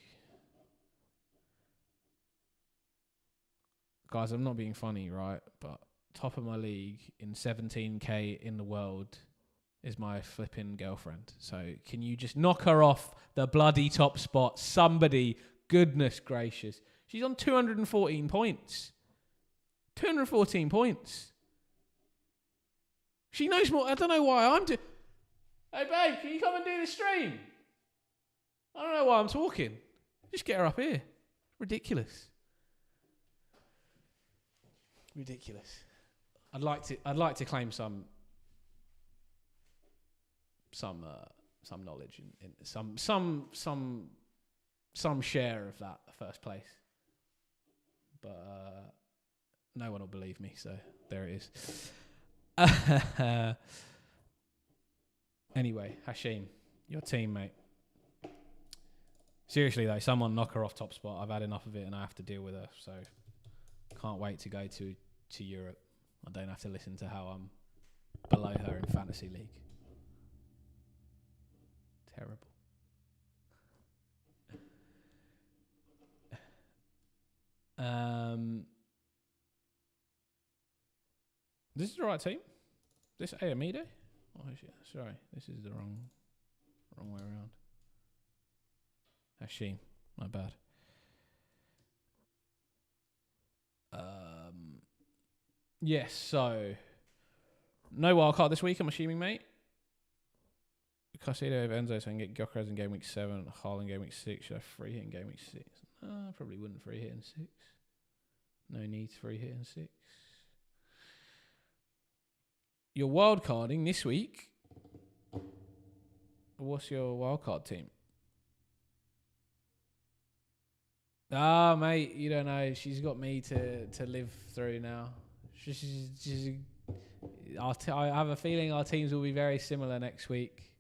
Guys, I'm not being funny, right? But top of my league in 17k in the world is my flipping girlfriend. So can you just knock her off the bloody top spot? Somebody, goodness gracious. She's on 214 points. 214 points. She knows more. I don't know why I'm doing... Hey, babe, can you come and do the stream? I don't know why I'm talking. Just get her up here. Ridiculous. Ridiculous. I'd like to claim some knowledge in some share of that first place, but no one will believe me. So there it is. Anyway, Hashim, your team, mate. Seriously though, someone knock her off top spot. I've had enough of it and I have to deal with her. So can't wait to go to Europe. I don't have to listen to how I'm below her in fantasy league. Terrible. This is the right team. This AME day? Oh shit! Sorry, this is the wrong way around. Hashim, my bad. Yes. So no wildcard this week. I'm assuming, mate. Casido, Enzo, so I can get Gyökeres in game week 7, Haaland game week 6. Should I free hit in game week 6? I probably wouldn't free hit in 6. No need to free hit in 6. You're wildcarding this week. What's your wildcard team? Ah, mate, you don't know. She's got me to live through now. I have a feeling our teams will be very similar next week.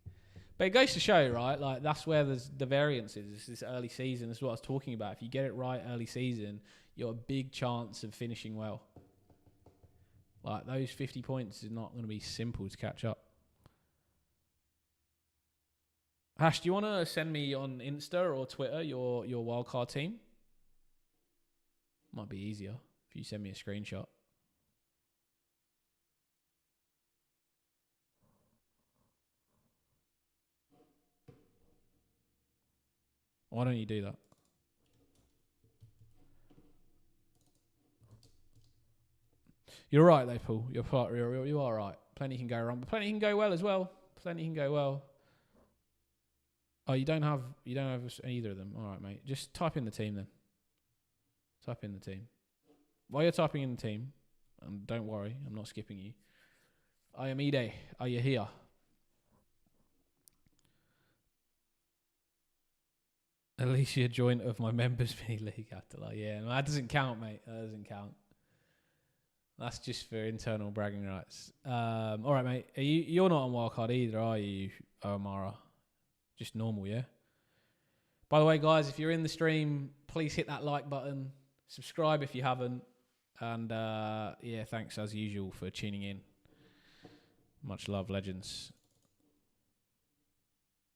But it goes to show, right? Like, that's where the variance is. It's this early season. This is what I was talking about. If you get it right early season, you're a big chance of finishing well. Like, those 50 points is not going to be simple to catch up. Hash, do you want to send me on Insta or Twitter your wildcard team? Might be easier if you send me a screenshot. Why don't you do that? You're right though, Paul. You are right. Plenty can go wrong, but plenty can go well as well. Plenty can go well. Oh, you don't have either of them. All right, mate. Just type in the team then. Type in the team. While you're typing in the team, and don't worry, I'm not skipping you. I am Ide. Are you here? At least you're joint of my members mini league after that. Yeah, no, that doesn't count, mate. That doesn't count. That's just for internal bragging rights. All right, mate. You're not on wildcard either, are you, Omara? Just normal, yeah? By the way, guys, if you're in the stream, please hit that like button. Subscribe if you haven't. And, yeah, thanks as usual for tuning in. Much love, legends.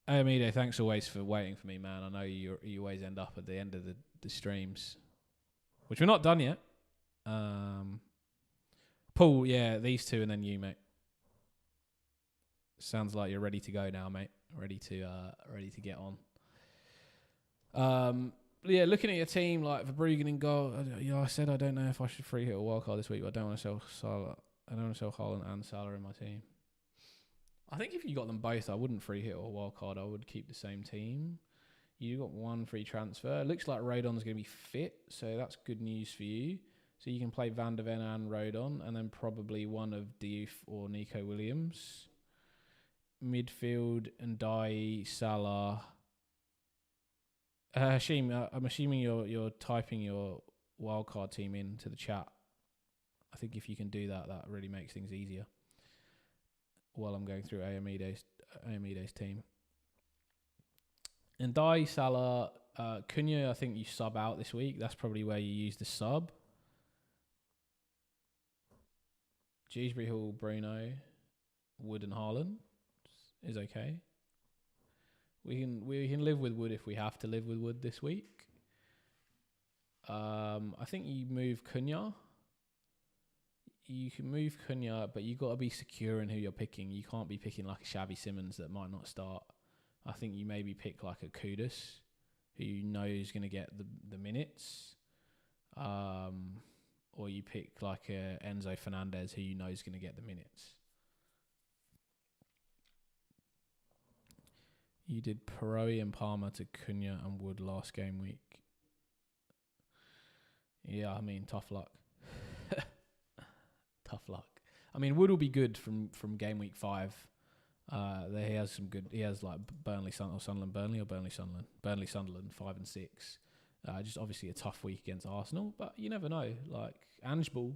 Hey, Amide, thanks always for waiting for me, man. I know you always end up at the end of the streams, which we're not done yet. Paul, yeah, these two and then you, mate. Sounds like you're ready to go now, mate. Ready to get on. Yeah, looking at your team, like Verbruggen in goal. I said I don't know if I should free hit or wildcard this week, but I don't want to sell Salah. I don't want to sell Haaland and Salah in my team. I think if you got them both, I wouldn't free hit or wildcard. I would keep the same team. You got one free transfer. It looks like Rodon's going to be fit, so that's good news for you. So you can play Van de Ven and Rodon, and then probably one of Diouf or Nico Williams. Midfield, Ndiaye, Salah. Hashim, I'm assuming you're typing your wildcard team into the chat. I think if you can do that, that really makes things easier. While I'm going through Amide's team. And Ndiaye, Salah, Cunha, I think you sub out this week. That's probably where you use the sub. Dewsbury Hall, Bruno, Wood and Haaland is okay. We can live with Wood if we have to live with Wood this week. I think you move Cunha. You can move Cunha, but you got to be secure in who you're picking. You can't be picking like a Xavi Simons that might not start. I think you maybe pick like a Kudus, who you know is going to get the minutes. Or you pick like a Enzo Fernandez, who you know is going to get the minutes. You did Perot and Palmer to Cunha and Wood last game week. Yeah, I mean, tough luck. Tough luck. I mean, Wood will be good from game week 5. He has some good. He has like Burnley, Sunderland, Burnley 5 and 6. Just obviously a tough week against Arsenal, but you never know. Like Ange Ball.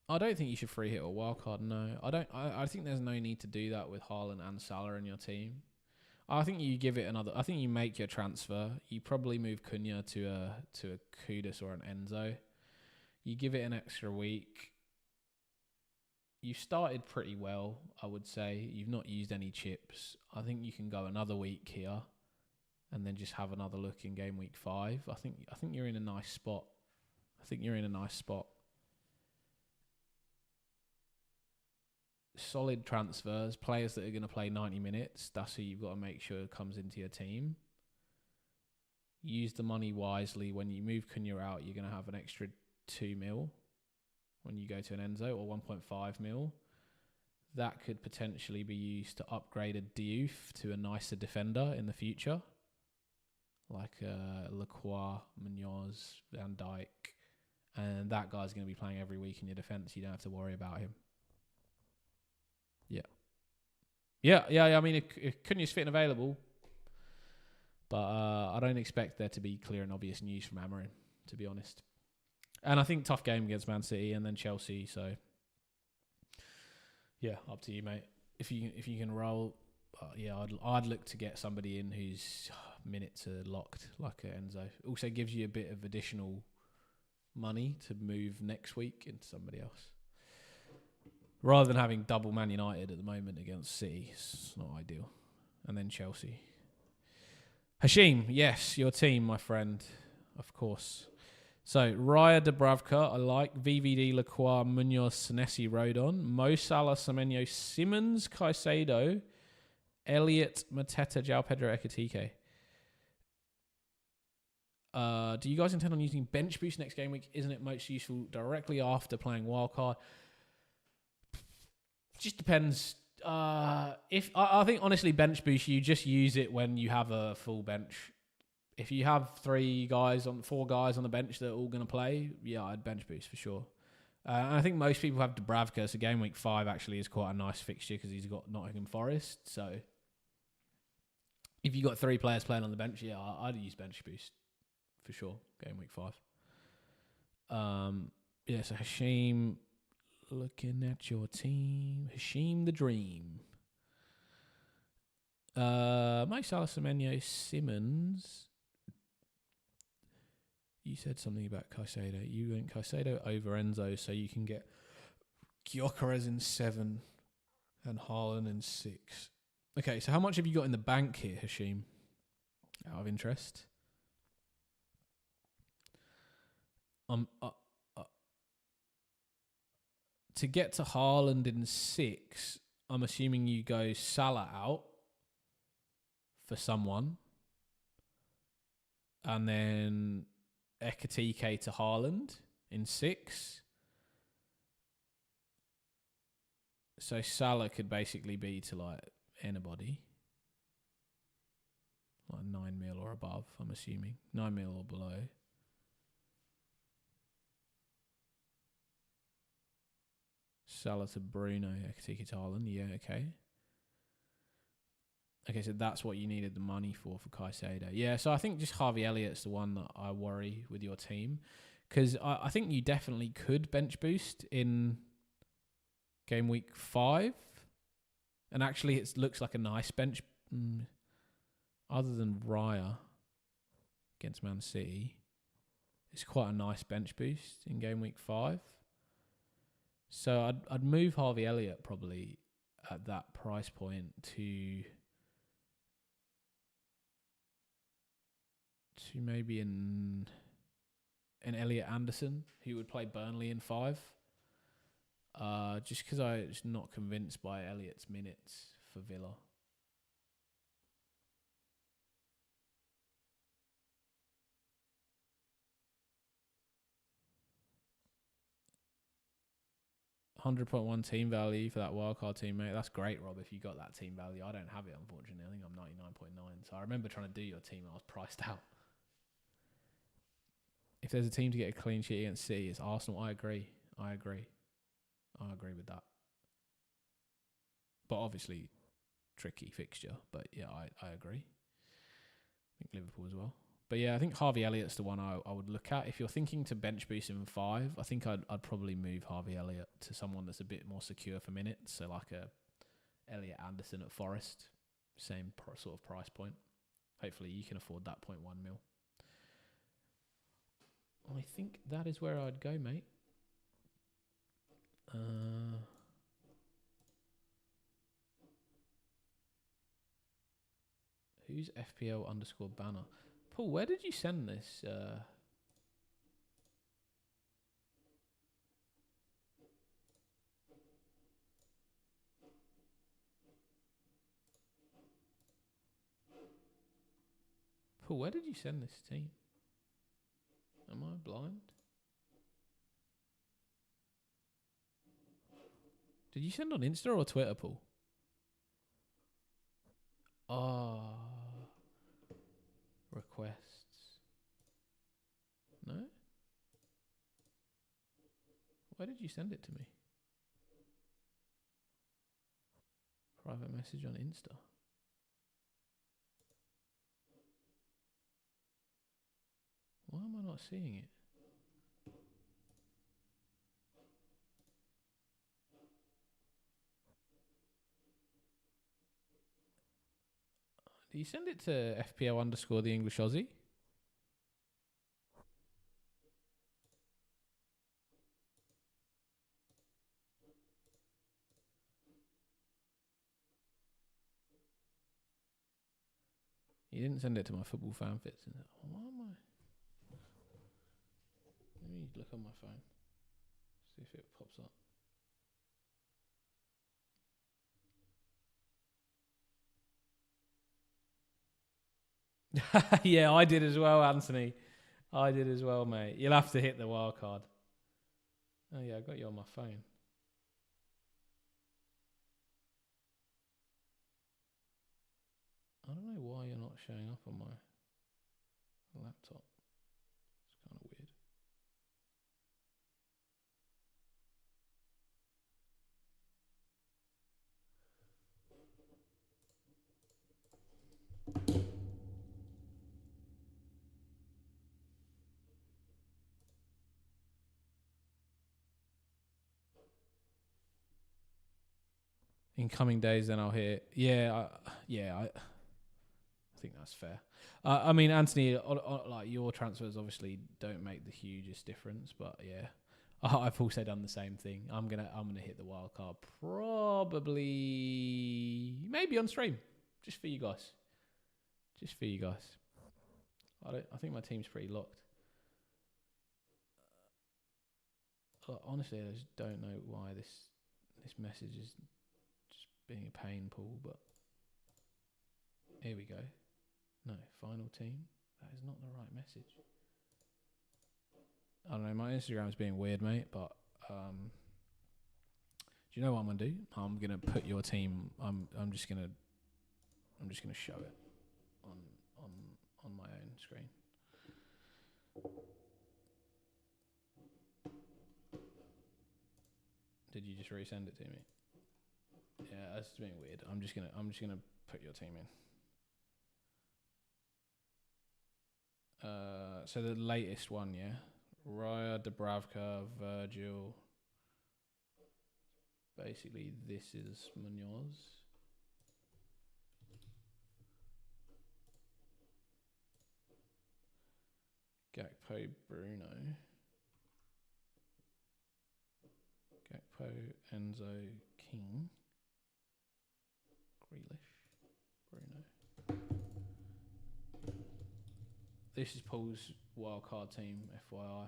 I don't think you should free hit or wildcard. No, I don't. I think there's no need to do that with Haaland and Salah in your team. I think you give it another. I think you make your transfer. You probably move Cunha to a Kudus or an Enzo. You give it an extra week. You started pretty well, I would say. You've not used any chips. I think you can go another week here, and then just have another look in game week 5. I think you're in a nice spot. Solid transfers, players that are going to play 90 minutes. That's who you've got to make sure comes into your team. Use the money wisely. When you move Cunha out, you're going to have an extra 2 mil when you go to an Enzo, or 1.5 mil. That could potentially be used to upgrade a Diouf to a nicer defender in the future, like Lacroix, Munoz, Van Dijk. And that guy's going to be playing every week in your defence. You don't have to worry about him. Yeah. I mean, if Cunha's fit and available, but I don't expect there to be clear and obvious news from Amorim, to be honest. And I think tough game against Man City and then Chelsea. So yeah, up to you, mate. If you can roll, I'd look to get somebody in whose minutes are locked, like Enzo. Also gives you a bit of additional money to move next week into somebody else, rather than having double Man United at the moment against City. It's not ideal. And then Chelsea. Hashim, yes, your team, my friend, of course. So, Raya Dubravka, I like. VVD, Lacroix, Munoz, Senesi, Rodon. Mo Salah, Semenyo, Simmons, Caicedo, Elliott, Mateta, João Pedro, Ekitike. Do you guys intend on using bench boost next game week? Isn't it most useful directly after playing wildcard? Just depends. I think honestly, bench boost, you just use it when you have a full bench. If you have 4 guys on the bench that are all going to play, yeah, I'd bench boost for sure. And I think most people have Dubravka, so game week 5 actually is quite a nice fixture because he's got Nottingham Forest. So if you got 3 players playing on the bench, yeah, I'd use bench boost for sure. Game week 5. So Hashim, looking at your team, Hashim the Dream. Mike Salah, Semenyo, Simmons. You said something about Caicedo. You went Caicedo over Enzo, so you can get Gyökeres in 7 and Haaland in 6. Okay, so how much have you got in the bank here, Hashim? Out of interest. To get to Haaland in 6, I'm assuming you go Salah out for someone, and then Ekitike to Haaland in 6. So Salah could basically be to like anybody, like 9 mil or above. I'm assuming 9 mil or below. Salah to Bruno, Ekitike to Haaland. Yeah, okay. Okay, so that's what you needed the money for Caicedo. Yeah, so I think just Harvey Elliott's the one that I worry with your team. Because I think you definitely could bench boost in game week 5. And actually, it looks like a nice bench. Other than Raya against Man City, it's quite a nice bench boost in game week 5. So I'd move Harvey Elliott probably at that price point to maybe an Elliot Anderson, who would play Burnley in 5. Just because I'm just not convinced by Elliott's minutes for Villa. $100.1 team value for that wildcard team, mate. That's great, Rob, if you got that team value. I don't have it, unfortunately. I think I'm 99.9. So I remember trying to do your team and I was priced out. If there's a team to get a clean sheet against City, it's Arsenal. I agree with that. But obviously, tricky fixture. But yeah, I agree. I think Liverpool as well. But yeah, I think Harvey Elliott's the one I would look at. If you're thinking to bench boost him 5, I think I'd probably move Harvey Elliott to someone that's a bit more secure for minutes. So like a Elliot Anderson at Forest, same sort of price point. Hopefully you can afford that 0.1 mil. I think that is where I'd go, mate. Who's FPL_banner? Paul, where did you send this? Paul, where did you send this team? Am I blind? Did you send on Insta or Twitter, Paul? Requests. No? Where did you send it to me? Private message on Insta. Why am I not seeing it? Did you send it to FPL_the English Aussie? You didn't send it to my football fan fits. Why am I? Let me look on my phone. See if it pops up. Yeah, I did as well, Anthony. I did as well, mate. You'll have to hit the wild card. Oh yeah, I got you on my phone. I don't know why you're not showing up on my laptop. It's kind of weird. In coming days, then I'll hear. I think that's fair. I mean, Anthony, like your transfers obviously don't make the hugest difference, but yeah, I've also done the same thing. I'm gonna hit the wild card probably maybe on stream, just for you guys. I think my team's pretty locked. Honestly, I just don't know why this message is just being a pain, Paul. But here we go. No, final team. That is not the right message. I don't know. My Instagram's being weird, mate. But do you know what I'm gonna do? I'm gonna put your team. I'm just gonna show it on my own screen. Did you just resend it to me? Yeah, that's being weird. I'm just gonna put your team in. So the latest one, yeah. Raya, Dubravka, Virgil. Basically, this is Munoz. Gakpo, Bruno. Gakpo, Enzo, King. Grealish, Bruno. This is Paul's wildcard team, FYI.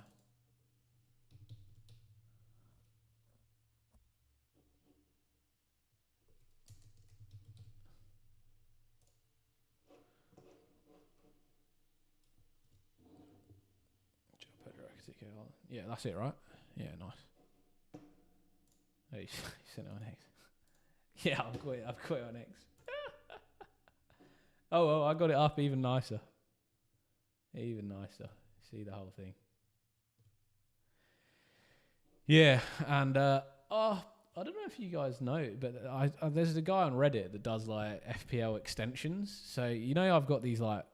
Yeah, that's it, right? Yeah, nice. Oh, you sent it on X. Yeah, I've got it on X. Oh, well, I got it up even nicer. Even nicer. See the whole thing. Yeah, and I don't know if you guys know, but there's a guy on Reddit that does like FPL extensions. So you know, I've got these like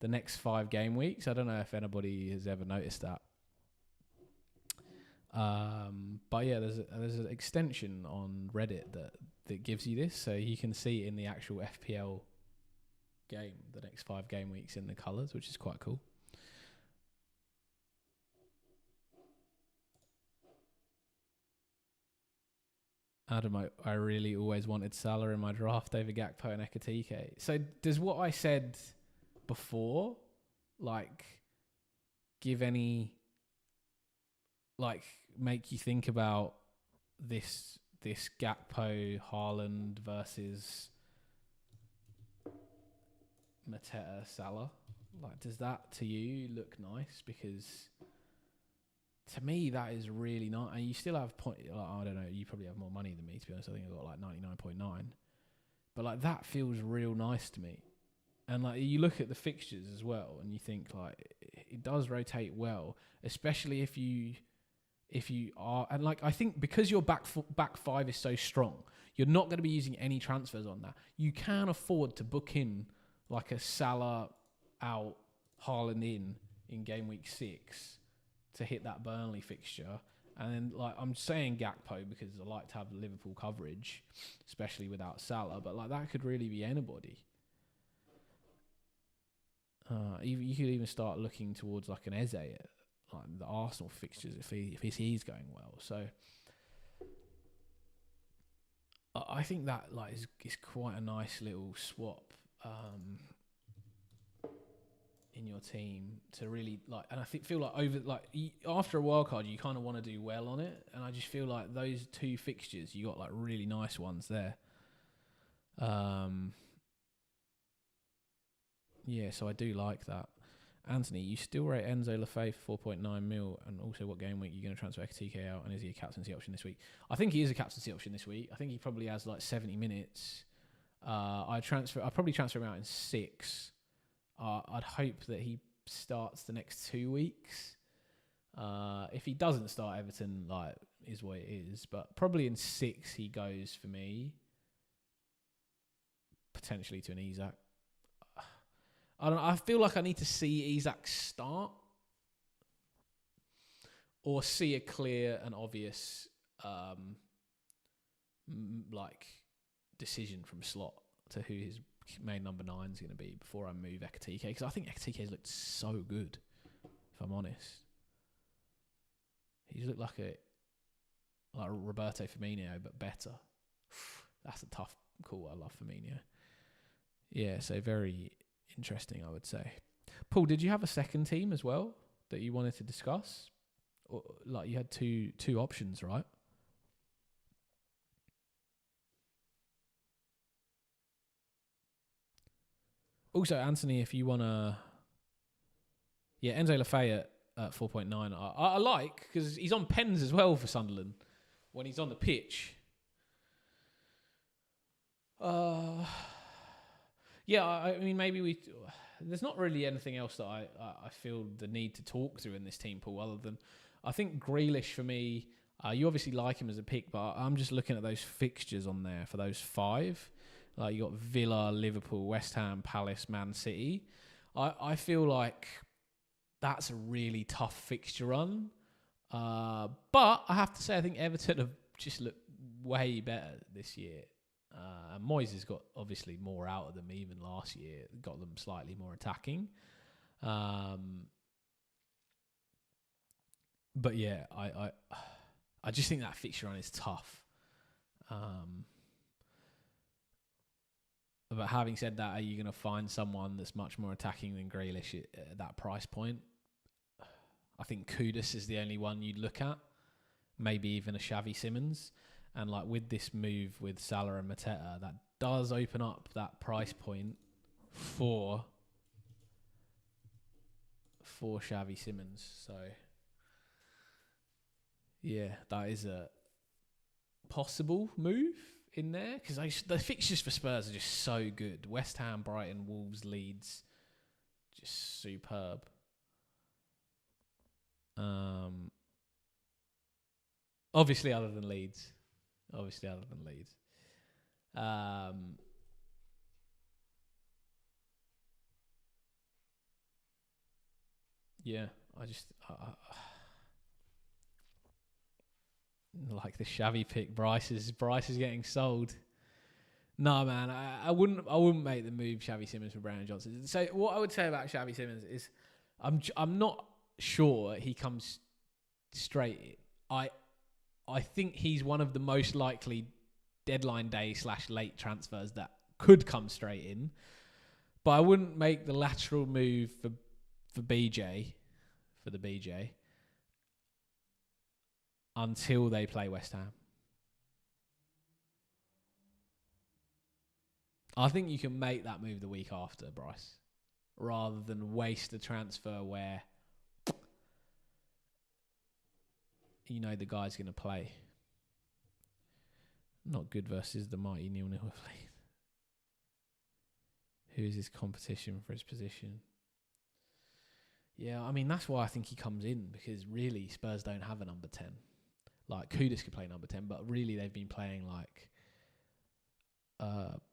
the next 5 game weeks. I don't know if anybody has ever noticed that. But yeah, there's an extension on Reddit that gives you this, so you can see in the actual FPL game the next 5 game weeks in the colours, which is quite cool. Adam, I really always wanted Salah in my draft over Gakpo and Ekitike. So does what I said before, like, give any, like, make you think about this Gakpo Haaland versus Mateta Salah? Like, does that to you look nice? Because to me, that is really nice. And you still have I don't know. You probably have more money than me, to be honest. I think I got like 99.9. But like that feels real nice to me. And like you look at the fixtures as well, and you think like it does rotate well, especially if you are. And like I think because your back 5 is so strong, you're not going to be using any transfers on that. You can afford to book in like a Salah out, Haaland in game week 6. To hit that Burnley fixture. And then, like, I'm saying Gakpo because I like to have Liverpool coverage, especially without Salah, but like that could really be anybody. You could even start looking towards like an Eze at like the Arsenal fixtures if he's going well. So I think that like is quite a nice little swap. In your team to really like, and I feel like after a wildcard you kind of want to do well on it, and I just feel like those 2 fixtures you got like really nice ones there. Yeah, so I do like that. Anthony, you still rate Enzo Lefebvre for 4.9 mil, and also what game week you're going to transfer TK out, and is he a captaincy option this week? I think he is a captaincy option this week. I think he probably has like 70 minutes. I'd probably transfer him out in 6. I'd hope that he starts the next 2 weeks. If he doesn't start, Everton like is what it is. But probably in 6 he goes for me. Potentially to an Isak. I don't know. I feel like I need to see Isak start, or see a clear and obvious like decision from Slot to who his main number 9 is going to be before I move Ekitike, because I think Ekitike's looked so good, if I'm honest. He's looked like Roberto Firmino, but better. That's a tough call. I love Firmino. Yeah, so very interesting, I would say. Paul, did you have a second team as well that you wanted to discuss? Or, like, you had two options, right? Also, Anthony, if you want to... Yeah, Enzo Lefebvre at 4.9. I like, because he's on pens as well for Sunderland when he's on the pitch. Yeah, I mean, maybe there's not really anything else that I feel the need to talk through in this team pool, other than I think Grealish for me. You obviously like him as a pick, but I'm just looking at those fixtures on there for those 5. Like you got Villa, Liverpool, West Ham, Palace, Man City. I feel like that's a really tough fixture run. But I have to say, I think Everton have just looked way better this year. And Moyes has got obviously more out of them even last year. Got them slightly more attacking. But yeah, I just think that fixture run is tough. But having said that, are you going to find someone that's much more attacking than Grealish at that price point? I think Kudus is the only one you'd look at. Maybe even a Xavi Simons. And like with this move with Salah and Mateta, that does open up that price point for Xavi Simons. So yeah, that is a possible move in there, because the fixtures for Spurs are just so good. West Ham, Brighton, Wolves, Leeds, just superb. Obviously other than Leeds. Yeah, I just like the Xavi pick. Bryce is getting sold. No, man, I wouldn't make the move Xavi Simons for Brandon Johnson. So what I would say about Xavi Simons is I'm not sure he comes straight. I think he's one of the most likely deadline day / late transfers that could come straight in. But I wouldn't make the lateral move for the BJ until they play West Ham. I think you can make that move the week after, Bryce, rather than waste a transfer where you know the guy's going to play. Not good versus the mighty 0-0 lead. Who is his competition for his position? Yeah, I mean, that's why I think he comes in, because really Spurs don't have a number 10. Like, Kudus could play number 10, but really they've been playing like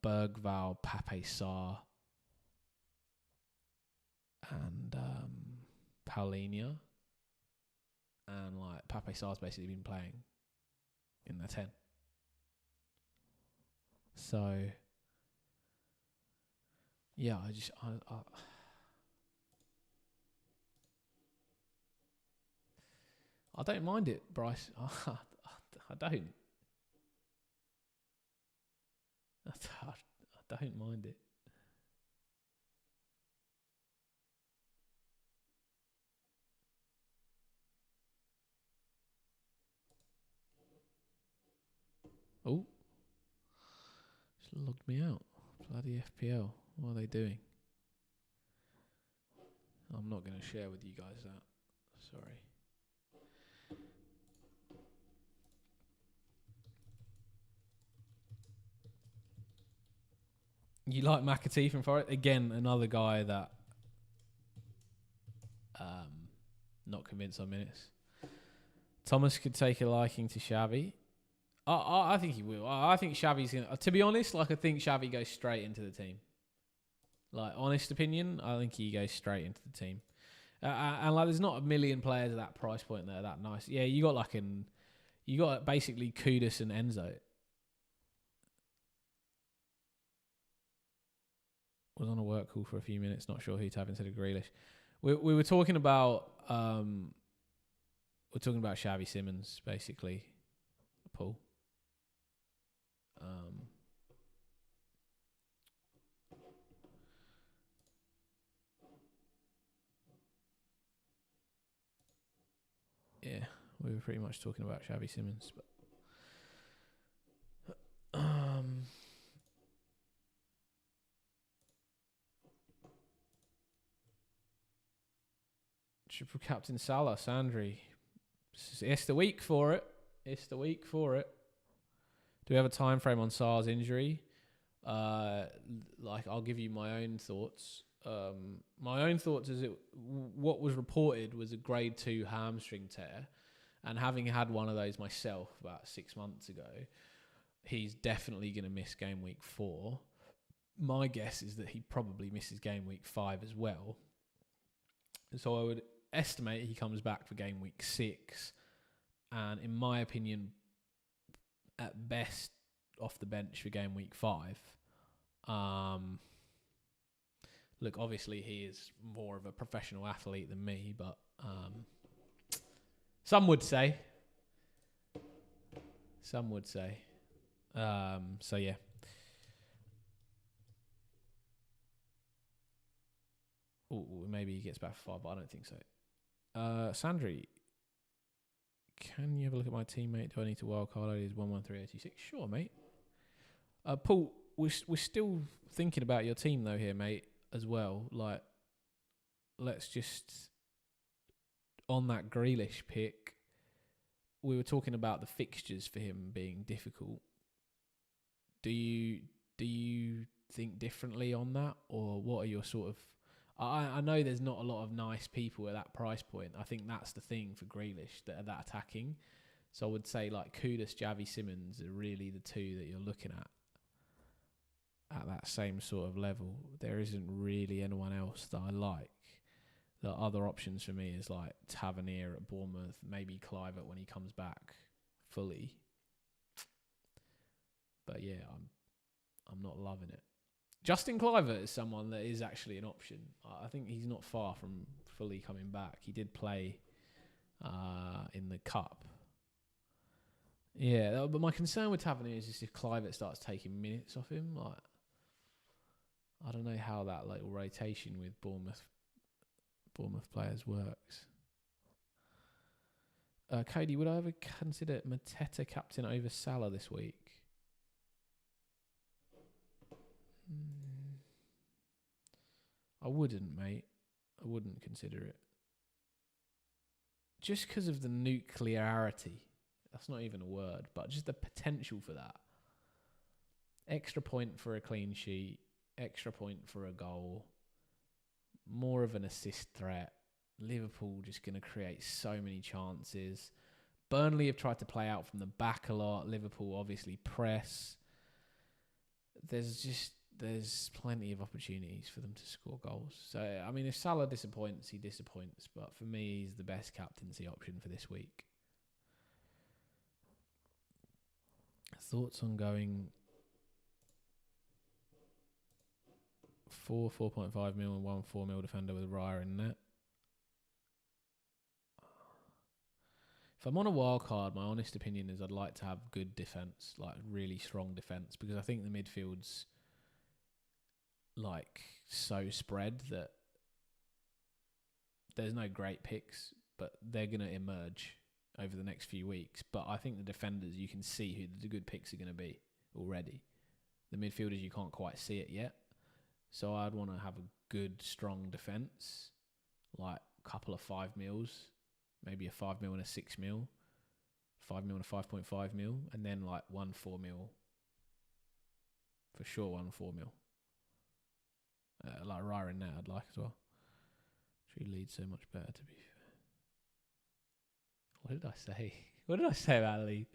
Bergval, Pape Sarr, and Paulinho. And like Pape Sarr's basically been playing in their 10. So, yeah, I don't mind it, Bryce. I don't. I don't mind it. Oh, just logged me out. Bloody FPL. What are they doing? I'm not going to share with you guys that. Sorry. You like McAtee from Forest? Again, another guy that not convinced on minutes. Thomas could take a liking to Xavi. I think he will. I think Xavi's going to... To be honest, like, I think Xavi goes straight into the team. Like, honest opinion, I think he goes straight into the team. And like, there's not a million players at that price point that are that nice. Yeah, you got basically Kudus and Enzo. Was on a work call for a few minutes, not sure who to have instead of Grealish. We were talking about Xavi Simons, basically, Paul. Yeah, we were pretty much talking about Xavi Simons, but triple captain Salah, Sandri. It's the week for it. Do we have a time frame on Sarr's injury? Like, I'll give you my own thoughts. My own thoughts is what was reported was a grade 2 hamstring tear, and having had one of those myself about 6 months ago, he's definitely going to miss game week 4. My guess is that he probably misses game week 5 as well. So I would estimate he comes back for game week 6, and in my opinion, at best off the bench for game week 5. Look, obviously he is more of a professional athlete than me, but some would say. So yeah. Ooh, maybe he gets back for 5, but I don't think so. Sandri, can you have a look at my teammate? Do I need to wildcard? It is 11386. Sure, mate. Paul, we're still thinking about your team though here, mate, as well. Like, let's just, on that Grealish pick, we were talking about the fixtures for him being difficult. Do you think differently on that, or what are your sort of... I know there's not a lot of nice people at that price point. I think that's the thing for Grealish, that are that attacking. So I would say like Kudus, Xavi Simons are really the two that you're looking at that same sort of level. There isn't really anyone else that I like the other options for me is like Tavernier at Bournemouth, maybe Clivert when he comes back fully. But yeah, I'm not loving it. Justin Clivert is someone that is actually an option. I think he's not far from fully coming back. He did play in the cup. Yeah, but my concern with Tavernier is just if Clivert starts taking minutes off him. Like, I don't know how that little rotation with Bournemouth players works. Cody, would I ever consider Mateta captain over Salah this week? I wouldn't, mate. I wouldn't consider it. Just because of the nuclearity. That's not even a word, but just the potential for that. Extra point for a clean sheet. Extra point for a goal. More of an assist threat. Liverpool just going to create so many chances. Burnley have tried to play out from the back a lot. Liverpool obviously press. There's plenty of opportunities for them to score goals. So, I mean, if Salah disappoints, he disappoints. But for me, he's the best captaincy option for this week. Thoughts on going 4.5 mil and 1 4 mil defender with Raya in net? If I'm on a wild card, my honest opinion is I'd like to have good defence, like really strong defence, because I think the midfield's like so spread that there's no great picks, but they're going to emerge over the next few weeks. But I think the defenders, you can see who the good picks are going to be already. The midfielders, you can't quite see it yet. So I'd want to have a good, strong defence, like a couple of 5 mils, maybe a 5 mil and a 6 mil, 5 mil and a 5.5 mil, and then like 1 4 mil. For sure, 1 4 mil. Like Raya in there, I'd like as well. She leads so much better, to be fair. What did I say? What did I say about lead?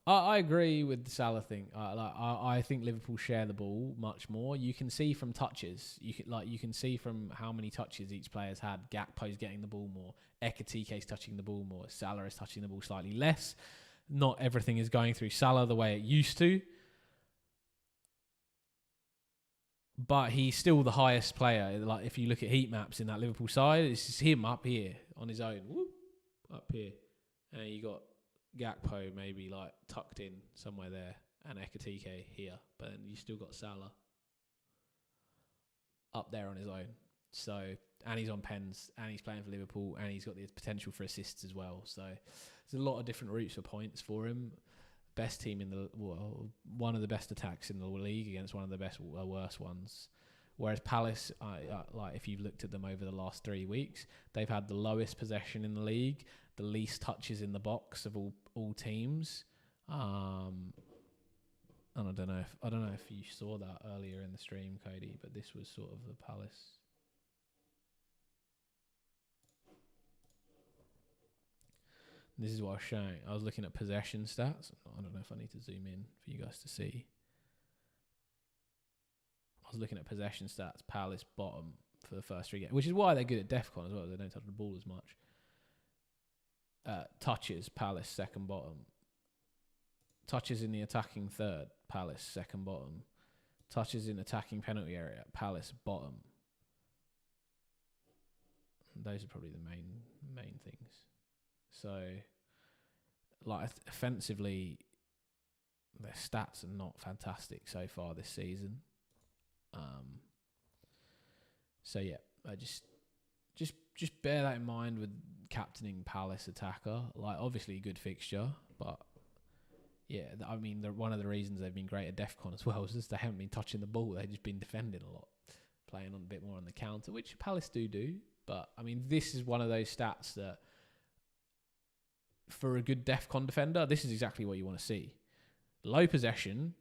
I agree with the Salah thing. I think Liverpool share the ball much more. You can see from touches. You can see from how many touches each player's had. Gakpo's getting the ball more. Ekatike's touching the ball more. Salah is touching the ball slightly less. Not everything is going through Salah the way it used to. But he's still the highest player. Like if you look at heat maps in that Liverpool side, it's just him up here on his own. Whoop, up here. And you got Gakpo maybe like tucked in somewhere there, and Ekatike here, but then you still got Salah up there on his own. So, and he's on pens, and he's playing for Liverpool, and he's got the potential for assists as well. So there's a lot of different routes for points for him. Best team in the one of the best attacks in the league against one of the best worst ones. Whereas Palace, like if you've looked at them over the last 3 weeks, they've had the lowest possession in the league, the least touches in the box of all teams. And I don't know if you saw that earlier in the stream, Cody, but this was sort of the Palace. This is what I was showing. I was looking at possession stats. I don't know if I need to zoom in for you guys to see. I was looking at possession stats. Palace bottom for the first 3 games, which is why they're good at DEFCON as well. They don't touch the ball as much. Touches, Palace second bottom. Touches in the attacking third, Palace second bottom. Touches in attacking penalty area, Palace bottom. Those are probably the main things. So, like offensively, their stats are not fantastic so far this season. So yeah, I just bear that in mind with captaining Palace attacker. Like obviously a good fixture, but yeah, I mean one of the reasons they've been great at DEFCON as well is just they haven't been touching the ball. They've just been defending a lot, playing on a bit more on the counter, which Palace do. But I mean, this is one of those stats that, for a good DEFCON defender, this is exactly what you want to see. Low possession,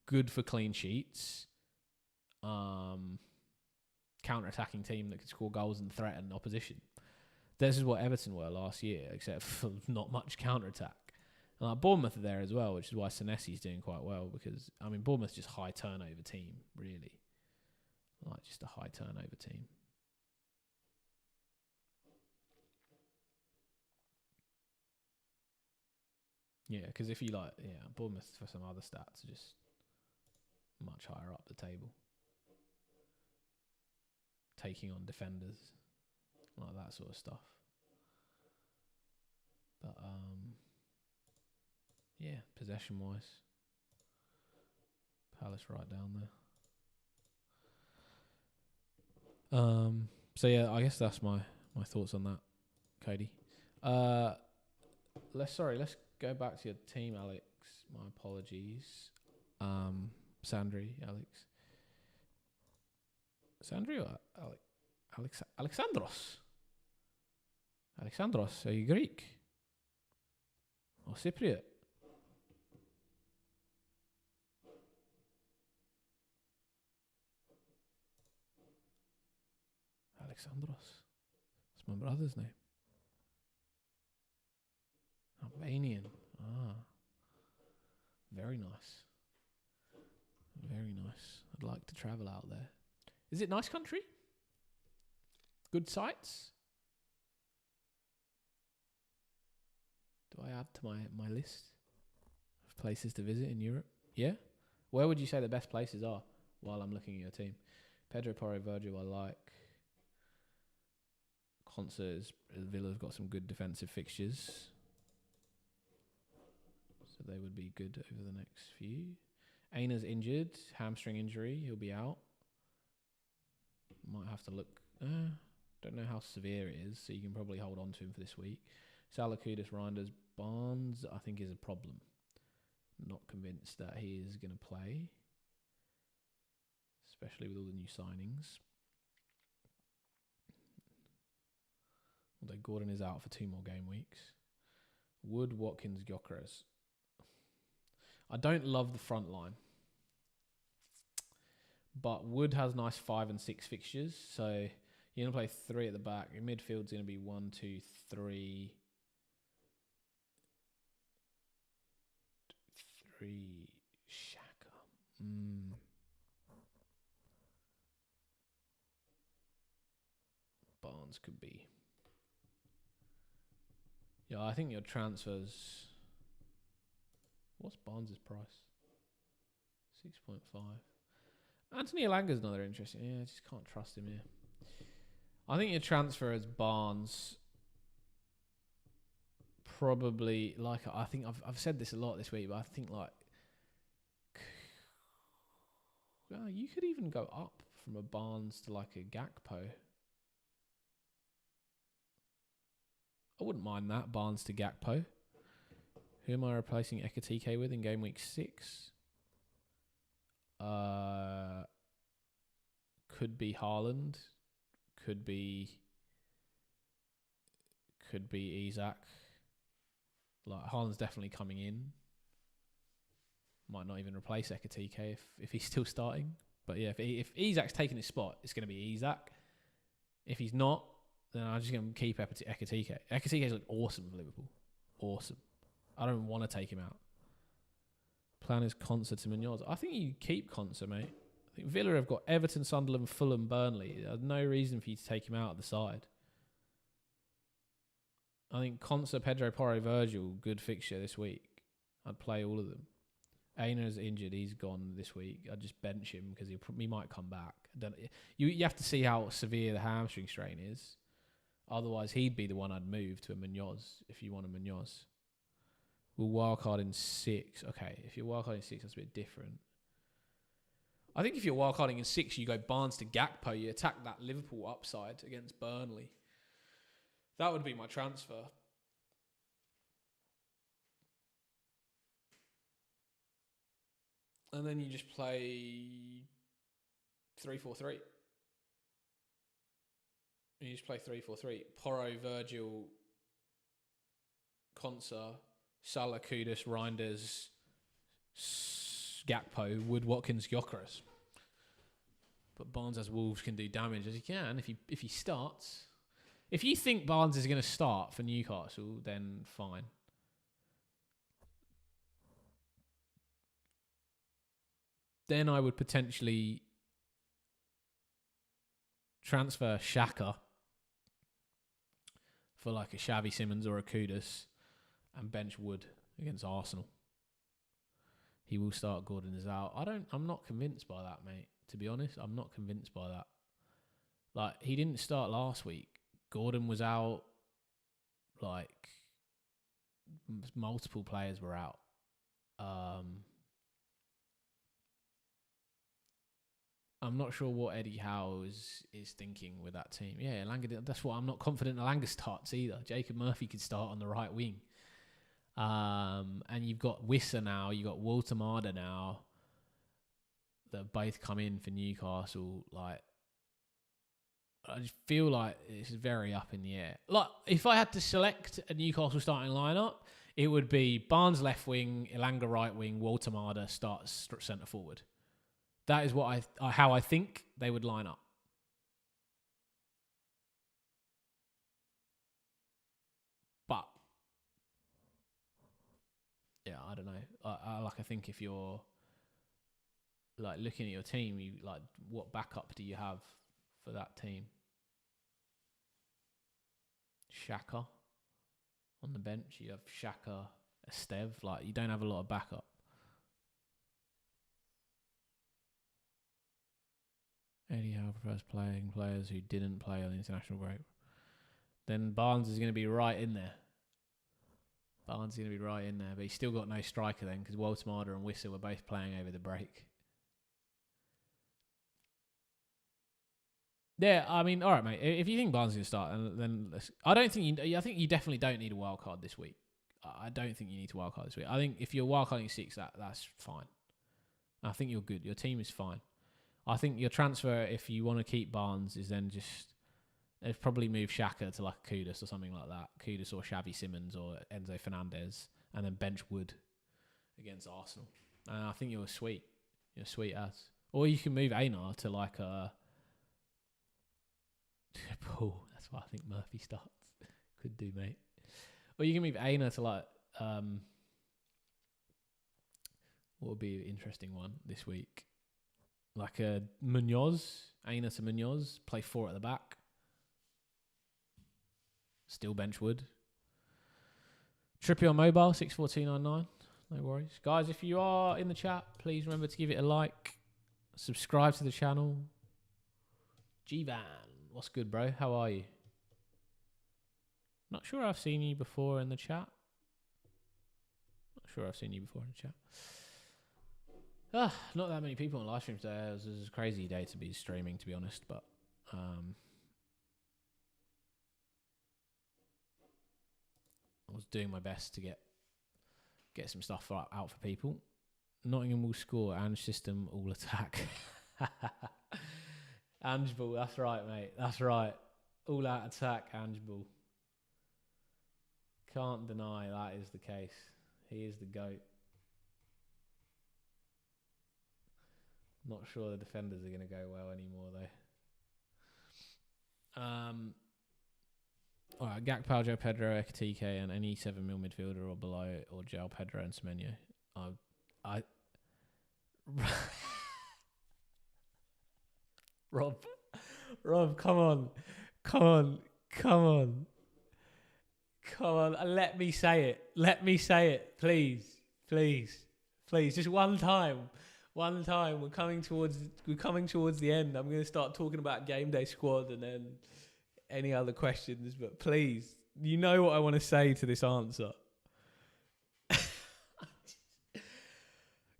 good for clean sheets, counter-attacking team that can score goals and threaten opposition. This is what Everton were last year, except for not much counter-attack. And Bournemouth are there as well, which is why Senesi's doing quite well, because, I mean, Bournemouth's just high turnover team, really. Like, just a high turnover team. Yeah, because if you like, Bournemouth for some other stats are just much higher up the table. Taking on defenders, like that sort of stuff. But, yeah, possession-wise, Palace right down there. So, yeah, I guess that's my thoughts on that, Cody. Let's go back to your team, Alex. My apologies. Sandri, Alex. Sandri or Alexandros? Alexandros, are you Greek? Or Cypriot? Alexandros. That's my brother's name. Albanian. Ah. Very nice. Very nice. I'd like to travel out there. Is it nice country? Good sights? Do I add to my list of places to visit in Europe? Yeah? Where would you say the best places are while I'm looking at your team? Pedro Porro, Virgil, I like. Concerts, Villa's got some good defensive fixtures. So they would be good over the next few. Aina's injured, hamstring injury, he'll be out. Might have to look. Don't know how severe it is, so you can probably hold on to him for this week. Salakudis, Reinders, Barnes, I think is a problem. Not convinced that he is going to play, especially with all the new signings. Although Gordon is out for 2 more game weeks. Wood, Watkins, Gyökeres. I don't love the front line. But Wood has nice 5 and 6 fixtures. So you're going to play 3 at the back. Your midfield's going to be 1, 2, 3. 3. Shaka. Barnes could be. Yeah, I think your transfers. What's Barnes' price? 6.5. Anthony Elanga's another interesting. Yeah, I just can't trust him here. I think your transfer as Barnes probably I think I've said this a lot this week, but I think you could even go up from a Barnes to like a Gakpo. I wouldn't mind that, Barnes to Gakpo. Who am I replacing Ekatike with in game week 6? Could be Haaland. Could be Isak. Like Haaland's definitely coming in. Might not even replace Ekatike if he's still starting. But yeah, if Isak's taking his spot, it's going to be Isak. If he's not, then I'm just going to keep Ekatike. Ekatike's looked awesome for Liverpool. Awesome. I don't want to take him out. Plan is Conser to Munoz. I think you keep Conser, mate. I think Villa have got Everton, Sunderland, Fulham, Burnley. There's no reason for you to take him out of the side. I think Conser, Pedro Porro, Virgil, good fixture this week. I'd play all of them. Aina's injured. He's gone this week. I'd just bench him because he might come back. You have to see how severe the hamstring strain is. Otherwise, he'd be the one I'd move to a Munoz if you want a Munoz. We'll wildcard in 6. Okay, if you're wildcarding in 6, that's a bit different. I think if you're wildcarding in 6, you go Barnes to Gakpo. You attack that Liverpool upside against Burnley. That would be my transfer. And then you just play 3-4-3. You just play 3-4-3. Porro, Virgil, Conser, Salah, Kudus, Reinders, Gakpo, Wood, Watkins, Gyökeres. But Barnes as Wolves can do damage as he can if he starts. If you think Barnes is going to start for Newcastle, then fine. Then I would potentially transfer Xhaka for like a Xavi Simons or a Kudus and bench Wood against Arsenal. He will start. Gordon is out. I'm not convinced by that, mate. To be honest, I'm not convinced by that. Like, he didn't start last week. Gordon was out. Like, multiple players were out. I'm not sure what Eddie Howe is thinking with that team. Yeah, Elanga, that's what I'm not confident Elanga starts either. Jacob Murphy could start on the right wing. And you've got Wissa now, you've got Walter Marder now, that both come in for Newcastle. Like, I just feel like it's very up in the air. Like, if I had to select a Newcastle starting lineup, it would be Barnes left wing, Elanga right wing, Walter Marder starts centre forward. That is what how I think they would line up. But yeah, I don't know. I think if you're like looking at your team, you like, what backup do you have for that team? Xhaka on the bench. You have Xhaka, Esteve. Like, you don't have a lot of backup. Eddie Howe prefers playing players who didn't play on the international break. Then Barnes is going to be right in there. But he's still got no striker then, because Walter Marder and Wissa were both playing over the break. Yeah, I mean, all right, mate. If you think Barnes is going to start, then I think you definitely don't need a wild card this week. I don't think you need to wild card this week. I think if you're wild carding 6, that's fine. I think you're good. Your team is fine. I think your transfer, if you want to keep Barnes, is then just probably move Xhaka to like Kudus or something like that. Kudus or Xavi Simons or Enzo Fernandez, and then bench Wood against Arsenal. And I think you're sweet. You're sweet as. Or you can move Einar to like a Paul. That's what I think Murphy starts. Could do, mate. Or you can move Einar to like what would be an interesting one this week? Like a Munoz, Einar to Munoz, play 4 at the back. Still bench Wood. Trippy on mobile, 64299. No worries. Guys, if you are in the chat, please remember to give it a like. Subscribe to the channel. G-Van, what's good, bro? How are you? Not sure I've seen you before in the chat. Not that many people on live stream today. It was a crazy day to be streaming, to be honest. But I was doing my best to get some stuff out for people. Nottingham will score and system all attack. Angeball, that's right, mate. That's right. All out attack, Angeball. Can't deny that is the case. He is the GOAT. Not sure the defenders are going to go well anymore, though. All right, Gakpo, Joe Pedro, Ekatike, and any 7 mil midfielder or below, or Joe Pedro and Semenyo. Rob, come on. Let me say it, please. Just one time. We're coming towards the end. I'm going to start talking about game day squad and then any other questions. But please, you know what I want to say to this answer.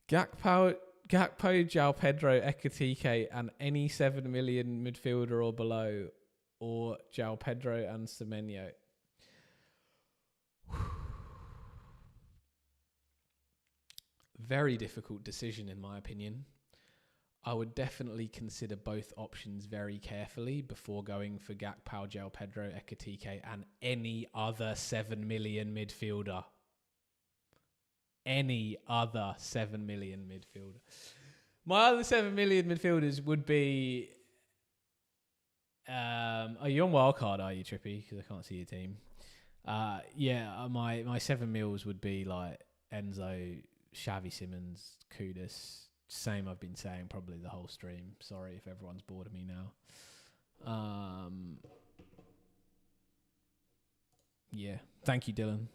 Gakpo, João Pedro, Ekatike, and any 7 million midfielder or below, or João Pedro and Semenyo. Very difficult decision, in my opinion. I would definitely consider both options very carefully before going for Gakpo, João Pedro, Ekatike, and any other 7 million midfielder. Any other 7 million midfielder. My other 7 million midfielders would be... are you on wildcard, are you, Trippy? Because I can't see your team. My 7 mils would be like Enzo, Xavi Simons, Kudus. Same I've been saying probably the whole stream. Sorry if everyone's bored of me now. Yeah. Thank you, Dylan.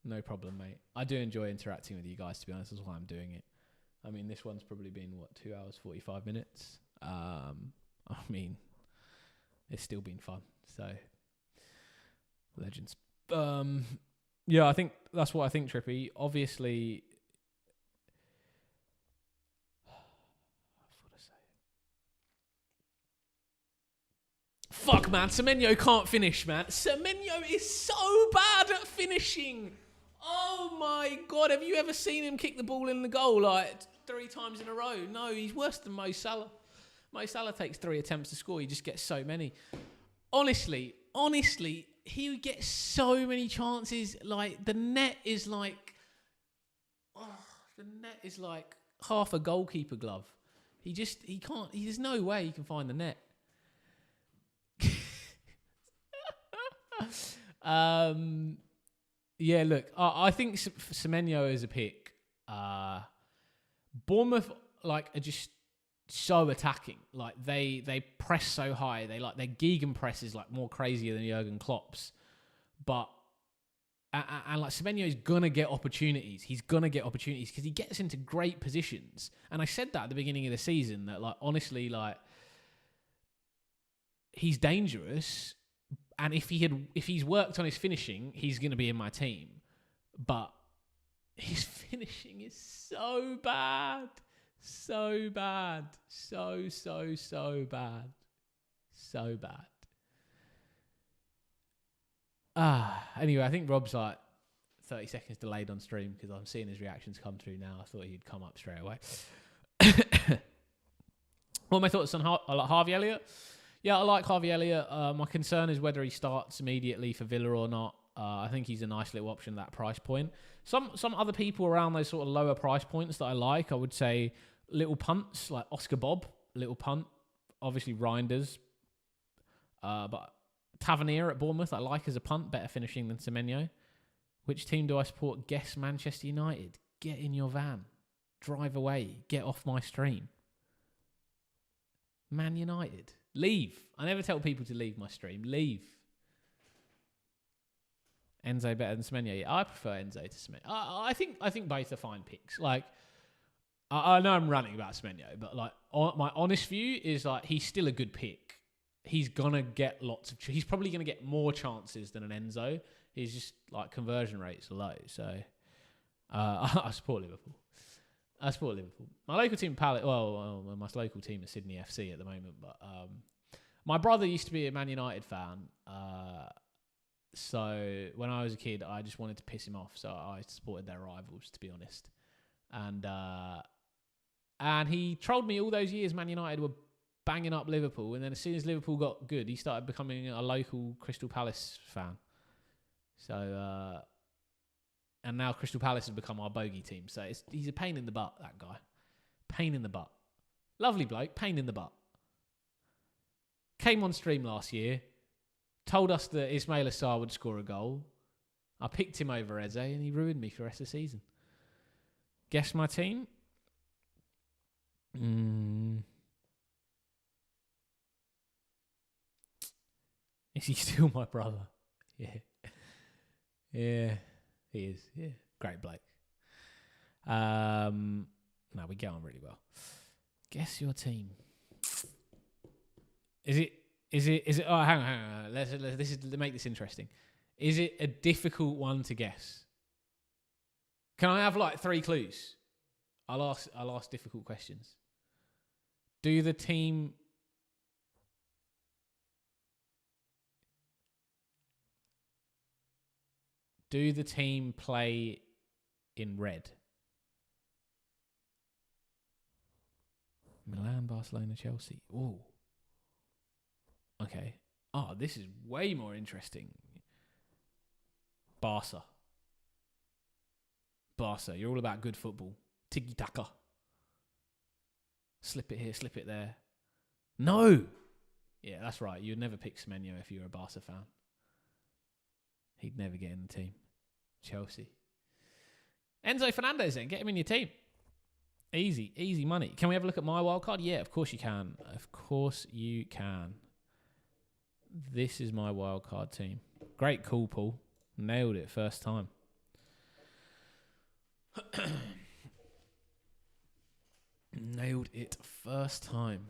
No problem, mate. I do enjoy interacting with you guys, to be honest. That's why I'm doing it. I mean, this one's probably been, 2 hours, 45 minutes? I mean, it's still been fun. So, legends. Yeah, I think that's what I think, Trippy. Obviously, fuck, man. Semenyo can't finish, man. Semenyo is so bad at finishing. Oh, my God. Have you ever seen him kick the ball in the goal, like, 3 times in a row? No, he's worse than Mo Salah. Mo Salah takes 3 attempts to score. He just gets so many. Honestly, he gets so many chances. Like, the net is like half a goalkeeper glove. He can't, there's no way he can find the net. Yeah, look, I think Semenyo is a pick. Bournemouth are just so attacking. Like they press so high. Their gegenpress is more crazier than Jurgen Klopp's. But and Semenyo is gonna get opportunities. He's gonna get opportunities because he gets into great positions. And I said that at the beginning of the season that honestly he's dangerous. And if he's worked on his finishing, he's going to be in my team. But his finishing is so bad. So bad. So bad. So bad. Anyway, I think Rob's 30 seconds delayed on stream because I'm seeing his reactions come through now. I thought he'd come up straight away. What are my thoughts on Harvey Elliott? Yeah, I like Harvey Elliott. My concern is whether he starts immediately for Villa or not. I think he's a nice little option at that price point. Some other people around those sort of lower price points that I like, I would say little punts like Oscar Bob, little punt. Obviously Reinders. But Tavernier at Bournemouth, I like as a punt, better finishing than Semenyo. Which team do I support? Guess Manchester United. Get in your van. Drive away. Get off my stream. Man United. Leave. I never tell people to leave my stream. Leave. Enzo better than Semenyo. Yeah, I prefer Enzo to Semenyo. I think both are fine picks. I know I'm ranting about Semenyo, but my honest view is he's still a good pick. He's gonna get he's probably gonna get more chances than an Enzo. He's just conversion rates are low. So I support Liverpool. My local team, my local team is Sydney FC at the moment. But my brother used to be a Man United fan. So when I was a kid, I just wanted to piss him off. So I supported their rivals, to be honest. And he trolled me all those years. Man United were banging up Liverpool, and then as soon as Liverpool got good, he started becoming a local Crystal Palace fan. So. And now Crystal Palace has become our bogey team. So he's a pain in the butt, that guy. Pain in the butt. Lovely bloke, pain in the butt. Came on stream last year, told us that Ismail Assar would score a goal. I picked him over Eze and he ruined me for the rest of the season. Guess my team? Is he still my brother? Yeah. Yeah. He is, yeah. Great bloke. No, we get on really well. Guess your team. Is it? Oh, hang on. Let's make this interesting. Is it a difficult one to guess? Can I have 3 clues? I'll ask difficult questions. Do the team play in red? Milan, Barcelona, Chelsea. Ooh. Okay. Oh, this is way more interesting. Barca. You're all about good football. Tiki-taka. Slip it here, slip it there. No! Yeah, that's right. You'd never pick Semenyo if you were a Barca fan. He'd never get in the team. Chelsea. Enzo Fernandez then. Get him in your team. Easy money. Can we have a look at my wildcard? Yeah, of course you can. Of course you can. This is my wildcard team. Great call, Paul. Nailed it first time. Nailed it first time.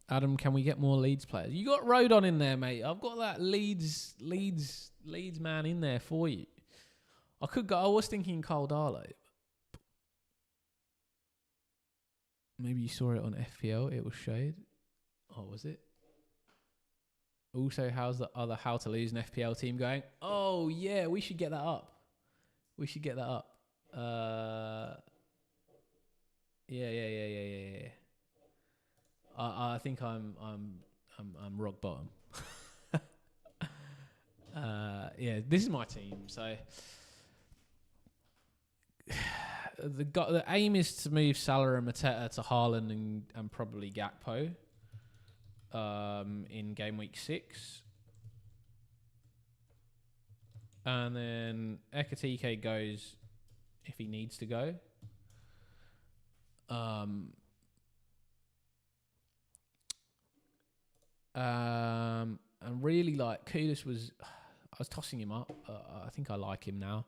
Adam, can we get more Leeds players? You got Rodon in there, mate. I've got that Leeds man in there for you. I could go. I was thinking Carl Darlow. Maybe you saw it on FPL. It was shade. Oh, was it? Also, how's the other How to Lose an FPL team going? Oh, yeah. We should get that up. Yeah. I think I'm rock bottom. Yeah, this is my team. So the aim is to move Salah and Mateta to Haaland and probably Gakpo in game week 6. And then Ekatike goes if he needs to go. And really, like, Kudus was... I was tossing him up. I think I like him now.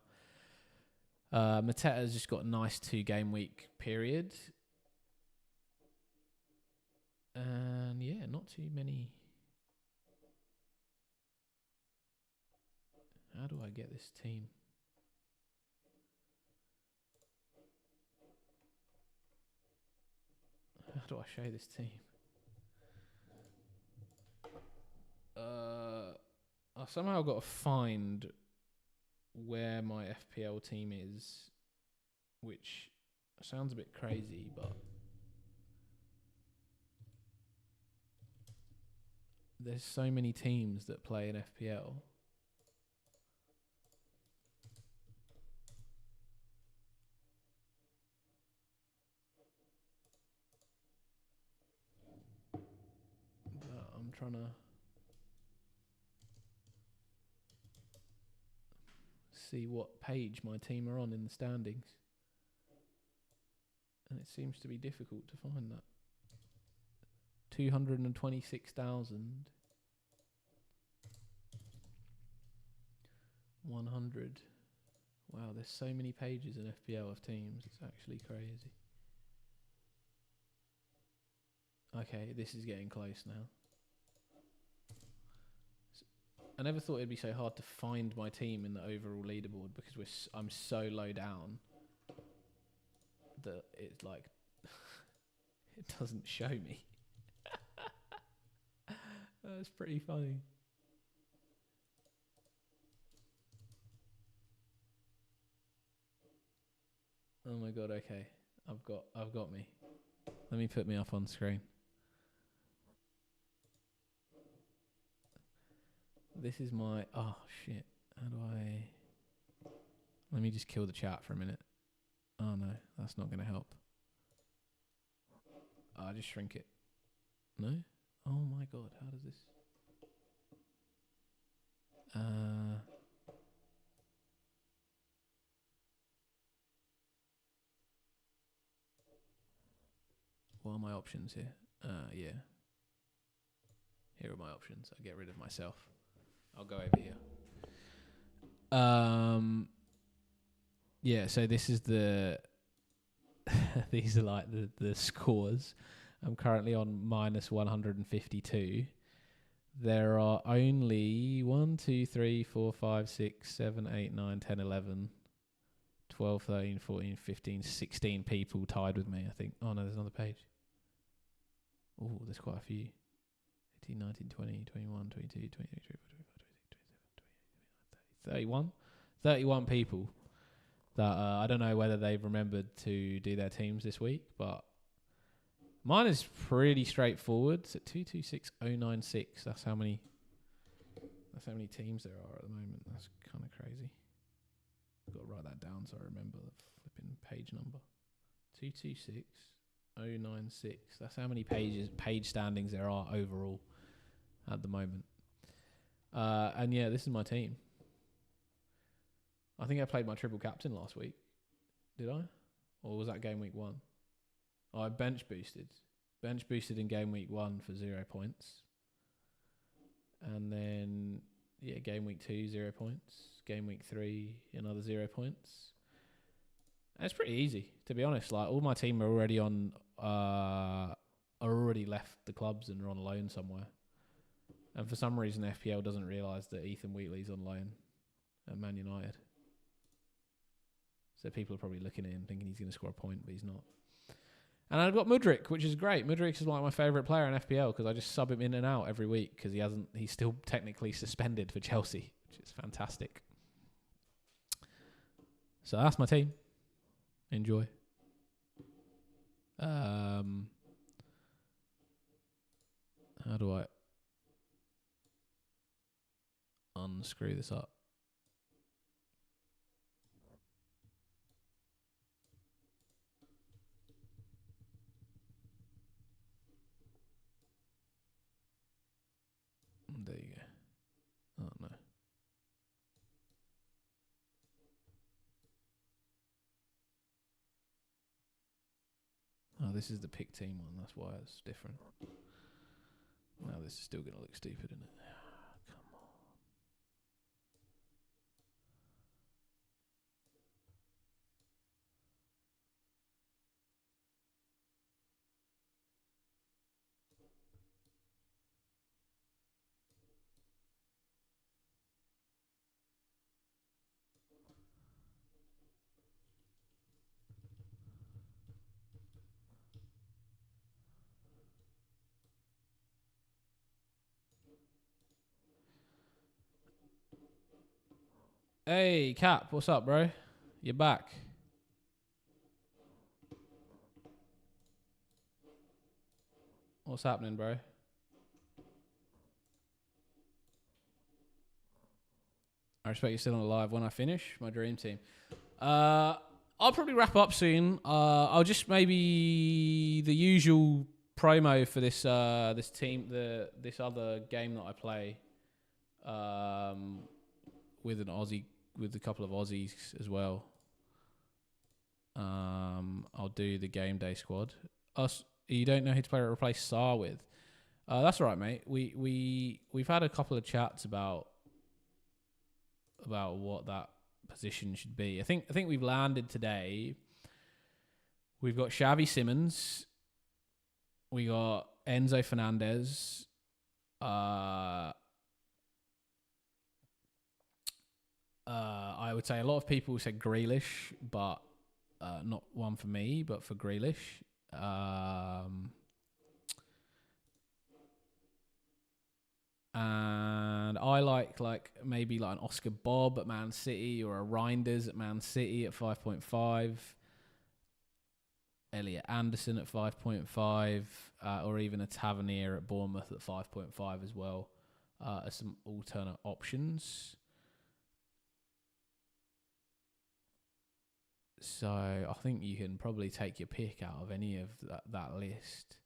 Mateta's just got a nice 2-game week period. And, yeah, not too many... How do I get this team? How do I show this team? I somehow got to find where my FPL team is, which sounds a bit crazy, but there's so many teams that play in FPL. But I'm trying to see what page my team are on in the standings. And it seems to be difficult to find that. 226,100. Wow, there's so many pages in FPL of teams. It's actually crazy. Okay, this is getting close now. I never thought it'd be so hard to find my team in the overall leaderboard because I'm so low down that it's like it doesn't show me. That's pretty funny. Oh my god, okay. I've got me. Let me put me up on screen. This is my... Oh, shit. How do I... Let me just kill the chat for a minute. Oh, no. That's not going to help. I'll just shrink it. No? Oh, my God. How does this... What are my options here? Yeah. Here are my options. I'll get rid of myself. I'll go over here. Yeah, so this is the... These are like the scores. I'm currently on minus 152. There are only 1, 2, 3, 4, 5, 6, 7, 8, 9, 10, 11, 12, 13, 14, 15, 16 people tied with me, I think. Oh, no, there's another page. Oh, there's quite a few. 18, 19, 20, 21, 22, 23, 24, 25, 26, 27, 28, 29, 30, 31 people that I don't know whether they've remembered to do their teams this week, but mine is pretty straightforward. It's at 226096. That's how many teams there are at the moment. That's kind of crazy. I've got to write that down so I remember the flipping page number. 226096. That's how many page standings there are overall at the moment. And yeah, this is my team. I think I played my triple captain last week. Did I? Or was that game week 1? Oh, I bench boosted. Bench boosted in game week 1 for 0 points. And then, yeah, game week 2, 0 points. Game week 3, another 0 points. And it's pretty easy, to be honest. Like, all my team are already on, already left the clubs and are on loan somewhere. And for some reason, FPL doesn't realise that Ethan Wheatley's on loan at Man United. So people are probably looking at him thinking he's going to score a point, but he's not. And I've got Mudryk, which is great. Mudryk is like my favourite player in FPL because I just sub him in and out every week because he's still technically suspended for Chelsea, which is fantastic. So that's my team. Enjoy. How do I unscrew this up? There you go. Oh, no. Oh, this is the pick team one. That's why it's different. Now this is still going to look stupid, isn't it? Come Hey, Cap, what's up, bro? You're back. What's happening, bro? I respect you're still on live when I finish my dream team. I'll probably wrap up soon. I'll just maybe the usual promo for this this team, this other game that I play with an Aussie, with a couple of Aussies as well. I'll do the game day squad. You don't know who to play or replace Saar with. That's all right, mate. We've had a couple of chats about what that position should be. I think we've landed today. We've got Xavi Simons. We got Enzo Fernandez. I would say a lot of people said Grealish, but not one for me, but for Grealish. And I like maybe like an Oscar Bob at Man City or a Reinders at Man City at 5.5. Elliot Anderson at 5.5, or even a Tavernier at Bournemouth at 5.5 as well, as some alternate options. So I think you can probably take your pick out of any of that list.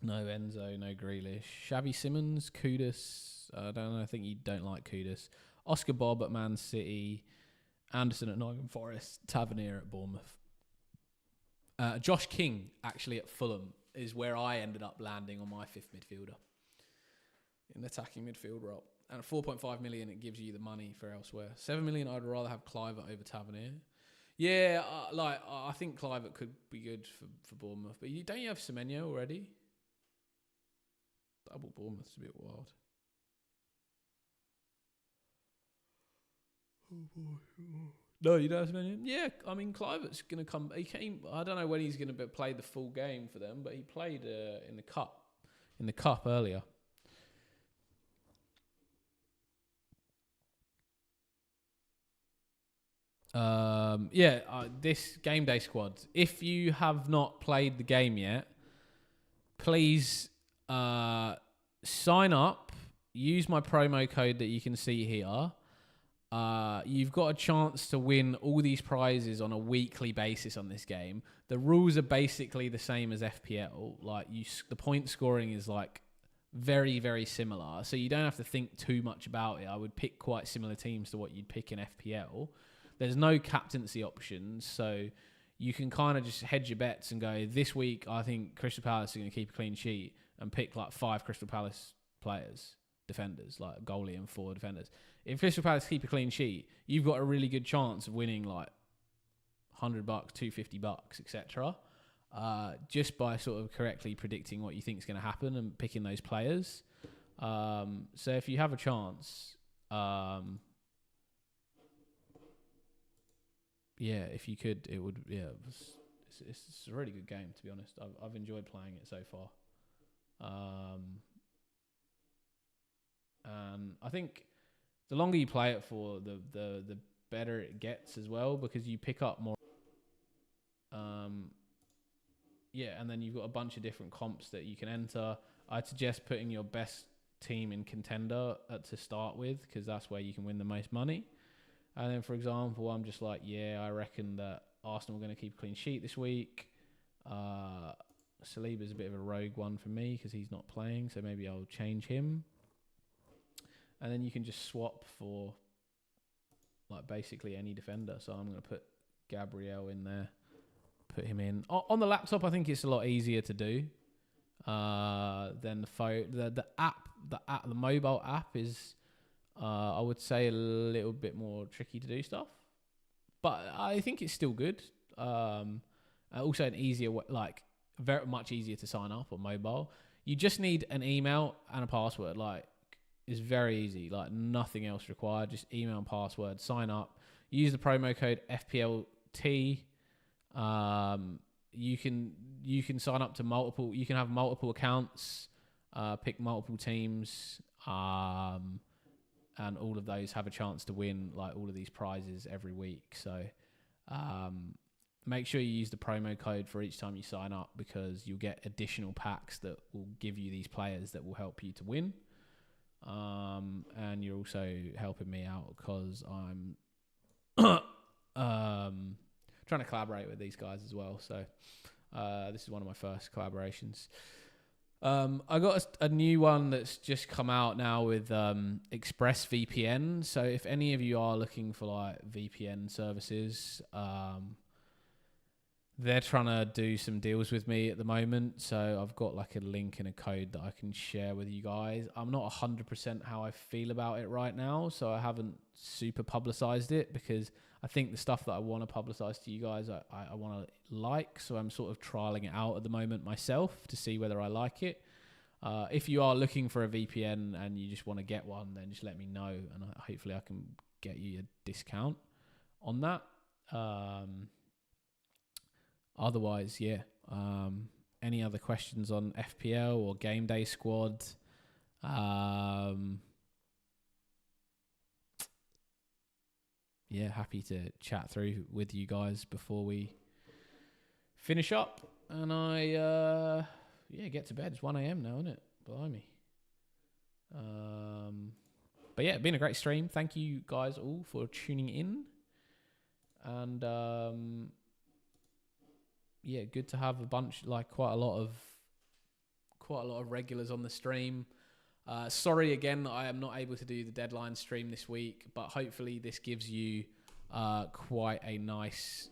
No Enzo, no Grealish. Xavi Simons, Kudus. I don't know. I think you don't like Kudus. Oscar Bob at Man City. Anderson at Nottingham Forest. Tavernier at Bournemouth. Josh King, actually, at Fulham, is where I ended up landing on my fifth midfielder in the attacking midfield role. And at 4.5 million, it gives you the money for elsewhere. 7 million, I'd rather have Clivert over Tavernier. Yeah, I think Clivert could be good for Bournemouth. But don't you have Semenyo already? Double Bournemouth's a bit wild. Oh boy. No, you don't have Semenyo? Yeah, I mean, Clivert's going to come. I don't know when he's going to play the full game for them, but he played in the cup earlier. This game day squad. If you have not played the game yet, please sign up. Use my promo code that you can see here. You've got a chance to win all these prizes on a weekly basis on this game. The rules are basically the same as FPL. The point scoring is very, very similar. So you don't have to think too much about it. I would pick quite similar teams to what you'd pick in FPL. There's no captaincy options, so you can kind of just hedge your bets and go, this week I think Crystal Palace are going to keep a clean sheet and pick 5 Crystal Palace players. defenders, like goalie and 4 defenders. If Crystal Palace keep a clean sheet, you've got a really good chance of winning like $100, $250, etc. Just by sort of correctly predicting what you think is going to happen and picking those players. So if you have a chance, if you could, it would. Yeah, it's a really good game, to be honest. I've enjoyed playing it so far. And I think the longer you play it for, the better it gets as well, because you pick up more. And then you've got a bunch of different comps that you can enter. I'd suggest putting your best team in contender to start with, because that's where you can win the most money. And then, for example, I'm just like, I reckon that Arsenal are going to keep a clean sheet this week. Saliba's a bit of a rogue one for me because he's not playing, so maybe I'll change him. And then you can just swap for like basically any defender. So I'm going to put Gabriel in there, put him in. On the laptop, I think it's a lot easier to do than the phone. The mobile app is, I would say, a little bit more tricky to do stuff, but I think it's still good. Also an easier way, like very much easier to sign up on mobile. You just need an email and a password. Like, it's very easy. Like, nothing else required. Just email and password. Sign up. Use the promo code FPLT. You can sign up to multiple. You can have multiple accounts. Pick multiple teams. And all of those have a chance to win like all of these prizes every week. So make sure you use the promo code for each time you sign up, because you'll get additional packs that will give you these players that will help you to win. And you're also helping me out because I'm trying to collaborate with these guys as well. So this is one of my first collaborations. I got a new one that's just come out now with ExpressVPN. So if any of you are looking for like VPN services, they're trying to do some deals with me at the moment. So I've got like a link and a code that I can share with you guys. I'm not 100% how I feel about it right now, so I haven't super publicized it, because I think the stuff that I want to publicize to you guys, I want to like. So I'm sort of trialing it out at the moment myself to see whether I like it. If you are looking for a VPN and you just want to get one, then just let me know, and hopefully I can get you a discount on that. Otherwise, any other questions on FPL or Game Day Squad? Happy to chat through with you guys before we finish up. And I get to bed. It's 1 a.m. now, isn't it? Blimey. But it's been a great stream. Thank you guys all for tuning in. And good to have a bunch, like quite a lot of regulars on the stream. Sorry again that I am not able to do the deadline stream this week, but hopefully this gives you quite a nice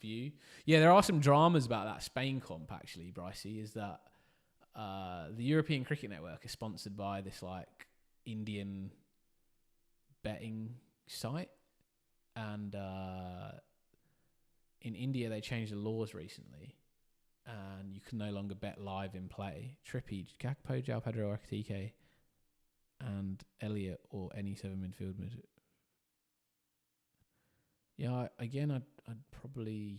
view. Yeah, there are some dramas about that Spain comp actually, Brycey, is that the European Cricket Network is sponsored by this like Indian betting site. And in India, they changed the laws recently, and you can no longer bet live in play. Trippy, Gakpo, João Pedro, Artike, and Elliott, or any 7 midfield. Yeah, again, I'd probably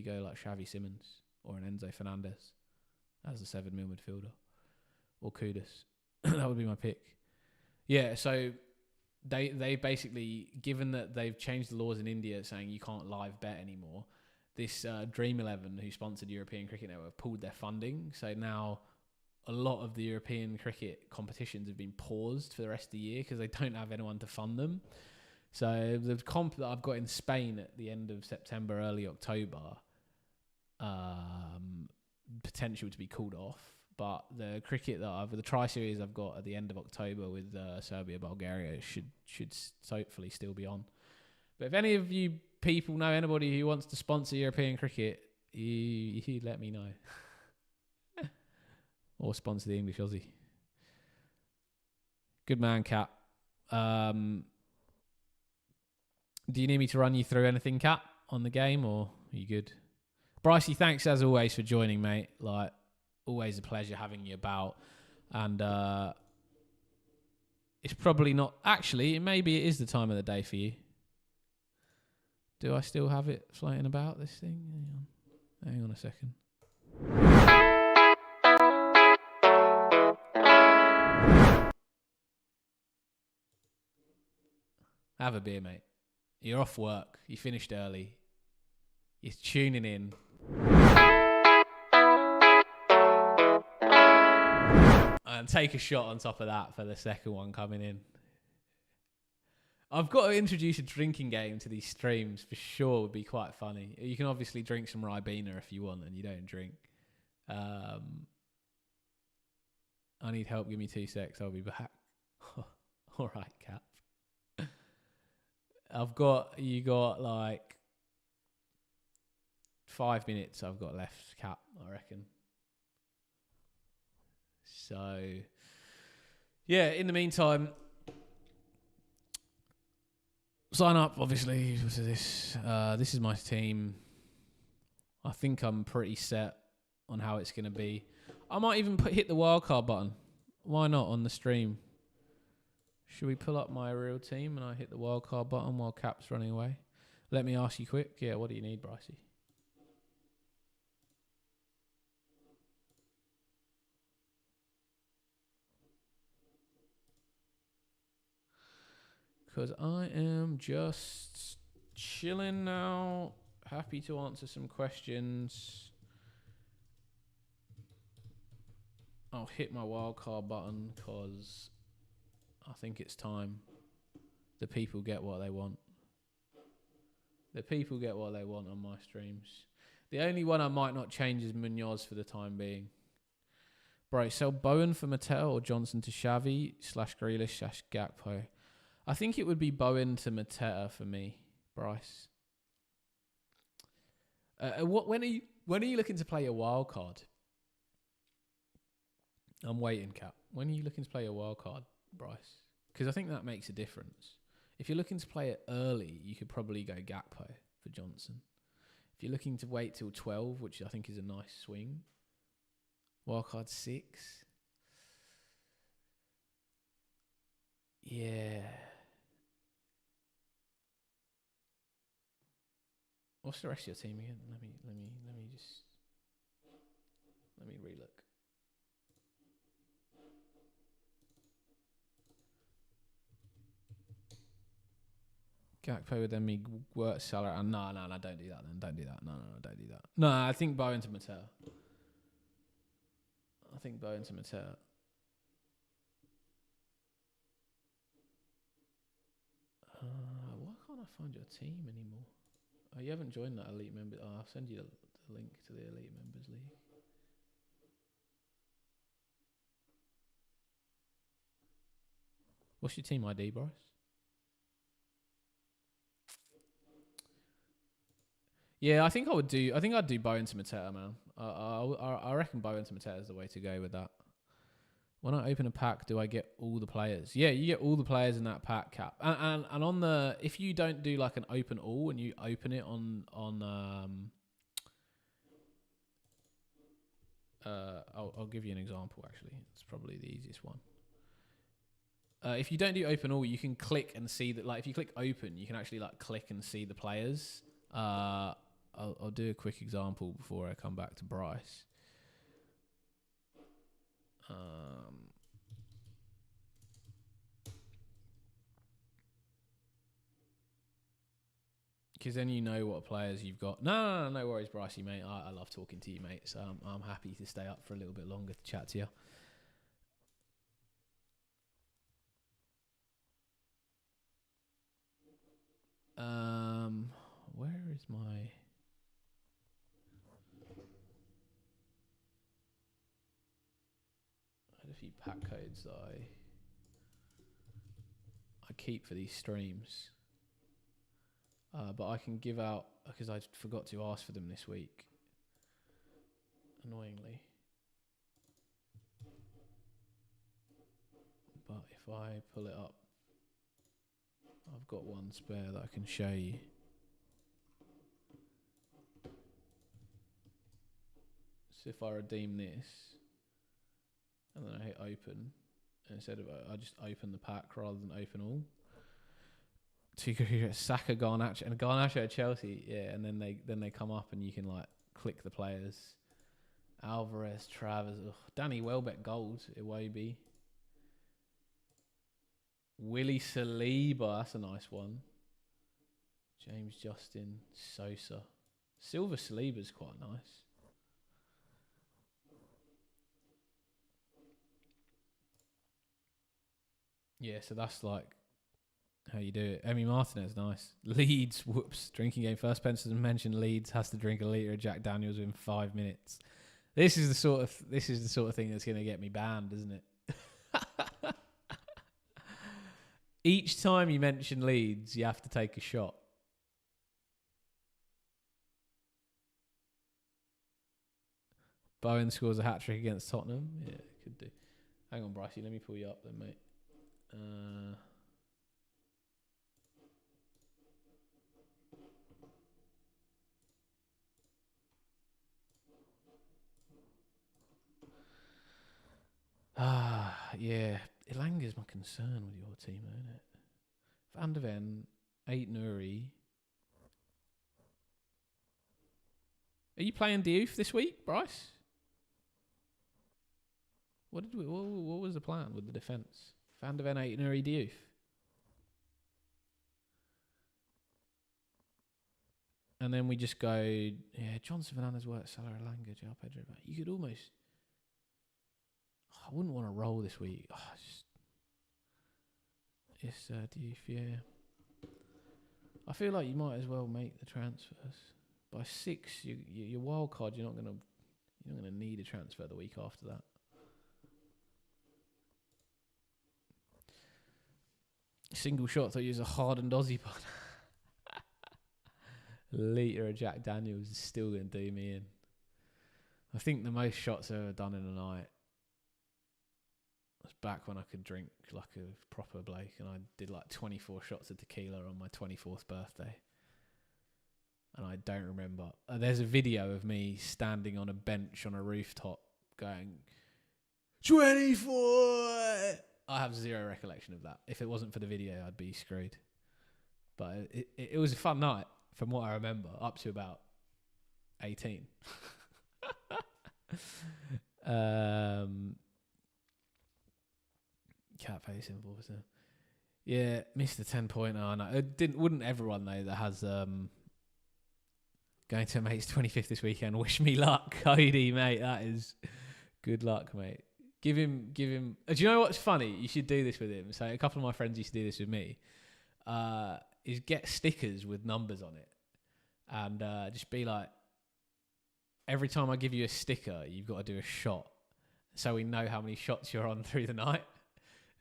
go like Xavi Simons or an Enzo Fernandez as a 7 mil midfielder, or Kudus. That would be my pick. Yeah, so. They basically, given that they've changed the laws in India saying you can't live bet anymore, this Dream 11, who sponsored European Cricket Network, pulled their funding. So now a lot of the European cricket competitions have been paused for the rest of the year because they don't have anyone to fund them. So the comp that I've got in Spain at the end of September, early October, potential to be called off. But the cricket the tri-series I've got at the end of October with Serbia, Bulgaria should hopefully still be on. But if any of you people know anybody who wants to sponsor European cricket, you let me know. Or sponsor the English Aussie. Good man, Cap. Do you need me to run you through anything, Cap, on the game, or are you good? Brycey, thanks as always for joining, mate. Like, always a pleasure having you about. And it's probably not... Actually, maybe it is the time of the day for you. Do I still have it floating about, this thing? Hang on a second. Have a beer, mate. You're off work. You finished early. You're tuning in. And take a shot on top of that for the second one coming in. I've got to introduce a drinking game to these streams for sure. Would be quite funny. You can obviously drink some Ribena if you want and you don't drink. I need help. Give me 2 secs. I'll be back. All right, Cap. You got like 5 minutes I've got left, Cap, I reckon. So, yeah, in the meantime, sign up, obviously, to this. This is my team. I think I'm pretty set on how it's going to be. I might even hit the wildcard button. Why not on the stream? Should we pull up my real team and I hit the wildcard button while Cap's running away? Let me ask you quick. Yeah, what do you need, Brycey? Because I am just chilling now. Happy to answer some questions. I'll hit my wildcard button because I think it's time. The people get what they want. The people get what they want on my streams. The only one I might not change is Munoz for the time being. Bro, sell Bowen for Mattel or Johnson to Xavi / Grealish / Gakpo. I think it would be Bowen to Mateta for me, Bryce. When are you looking to play your wild card? I'm waiting, Cap. When are you looking to play your wild card, Bryce? Because I think that makes a difference. If you're looking to play it early, you could probably go Gakpo for Johnson. If you're looking to wait till 12, which I think is a nice swing, wildcard 6. Yeah. What's the rest of your team again? Let me relook. Gakpo would then be work Salah. No, don't do that then. Don't do that. No, don't do that. No, I think Bowen to Mattel. Why can't I find your team anymore? Oh, you haven't joined that elite member. Oh, I'll send you the link to the elite members league. What's your team ID, Bryce? Yeah, I think I'd do Bowen to Mateta, man. I reckon Bowen to Mateta is the way to go with that. When I open a pack, do I get all the players? Yeah, you get all the players in that pack, Cap. And on the, if you don't do like an open all and you open it on I'll give you an example actually. It's probably the easiest one. If you don't do open all, you can click and see that. Like if you click open, you can actually like click and see the players. I'll do a quick example before I come back to Bryce. Because then you know what players you've got. No worries, Brycey, mate. I love talking to you, mate. So I'm happy to stay up for a little bit longer to chat to you. Where is my... I had a few pack codes that I keep for these streams. But I can give out, because I forgot to ask for them this week. Annoyingly. but if I pull it up, I've got one spare that I can show you. So if I redeem this, and then I hit open, and instead of I just open the pack rather than open all. So you could get Saka, Garnacho, and Garnacho at Chelsea, yeah, and then they come up and you can like click the players. Alvarez, Travers, Danny Welbeck gold, Iwobi. Willie Saliba, that's a nice one. James Justin, Sosa. Silver Saliba's quite nice. Yeah, so that's like how you do it. Emi Martinez, nice. Leeds, whoops. Drinking game first. Spencer's mentioned Leeds has to drink a litre of Jack Daniels within 5 minutes. This is the sort of thing that's going to get me banned, isn't it? Each time you mention Leeds, you have to take a shot. Bowen scores a hat-trick against Tottenham. Yeah, could do. Hang on, Brycey. Let me pull you up then, mate. Yeah. Ilanga's my concern with your team, isn't it? Van der Ven, 8 Nuri. Are you playing Diouf this week, Bryce? What was the plan with the defence? Van der Ven, 8 Nuri, Diouf. And then we just go, yeah, Johnson Fernandez works, Salah Elanga, João Pedro. You could almost... I wouldn't want to roll this week. It's Diouf, yeah. I feel like you might as well make the transfers. By 6, your wild card, you're not gonna need a transfer the week after that. Single shot, I use a hardened Aussie pod. Litre of Jack Daniels is still going to do me in. I think the most shots I've ever done in a night was back when I could drink like a proper bloke, and I did like 24 shots of tequila on my 24th birthday. And I don't remember. There's a video of me standing on a bench on a rooftop going, 24! I have zero recollection of that. If it wasn't for the video, I'd be screwed. But it was a fun night, from what I remember, up to about 18. Cat face involved. Yeah, missed the 10-pointer. No, wouldn't everyone though that has going to a mate's 25th this weekend? Wish me luck, Cody, mate. That is good luck, mate. Give him. Do you know what's funny? You should do this with him. So a couple of my friends used to do this with me. Is get stickers with numbers on it, and just be like, every time I give you a sticker, you've got to do a shot, so we know how many shots you're on through the night.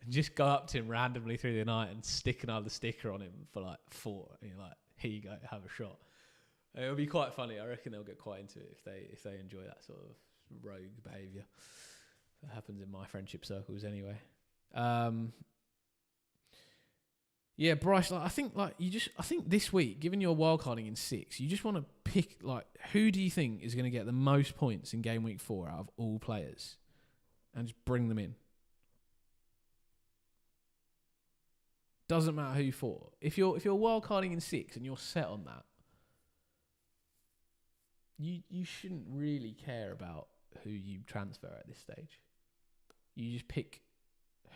And just go up to him randomly through the night and stick another sticker on him for like 4. And you're like, here you go, have a shot. It'll be quite funny. I reckon they'll get quite into it if they enjoy that sort of rogue behaviour. That happens in my friendship circles anyway. Yeah, Bryce. Like, I think this week, given you're wildcarding in 6, you just want to pick like who do you think is going to get the most points in game week 4 out of all players, and just bring them in. Doesn't matter who for. If you're wildcarding in 6 and you're set on that, you shouldn't really care about who you transfer at this stage. You just pick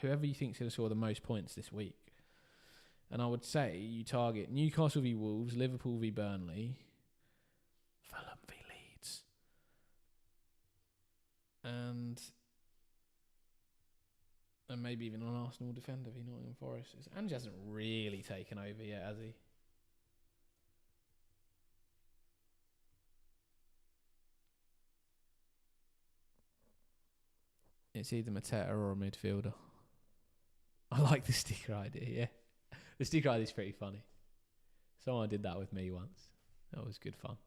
whoever you think's going to score the most points this week. And I would say you target Newcastle v Wolves, Liverpool v Burnley, Fulham v Leeds, and maybe even an Arsenal defender v Nottingham Forest. Ange hasn't really taken over yet, has he? It's either Mateta or a midfielder. I like the sticker idea, yeah. The sticker idea is pretty funny. Someone did that with me once. That was good fun.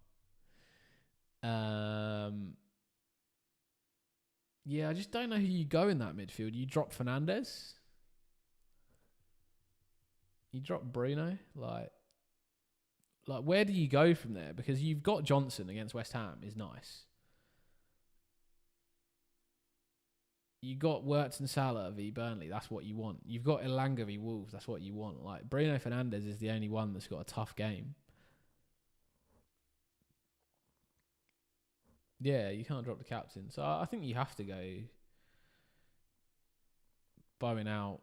Yeah, I just don't know who you go in that midfield. You drop Fernandez? You drop Bruno, like where do you go from there? Because you've got Johnson against West Ham is nice. You got Wirtz and Salah v Burnley. That's what you want. You've got Elanga v Wolves. That's what you want. Like Bruno Fernandes is the only one that's got a tough game. Yeah, you can't drop the captain. So I think you have to go Bowen out,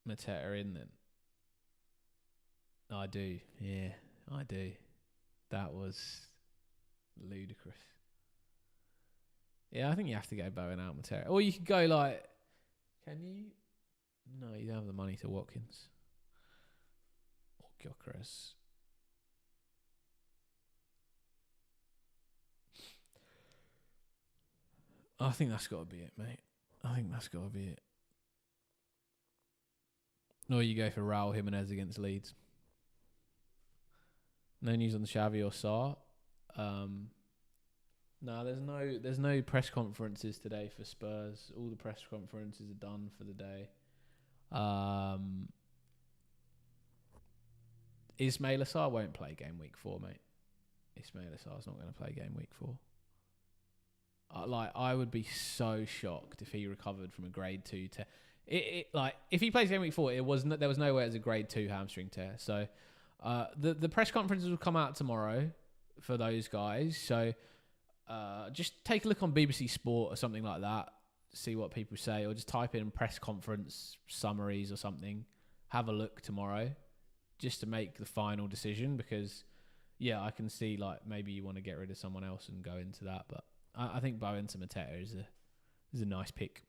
Mateta in then. I do. Yeah, I do. That was ludicrous. Yeah, I think you have to go Bowen out, Matera. Or you could go like... Can you? No, you don't have the money to Watkins. Or Gyökeres. I think that's got to be it, mate. I think that's got to be it. Or you go for Raul Jimenez against Leeds. No news on Xavi or Sarr. No, there's no press conferences today for Spurs. All the press conferences are done for the day. Ismail Assar won't play game week 4, mate. Ismail Assar's not going to play game week 4. I would be so shocked if he recovered from a grade 2 tear. If he plays game week 4, there was no way it was a grade 2 hamstring tear. So the press conferences will come out tomorrow for those guys. So just take a look on BBC Sport or something like that, see what people say, or just type in press conference summaries or something. Have a look tomorrow just to make the final decision, because I can see like maybe you want to get rid of someone else and go into that, but I think Bowen to Mateta is a nice pick.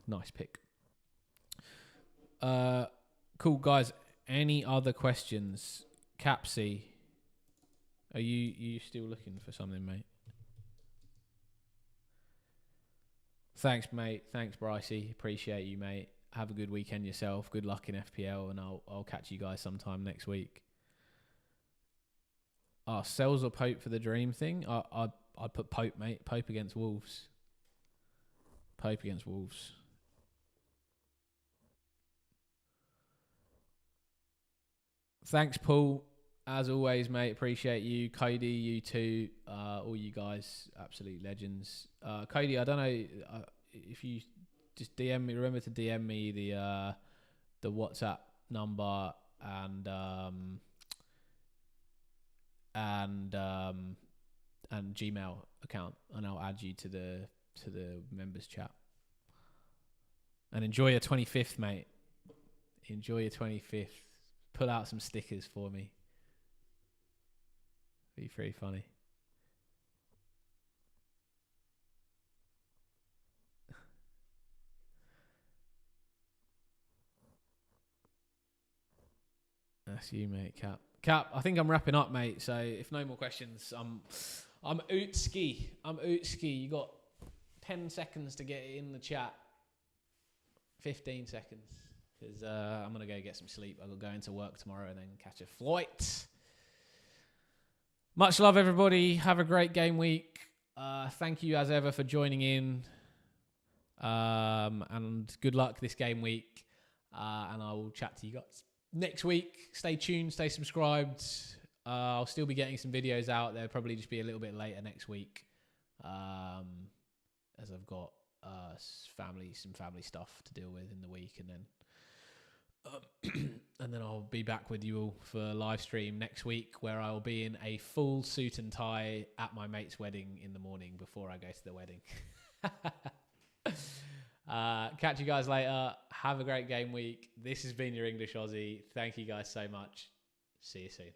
Nice pick. Cool guys. Any other questions? Capsy, are you still looking for something, mate? Thanks, mate. Thanks, Brycey. Appreciate you, mate. Have a good weekend yourself. Good luck in FPL, and I'll catch you guys sometime next week. Sells or Pope for the dream thing? I'd put Pope, mate. Pope against Wolves. Pope against Wolves. Thanks, Paul. As always, mate. Appreciate you. Cody, you too. All you guys, absolute legends. Cody, I don't know if you just DM me. Remember to DM me the WhatsApp number and Gmail account, and I'll add you to the members chat. And enjoy your 25th, mate. Enjoy your 25th. Pull out some stickers for me. Be pretty funny. That's you, mate. Cap, I think I'm wrapping up, mate. So if no more questions, I'm Utski. You got 10 seconds to get in the chat. 15 seconds. Because I'm going to go get some sleep. I'll go into work tomorrow and then catch a flight. Much love, everybody. Have a great game week. Thank you, as ever, for joining in. And good luck this game week. And I will chat to you guys next week. Stay tuned. Stay subscribed. I'll still be getting some videos out. They'll probably just be a little bit later next week. As I've got some family stuff to deal with in the week. And then and then I'll be back with you all for a live stream next week, where I will be in a full suit and tie at my mate's wedding in the morning before I go to the wedding. Catch you guys later. Have a great game week. This has been your English Aussie. Thank you guys so much. See you soon.